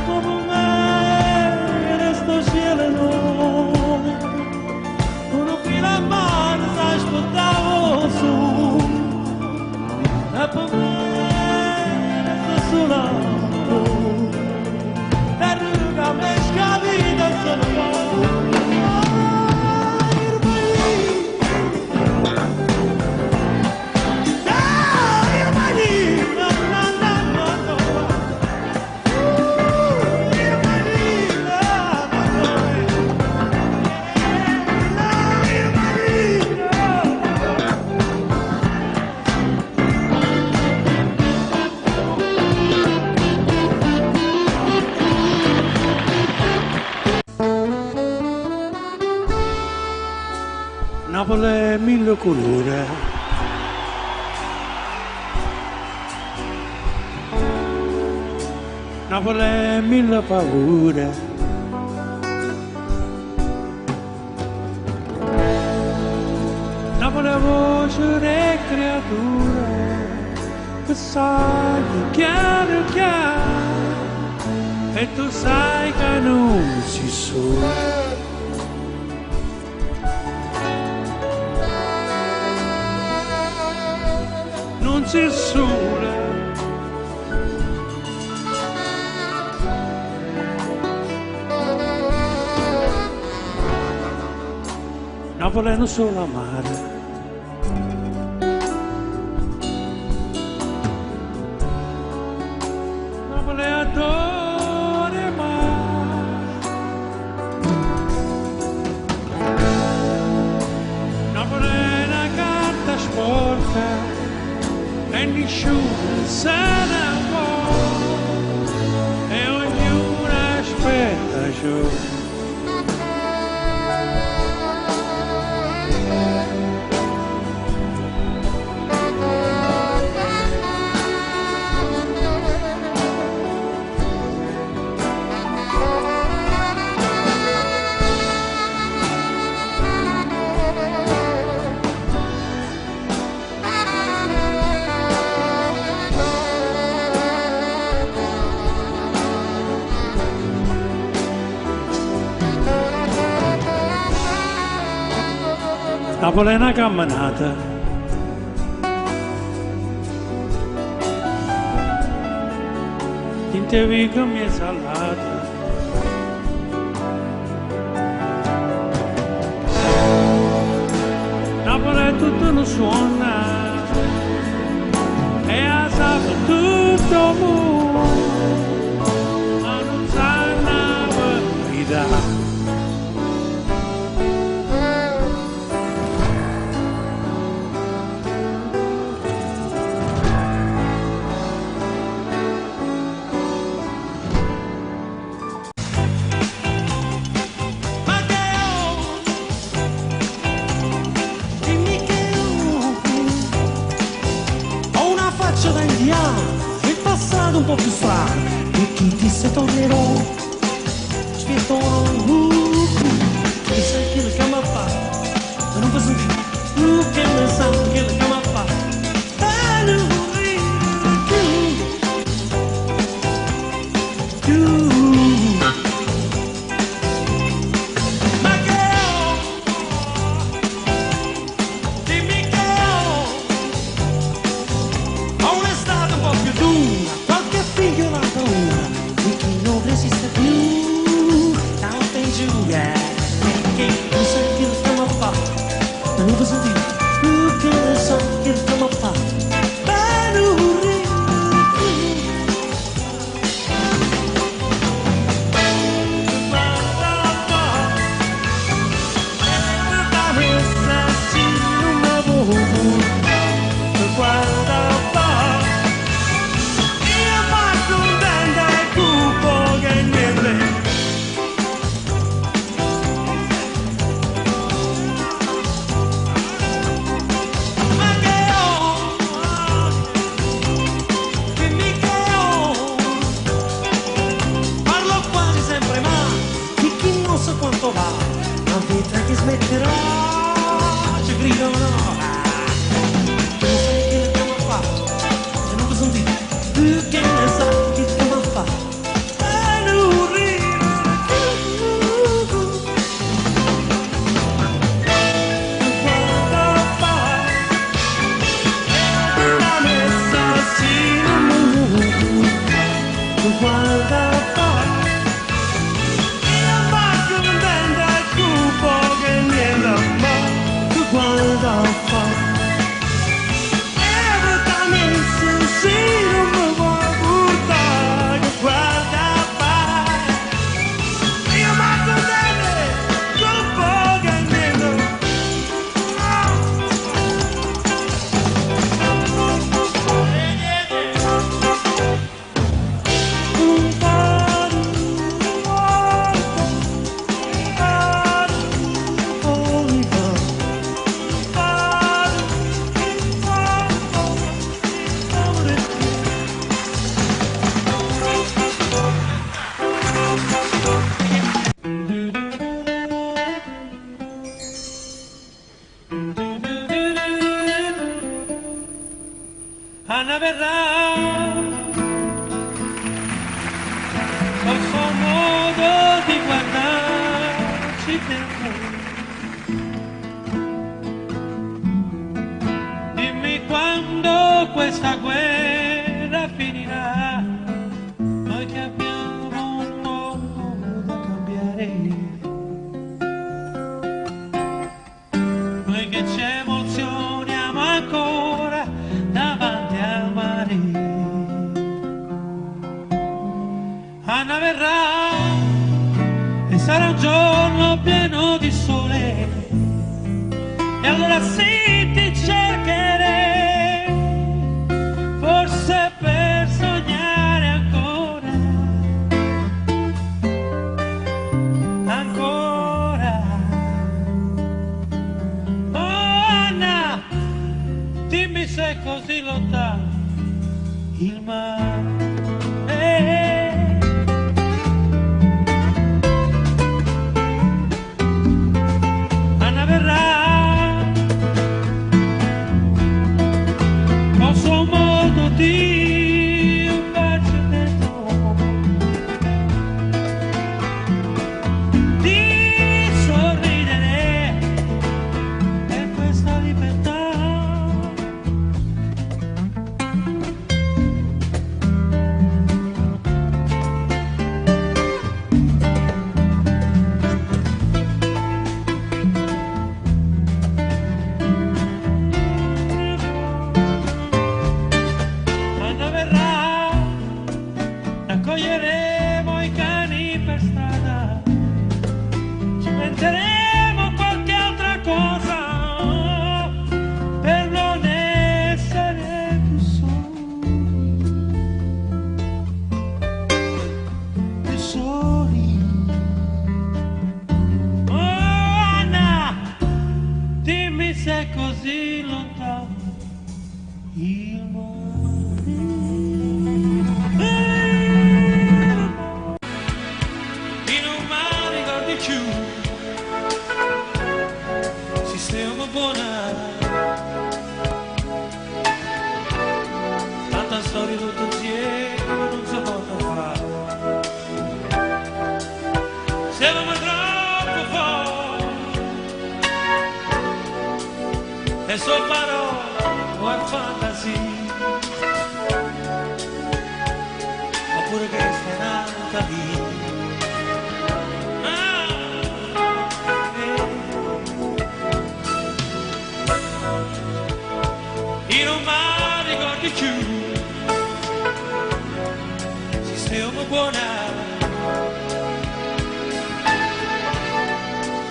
Dopo me resto cielo no, uno fino a mano sai aspettavo su, e per me resto solo, e ruga me scavita solo. Napoli è mille colori, Napoli è mille paure, Napoli è voce di creature che sai chiaro chiaro e tu sai che non si sono. Non si sole, Napoli è non solo amare, Napoli adora mai, Napoli è una carta sporca e nessuno se ne può e ognuno aspetta giù. Napoli è una camminata, in te viga mi è salata, Napoli è tutto non suona, e a sabato tutto mu, ma non sa una verità. Il passato un po' più strano e chi disse tornerò spiettono che sai che le cama fa ma non posso dire che ne sa che le cama fa e non ma che ho dimmi che ho un'estate un po' più dura, qualche figlio la paura di chi non resiste più, tanto in giù, che non sa che lo stiamo a fare, ma non posso dire, che ne so che lo stiamo a fare, smetterò, ci grido no, non sai che le stiamo a fare, se non posso dire guarda fa io faccio un vento al cupo che niente ma tu guarda fa e brutalmente se non mi vuoi portare tu guarda fa io faccio un vento al cupo che niente Anna verrà col suo modo di guardarci dentro. Dimmi quando questa guerra finirà, noi che abbiamo un mondo da cambiare, noi che ci emozioniamo ancora davanti al mare. Anna verrà e sarà un giorno pieno di sole e allora sì ti cercherei, forse per sognare ancora, ancora. Oh Anna, dimmi se è così lontano il mare. Anna verrà con suo modo di farci dentro, di sorridere per questa libertà. Anna verrà, raccoglieremo i cani per strada, ci metteremo qualche altra cosa per non essere più soli, più soli. Oh Anna, dimmi se è così lontano il mare. In un mare ricordi più sistema buona, tanta storia tutta insieme non si può fare, siamo troppo forti e so parole e fantasia, oppure che è nata lì. Io non mi ricordi più sistema buona,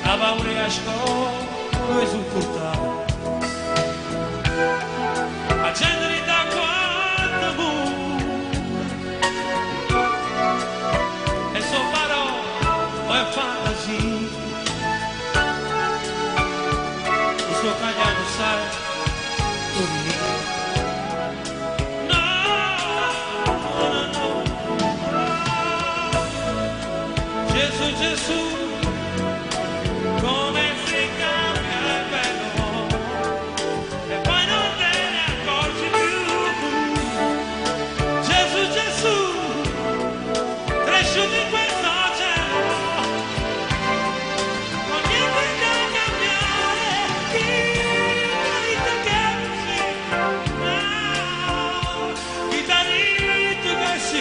la paura che scorre e sul portale, la gente di da quanto mura e so parole e fantasia, il suo cagliano sai. Gesù, Gesù, come si cambia il bello e poi non te ne accorgi più. Gesù, Gesù, cresciuto in questo cielo, non niente da cambiare, chitarrito che si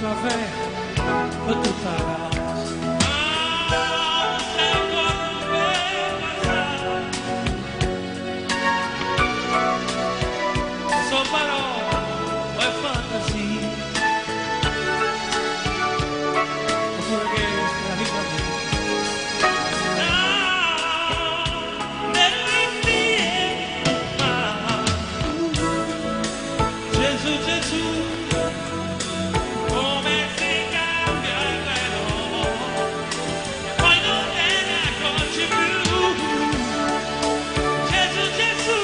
caffè per tutta la casa. Sono parole e fantasie, oppure che la vita Gesù, Gesù, come si cambia il velo, e poi non te ne accorgi più. Gesù, Gesù,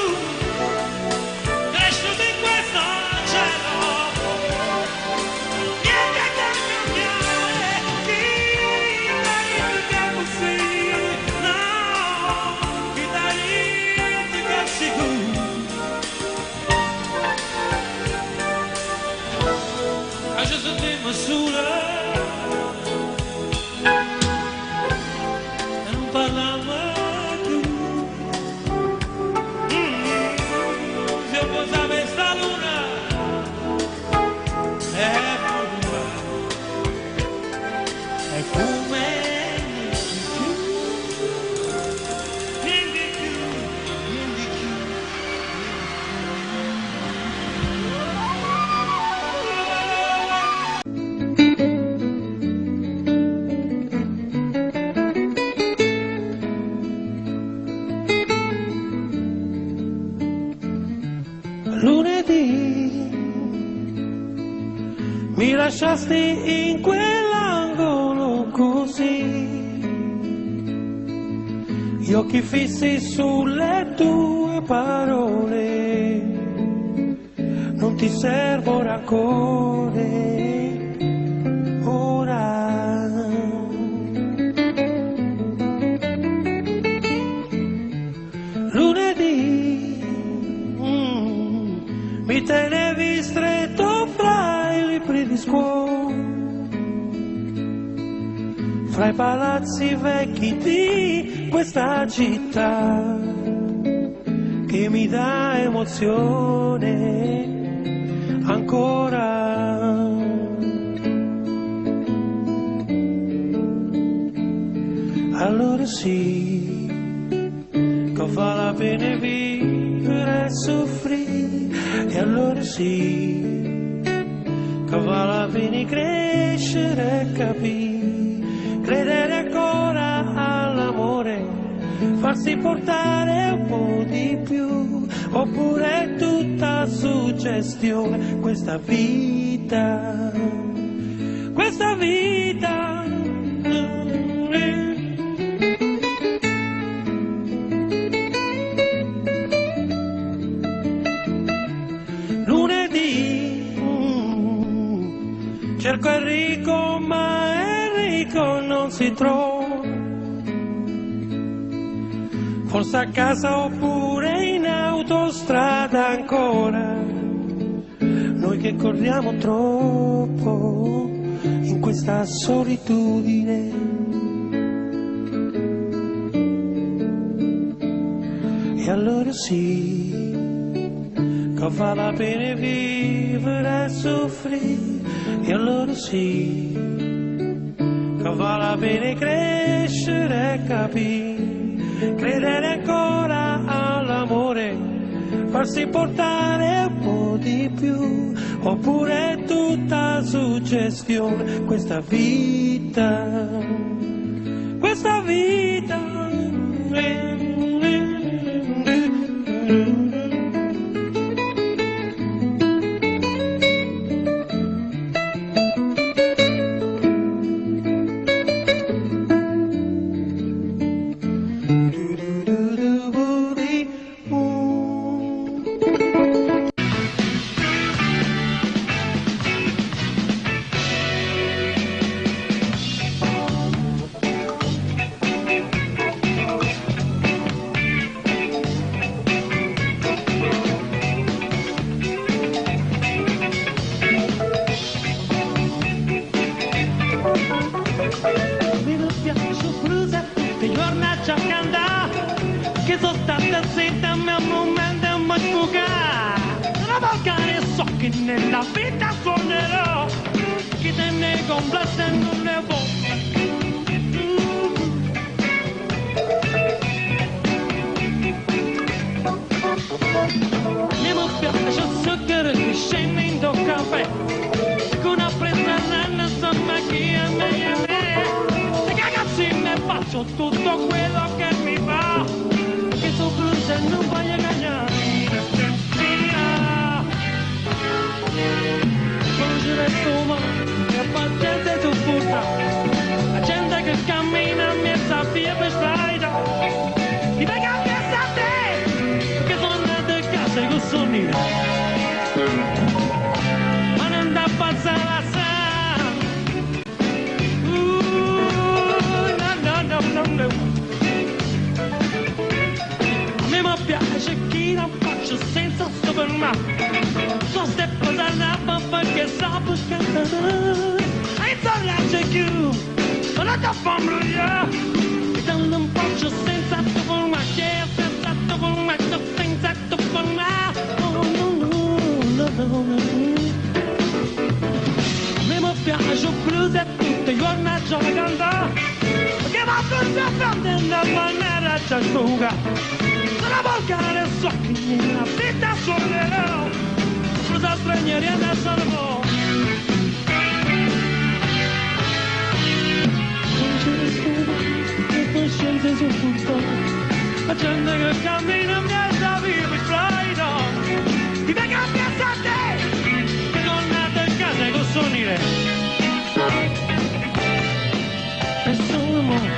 cresciuto in questo cielo, niente da cambiare, che così, no, che sicuro. A Gesù ti misura e non parla mai più. Se io posavo sta luna è pura e come niente più. Lunedì mi lasciasti in quell'angolo così, gli occhi fissi sulle tue parole, non ti servo rancore ora. Lunedì mi tenevi stretto fra i libri di scuola, fra i palazzi vecchi di questa città che mi dà emozione ancora. Allora sì, che fa la pena vivere e soffrire. E allora sì, che vale la pena crescere e capire, credere ancora all'amore, farsi portare un po' di più, oppure è tutta suggestione questa vita, questa vita. Cerco Enrico, ma Enrico non si trova, forse a casa oppure in autostrada ancora, noi che corriamo troppo in questa solitudine. E allora sì, che vale la pena vivere e soffrire. E allora sì, che vale la pena crescere e capire, credere ancora all'amore, farsi portare un po' di più, oppure è tutta suggestione questa vita, questa vita. te ne complace non ne può. Mi piace zucchero che scende in do caffè con una presa nanna insomma chi è me e ragazzi ne faccio tutto quello che mi va che sto blues e non voglio cagnare non resto umano e pazienza tu furta la gente che cammina in mezzo a via per strada ti venga a pensare che sono andato a casa con sonnino ma non da pazza la sa no. A me mi piace chi non faccio senza supermare so step da napa perché sapo cantare I don't like you ma non da famiglia e non faccio senza supermare senza supermare senza supermare me mi piace blues e tutte giorni giorni cantare che va tutti a prendere da maniera ciascuga sono volcare so che nella vita suonerò scusa stranieri da salvo non c'è scusa le coscienze sul punto la gente che cammina in mezzo a vivo splaida ti venga a pensare che non nata in casa con suonire e sono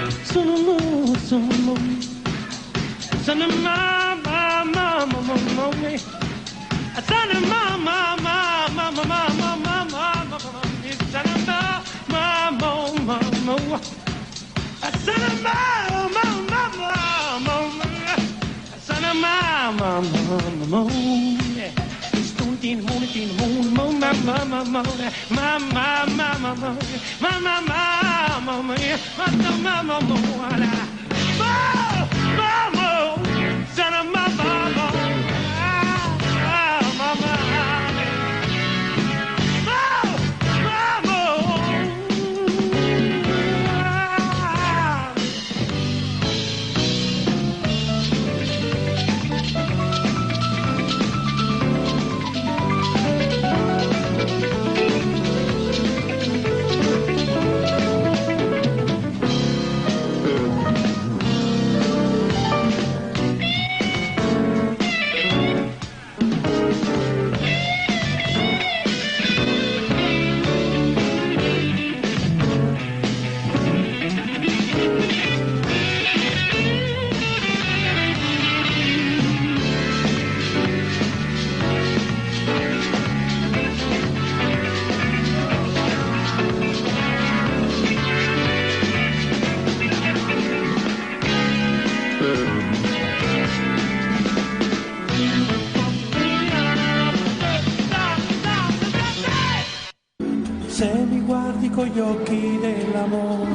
Se mi guardi con gli occhi dell'amore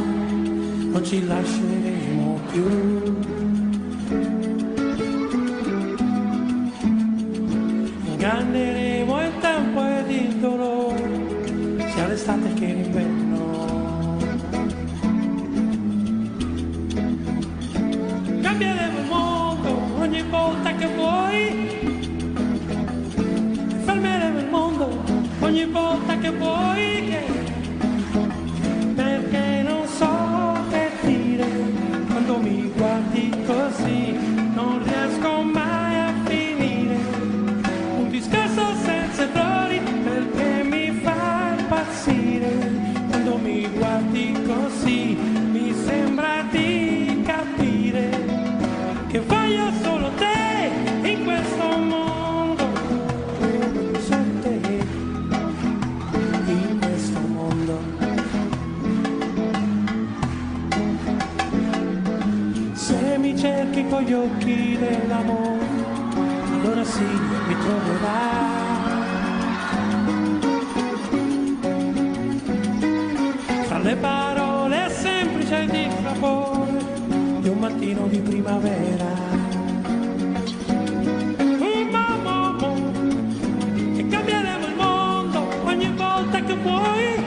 non ci lasceremo più. Inganneremo il tempo ed il dolore, sia l'estate che l'inverno. Cambieremo il mondo ogni volta che vuoi. Fermeremo il mondo ogni volta che vuoi. Perché non so che dire quando mi guardi così, non riesco mai a finire un discorso senza errori, perché mi fa impazzire quando mi guardi così, mi sembra di capire che voglio solo te in questo mondo, solo te in questo mondo. Se mi cerchi con gli occhi dell'amore, allora sì, mi troverai. Fra le parole semplici e di sapore di un mattino di primavera. E cambieremo il mondo ogni volta che vuoi.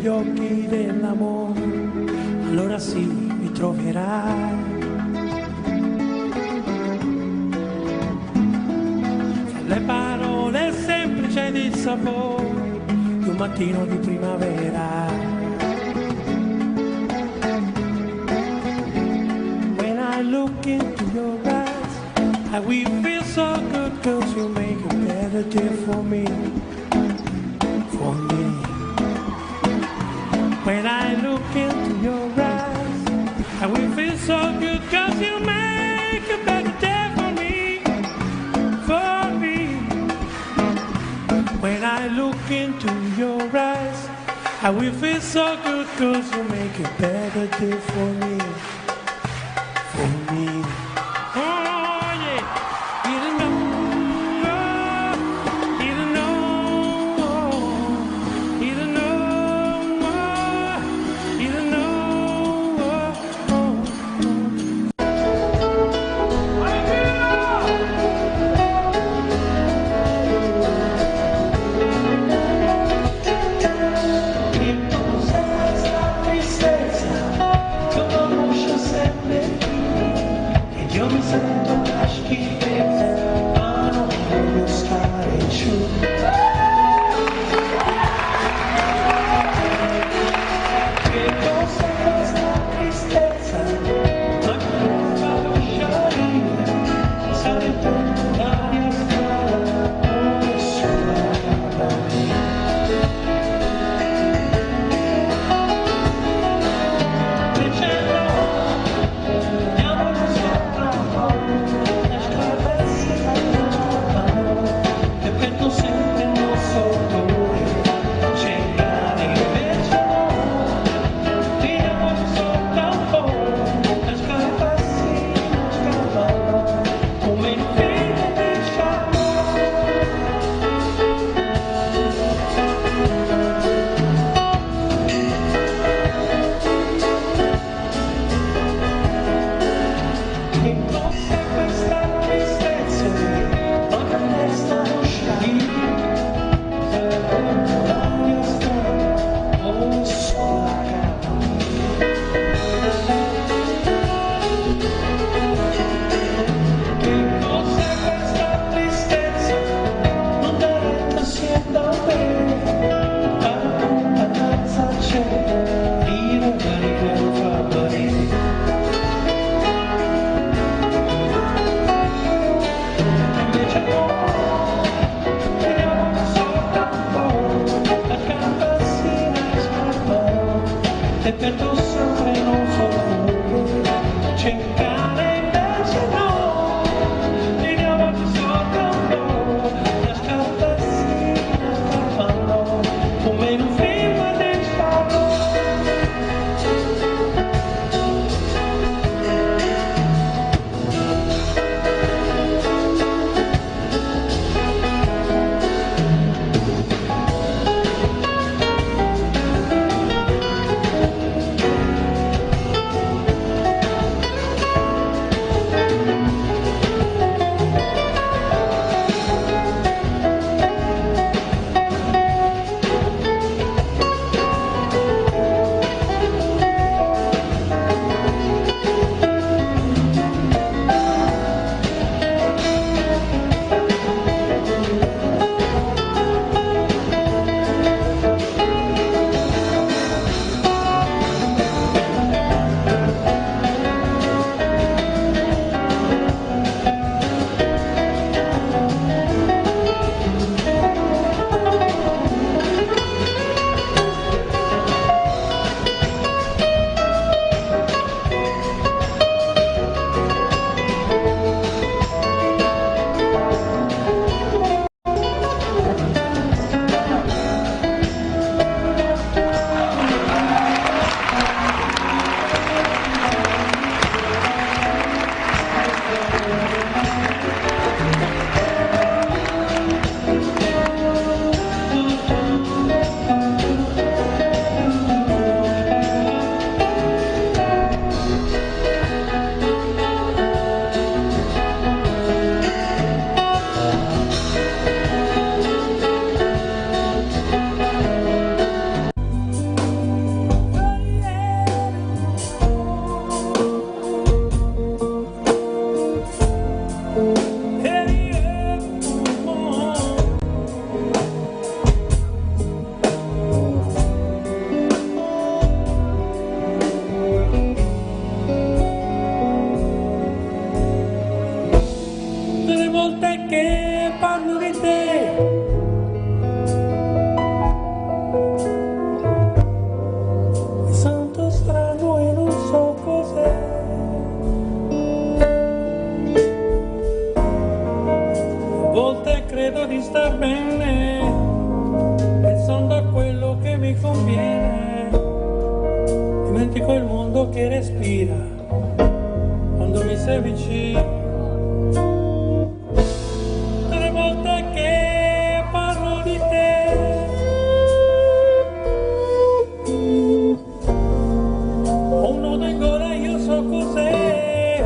gli occhi dell'amore, allora sì mi troverai. Le parole semplici di sapore di un mattino di primavera. When I look into your eyes, I will feel so good, 'cause you make a better day for me, for me. When I look into your eyes, I will feel so good, 'cause you make a better day for me, for me. When I look into your eyes, I will feel so good, 'cause you make a better day for me, for me. Oh yeah, you don't know, you don't know, you don't know, you don't know. Tristeza, toda mocha di te. Mi sento strano e non so cos'è. A volte credo di star bene, pensando a quello che mi conviene. Dimentico il mondo che respira quando mi sei vicino. Tutte le volte che parlo di te, ho un nodo in gola, io so cos'è.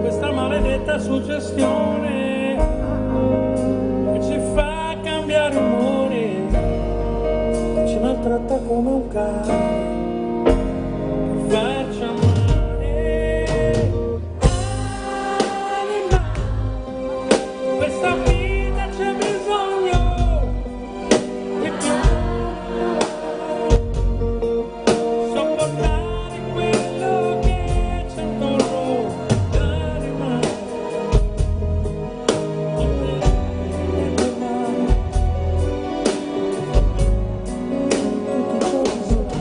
Questa maledetta suggestione che ci fa cambiare umore, che ci maltratta come un cane. Farci amare, anima, questa vita c'è bisogno di più, sopportare quello che c'è intorno, anima, con te e le mani, tutti i giorni sopra.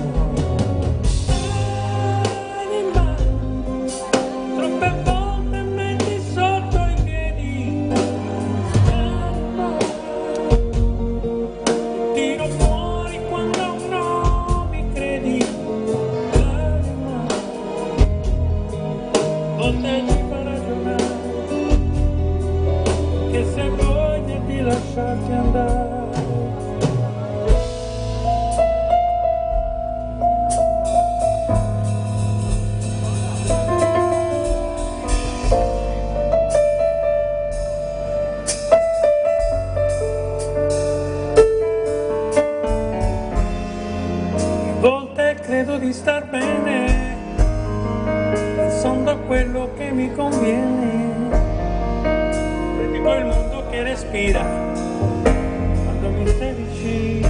Troppe volte metti sotto i piedi, tiro fuori quando non mi credi, volte ci fa ragionare, che se voglia di lasciarti andare. A volte credo di star bene, pensando a quello che mi conviene. Dimentico il mondo che respira quando mi stai vicino.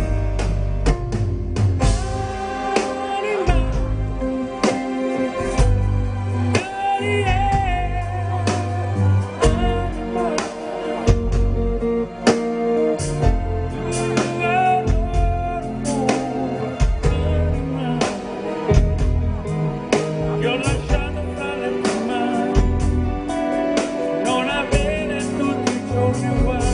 Ti ho lasciato fra le tue mani, non avere tutti i giorni uguali.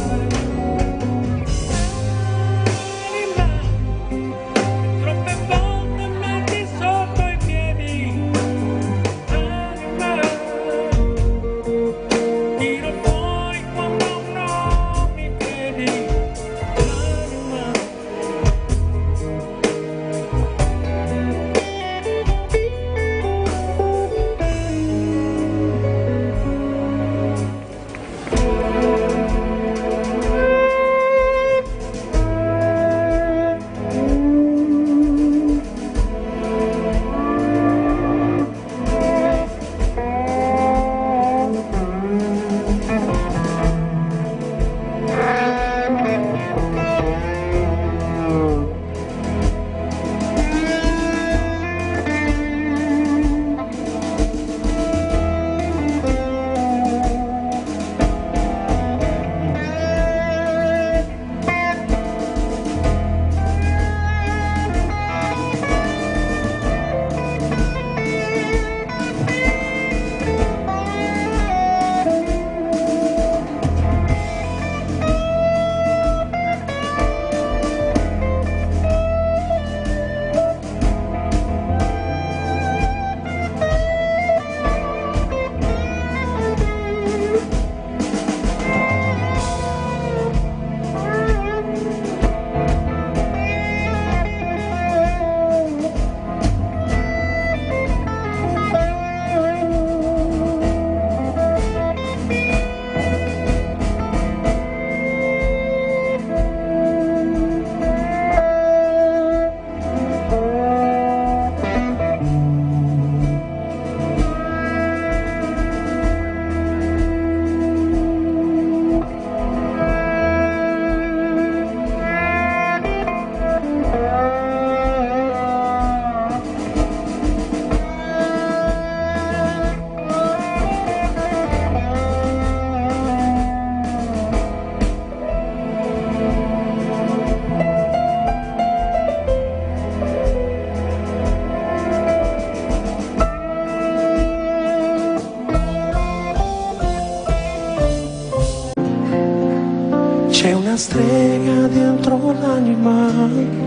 C'è una strega dentro l'anima che mi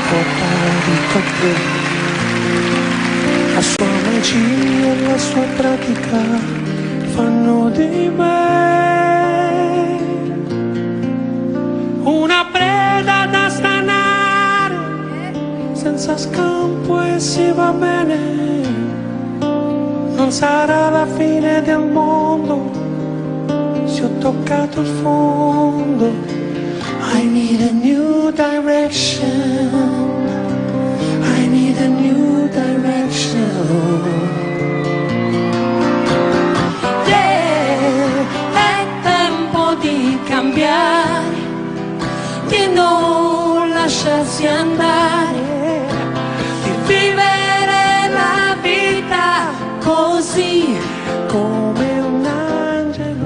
porta dentro a te. La sua magia e la sua pratica fanno di me una preda da stanare, senza scampo e si va bene. Non sarà la fine del mondo se ho toccato il fondo. I need a new direction, I need a new direction. Yeah, è tempo di cambiare, di non lasciarsi andare, di vivere la vita così come un angelo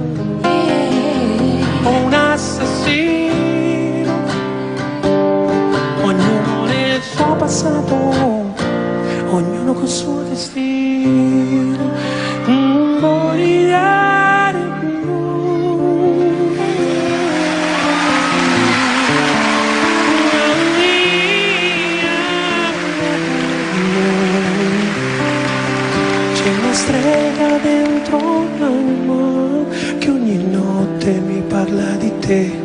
o un assassino, ognuno nel suo passato, ognuno col suo destino. Morire c'è una strega dentro l'anima che ogni notte mi parla di te.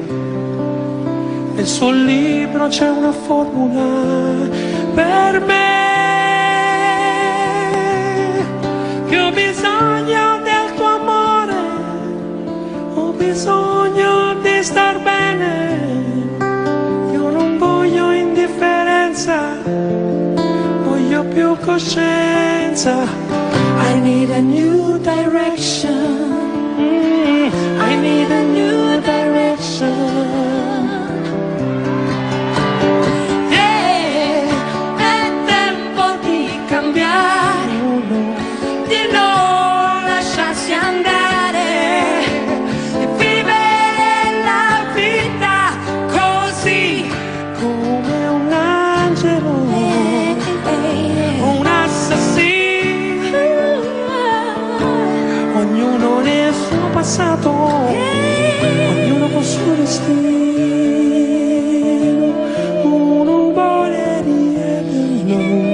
Nel suo libro c'è una formula per me, che ho bisogno del tuo amore, ho bisogno di star bene. Io non voglio indifferenza, voglio più coscienza. I need a new direction, I need a new direction. yeah, è tempo di cambiare, di non lasciarsi andare, di vivere la vita così come un angelo o un assassino, ognuno nel suo passato, ognuno col suo destino. Uno vuole riempirlo.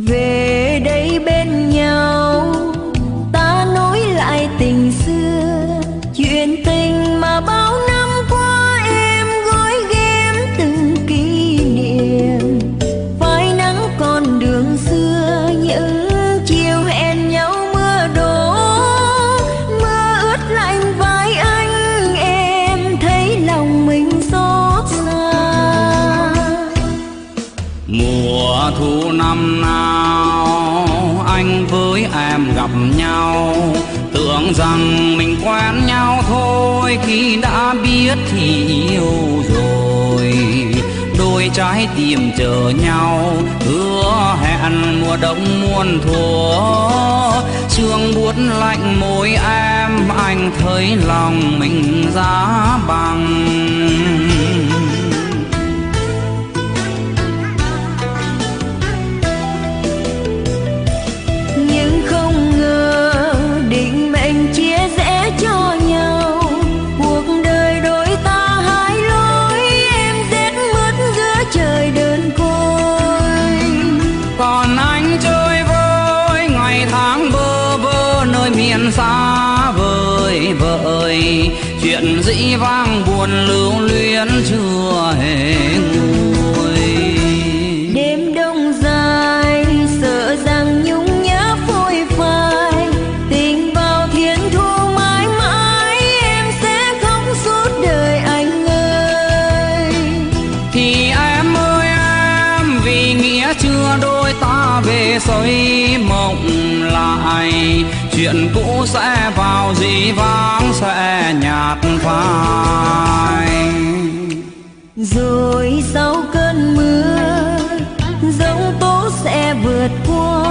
Về đây bên nhau ta nối lại tình xưa, chuyện tình mà bao năm qua em gói ghém từng kỷ niệm. Phai nắng con đường xưa, những chiều hẹn nhau mưa đổ, mưa ướt lạnh vai anh, em thấy lòng mình xót xa. Mùa thu năm nào anh với em gặp nhau, tưởng rằng mình quen nhau thôi, khi đã biết thì yêu rồi. Đôi trái tim chờ nhau, hứa hẹn mùa đông muôn thuở. Sương buốt lạnh môi em, anh thấy lòng mình giá băng. Cho nhau cuộc đời đôi ta hai lối, em rét mướt giữa trời đơn côi. Còn anh chơi vơi ngày tháng bơ vơ nơi miền xa vời vợi, chuyện dĩ vang buồn lưu luyến chưa hề nguôi. Đêm đông dài sợ rằng nhung nhớ phôi phai, tình vào thiên thu chưa đôi ta về xoay mộng lại, chuyện cũ sẽ vào dĩ vãng sẽ nhạt phai. Rồi sau cơn mưa giông tố sẽ vượt qua,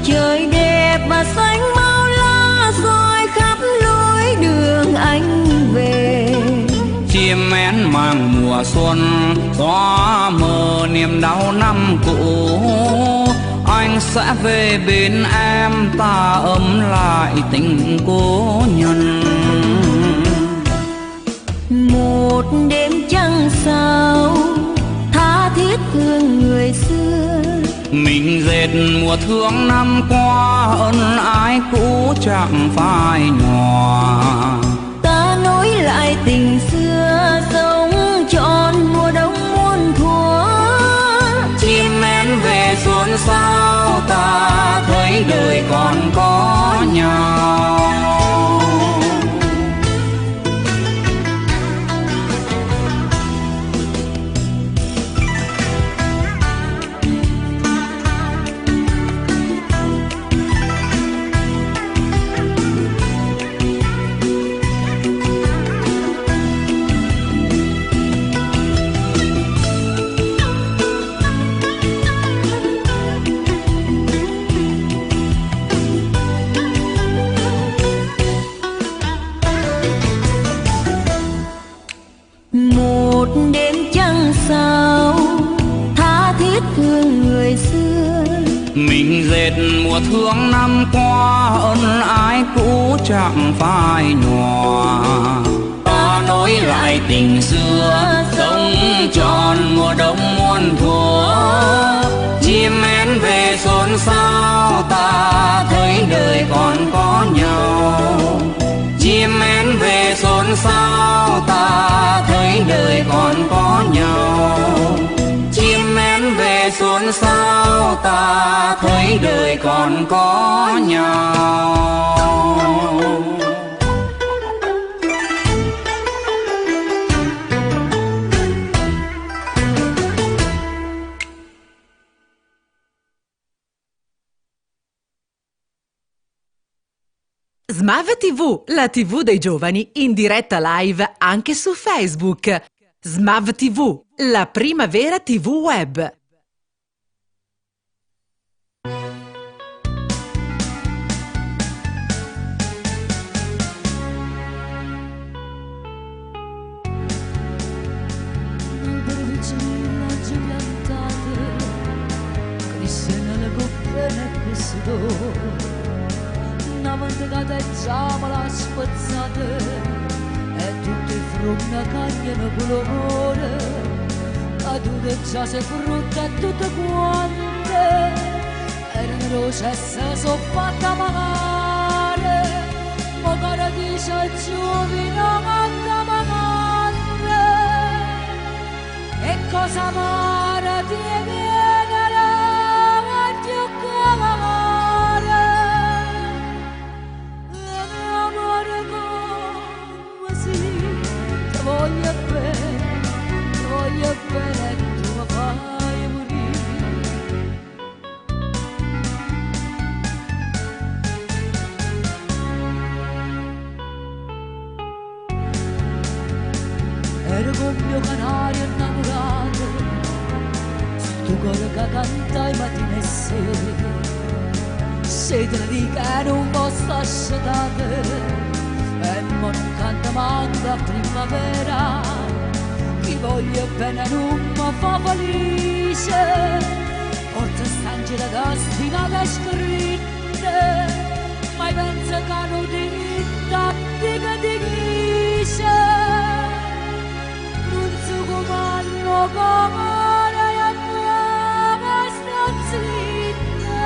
trời đẹp và xanh bao la roi khắp lối đường anh về. Chim én mang mùa xuân, gió mờ niềm đau năm cũ. Anh sẽ về bên em, ta ấm lại tình cố nhân. Một đêm trăng sao tha thiết thương người xưa, mình dệt mùa thương năm qua, ân ái cũ chẳng phai nhòa. Ta nối lại tình xưa, sống trọn mùa đông muôn thuở. Chim én về xuân sao, ta thấy đời còn có nhau. Một đêm trăng sao tha thiết thương người xưa, mình dệt mùa thương năm qua, ân ái cũ chẳng phai nhòa. Ta nối lại tình xưa, sống trọn mùa đông muôn thuở. Chim én về xuân sao, ta thấy đời còn có nhau. Chim én én về xôn xao ta thấy đời còn có nhau. Chim én về xôn xao ta thấy đời còn có nhau. Smav TV, la TV dei giovani, in diretta live anche su Facebook. Smav TV, la prima vera TV web. Una volta categgiamo la spazzata e tutti i frutti cagliano colore, a tutte già si frutta e tutte quante erano rosse e si sono fatte magare, ma cara dice giovine manda magare e cosa amare ti viene a giocare. Voglio bene e tu mi fai morire. Ero con mio canario innamorato, sto cuore che canta i mattini e sera, se te la dica non posso asciugare. E mo non canta manca a primavera, chi voglio bene non mi fa felice, forse stange la destinata scritte, ma penso che non diritto di dice, non so com'hanno com'ora e a sto zitta,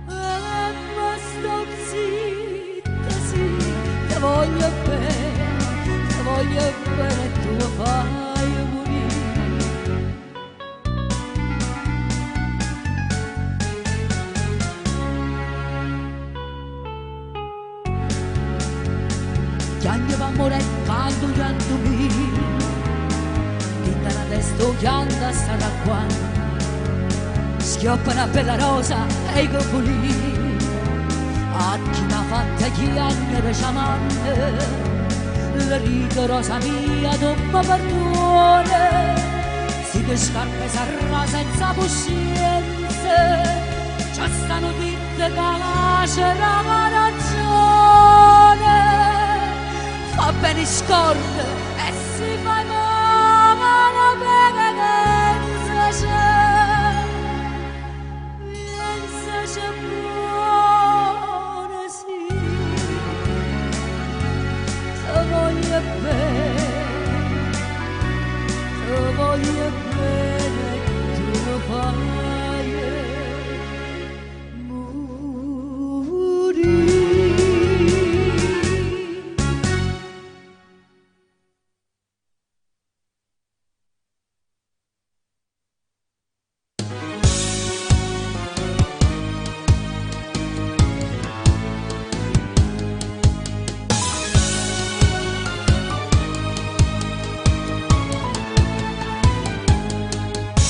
e ma sto zitta, sì, te voglio bene e tu mi fai morire. Chiagno va morire quando pianto mi, tinta la testa chianta sarà qua, schioppa una bella rosa e i capoli, a chi mi ha fatta chiagnere ciamante, la rita rosa mia dopo perdone, si che scarpe sarà senza coscienza, già stanno dite che c'era la ragione, fa bene scorda e si fa male pensa c'è buona sì. Voglio bene, tu mi fai morire.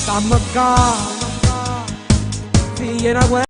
Summer gone, figlia una guerra.